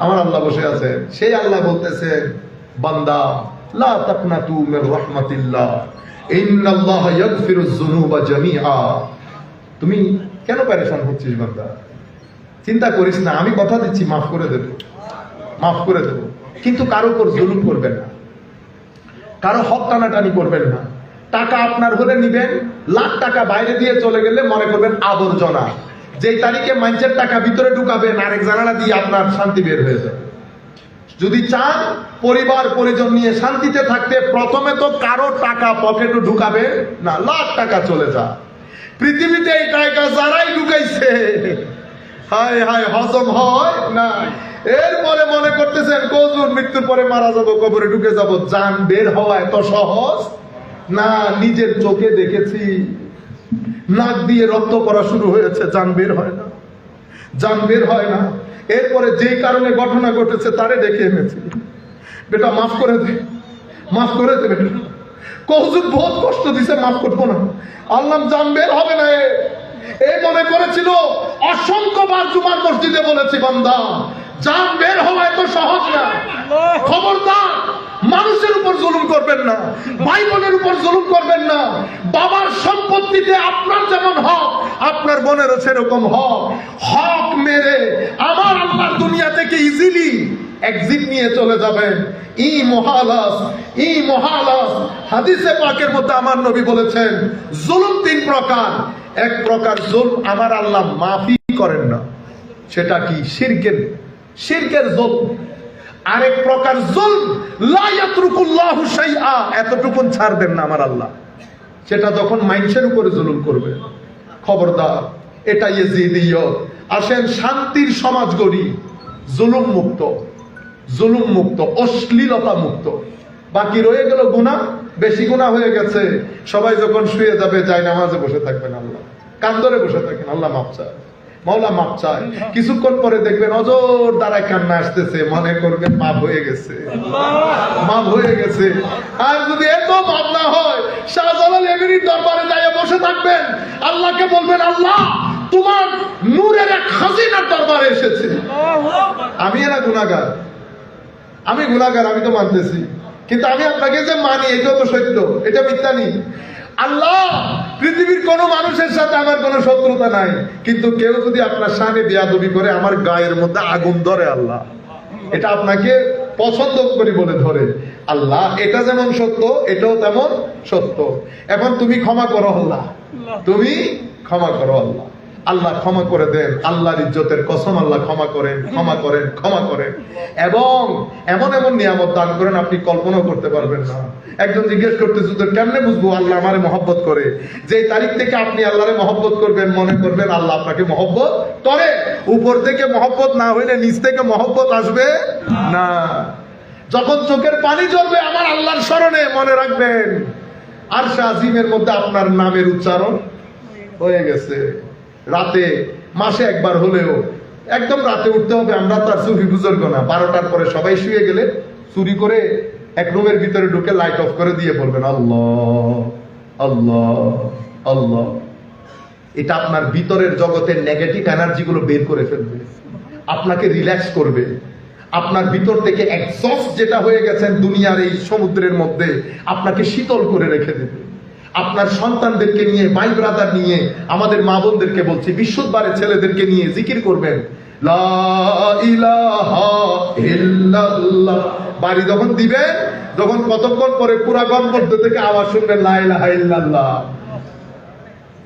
আমার আল্লাহ বসে আছে। সেই আল্লাহ বলতেছে, বান্দা লা তাকনাতু মির রাহমাতিল্লাহ ইন্নাল্লাহা ইয়াগফিরুয যুনুবা জামিআ। তুমি কেন পেরেশান হচ্ছিস বান্দা? চিন্তা করিস না, আমি কথা দিচ্ছি মাফ করে দেব, মাফ করে দেব। কিন্তু কারো উপর জুলুম করবেন না, কারো হক টানাটানি করবেন না। টাকা আপনার হলে নিবেন, লাখ টাকা বাইরে দিয়ে চলে গেলে মনে করবেন আবর্জনা। যেই তারিখে মানুষের টাকা ভিতরে ঢুকাবেন আরেক জানালা দিয়ে আপনার শান্তি বের হয়ে যাবে। যদি চান পরিবার পরিজন নিয়ে শান্তিতে থাকতে, প্রথমে তো কারো টাকা পকেটে ঢুকাবে না, লাখ টাকা চলে যা। পৃথিবীতে এই টাকা যারাই ঢুকাইছে, হায় হায়, হজম হয় না। এরপরে মনে করতেছেন কজুর মৃত্যুর পরে মারা যাবো, কবরে ঢুকে যাব। জান বের হওয়া এত সহজ না। নিজের চোখে দেখেছি, নাক দিয়ে রক্ত পড়া শুরু হয়েছে, জান বের হয় না, জান বের হয় না। এরপরে যেই কারণে ঘটনা ঘটেছে তারে ডেকে এনেছি, বেটা মাফ করে দে, মাফ করে দে বেটা। কজুর বহুত কষ্ট দিছে, মাফ করবো না। আল্লাহ জান বের হবে না। এই মনে করেছিল, অসংখ্যবার জুমার মসজিদে বলেছি, বান্দা জান বের হওয়া এত সহজ না। খবরদার, মানুষের উপর জুলুম করবেন না, ভাই বোনের উপর জুলুম করবেন না। বাবার সম্পত্তিতে আপনার যেমন হক, আপনার বোনেরও সেরকম হক। হক মেরে আমার আল্লাহর দুনিয়া থেকে ইজিলি এক্সিট নিয়ে চলে যাবেন। ই মহালাস। হাদিসে পাকের মধ্যে আমার নবী বলেছেন, জুলুম 3 প্রকার। এক প্রকার জুলম আমার আল্লাহ মাফি করেন না, সেটা কি? শিরকের জুলম। আরেক প্রকার জুলম লা ইয়াতরুকুল্লাহু শাইআ, এতটুকুন ছাড়বেন না আমার আল্লাহ, সেটা যখন মানুষের উপরে জুলুম করবে। খবরদার, এটা ইয়েজিদিয়ত। আসেন শান্তির সমাজ গড়ি, জুলুম মুক্ত, জুলুম মুক্ত, অশ্লীলতা মুক্ত। বাকি রয়ে গেল গুনাহ। বেশি গুনাহ হয়ে গেছে, সবাই যখন শুয়ে যাবে যাই নামাজে বসে থাকবেন, আল্লাহ কান ধরে বসে থাকেন, আল্লাহ মাফ চায়, মাওলা মাফ চায়। কিছুক্ষণ পরে দেখবেন অজর দ্বারায় কান্না আসতেছে, মনে করবেন মাফ হয়ে গেছে, মাফ হয়ে গেছে। আর যদি এত মাফ না হয়, শাহজালাল এমিরির দরবারে যাইয়া বসে থাকবেন, আল্লাহকে বলবেন, আল্লাহ তোমার নূরের এক খাজিনার দরবারে এসেছে, আমি এরা গুনাহগার, আমি গুনাহগার, আমি তো মানতেছি, কিন্তু আমি আপনাকে যে মানি এটাও তো সত্য, এটা মিথ্যা নেই। আল্লাহ, পৃথিবীর কোন মানুষের সাথে আমার কোনো শত্রুতা নাই, কিন্তু কেউ যদি আপনার সামনে বেয়াদবি করে আমার গায়ের মধ্যে আগুন ধরে, আল্লাহ এটা আপনাকে পছন্দ করি বলে ধরে, আল্লাহ এটা যেমন সত্য এটাও তেমন সত্য। এখন তুমি ক্ষমা করো আল্লাহ, তুমি ক্ষমা করো আল্লাহ। আল্লাহ ক্ষমা করে দেন, আল্লাহর ইজ্জতের কসম, আল্লাহ ক্ষমা করেন, ক্ষমা করেন, ক্ষমা করেন, এবং এমন এমন নিয়ামত দান করেন আপনি কল্পনাও করতে পারবেন না। একজন জিজ্ঞেস করতেছে তো কেমনে বুঝবো আল্লাহ আমারে মহব্বত করে? যে তারিখ থেকে আপনি আল্লাহরে মহব্বত করবেন, মনে করবেন আল্লাহ আপনাকে মহব্বত করে। উপর থেকে মহব্বত না হইলে নিচ থেকে মহব্বত আসবে না। যখন চোখের পানি ঝরবে আমার আল্লাহর স্মরণে, মনে রাখবেন আরশে আজিমের মধ্যে আপনার নামের উচ্চারণ হয়ে গেছে। রাতে মাসে একবার হলেও একদম রাতে উঠতে হবে। আমরা তো আর সুফি বুজুর্গ না, 12টার পরে সবাই শুয়ে গেলে চুরি করে এক রুমের ভিতরে ঢুকে লাইট অফ করে দিয়ে বলবেন আল্লাহ আল্লাহ আল্লাহ। এটা আপনার ভিতরের জগতের নেগেটিভ এনার্জি গুলো বের করে ফেলবে, আপনাকে রিল্যাক্স করবে। আপনার ভিতর থেকে এক্সস্ট যেটা হয়ে গেছেন দুনিয়ার এই সমুদ্রের মধ্যে, আপনাকে শীতল করে রেখে দেবে। আপনার সন্তানদেরকে নিয়ে, ভাই ব্রাদার নিয়ে, আমাদের মা বোনদেরকে বলছি, বিশুদ্ধবারে ছেলেদেরকে নিয়ে জিকির করবেন লা ইলাহা ইল্লাল্লাহ। বাড়ি যখন দিবেন, যখন কতক্ষণ পরে পুরা গণপদ্ধ থেকে আওয়াজ শুনবেন লা ইলাহা ইল্লাল্লাহ।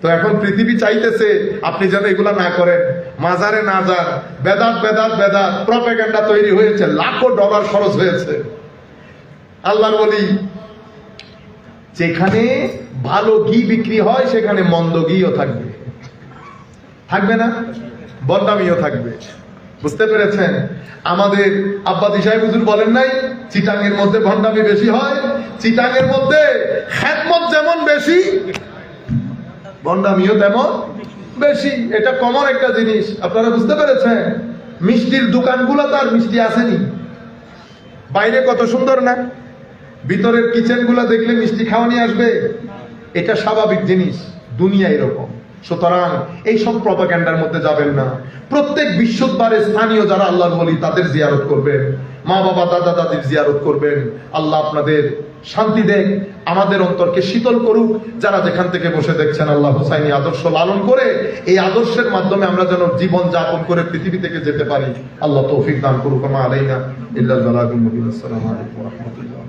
তো এখন পৃথিবী চাইতেছে আপনি যেন এগুলা না করেন, মাজারে না যান, বেদাত বেদাত বেদাত প্রপাগান্ডা তৈরি হয়েছে, লাখো ডলার খরচ হয়েছে। আল্লাহর বলি, যেখানে ভালো ঘি বিক্রি হয় সেখানে মন্দ ঘিও থাকবে, থাকবে না? বদনামিও থাকবে। বুঝতে পেরেছেন? আমাদের আব্বাদি সাহেব হুজুর বলেন নাই চিটাঙের মধ্যে ভণ্ডামি বেশি হয়, চিটাঙের মধ্যে খেদমত যেমন বেশি ভণ্ডামিও তেমন বেশি। এটা কমন একটা জিনিস, আপনারা বুঝতে পেরেছেন? মিষ্টির দোকানগুলো তো আর মিষ্টি আসেনি, বাইরে কত সুন্দর না, ভিতরের কিচেন গুলা দেখলে মিষ্টি খাওয়ানি আসবে। এটা স্বাভাবিক জিনিস, দুনিয়া এরকম। সুতরাং এইসব প্রপাগান্ডার মধ্যে যাবেন না। প্রত্যেক বৃহস্পতিবারে স্থানীয় যারা আল্লাহর ওলি তাদের জিয়ারত করবেন, মা বাবা দাদা দাদির জিয়ারত করবেন। আল্লাহ আপনাদের শান্তি দেন, আমাদের অন্তরকে শীতল করুক। যারা যেখান থেকে বসে দেখছেন, আল্লাহ হুসাইনি আদর্শ লালন করে এই আদর্শের মাধ্যমে আমরা যেন জীবন যাপন করে পৃথিবী থেকে যেতে পারি। আল্লাহ তৌফিক দান করুক। মা আলাইনা ইল্লাল বালাগুল মুবিন। আসসালামু আলাইকুম ওয়া রাহমাতুল্লাহ।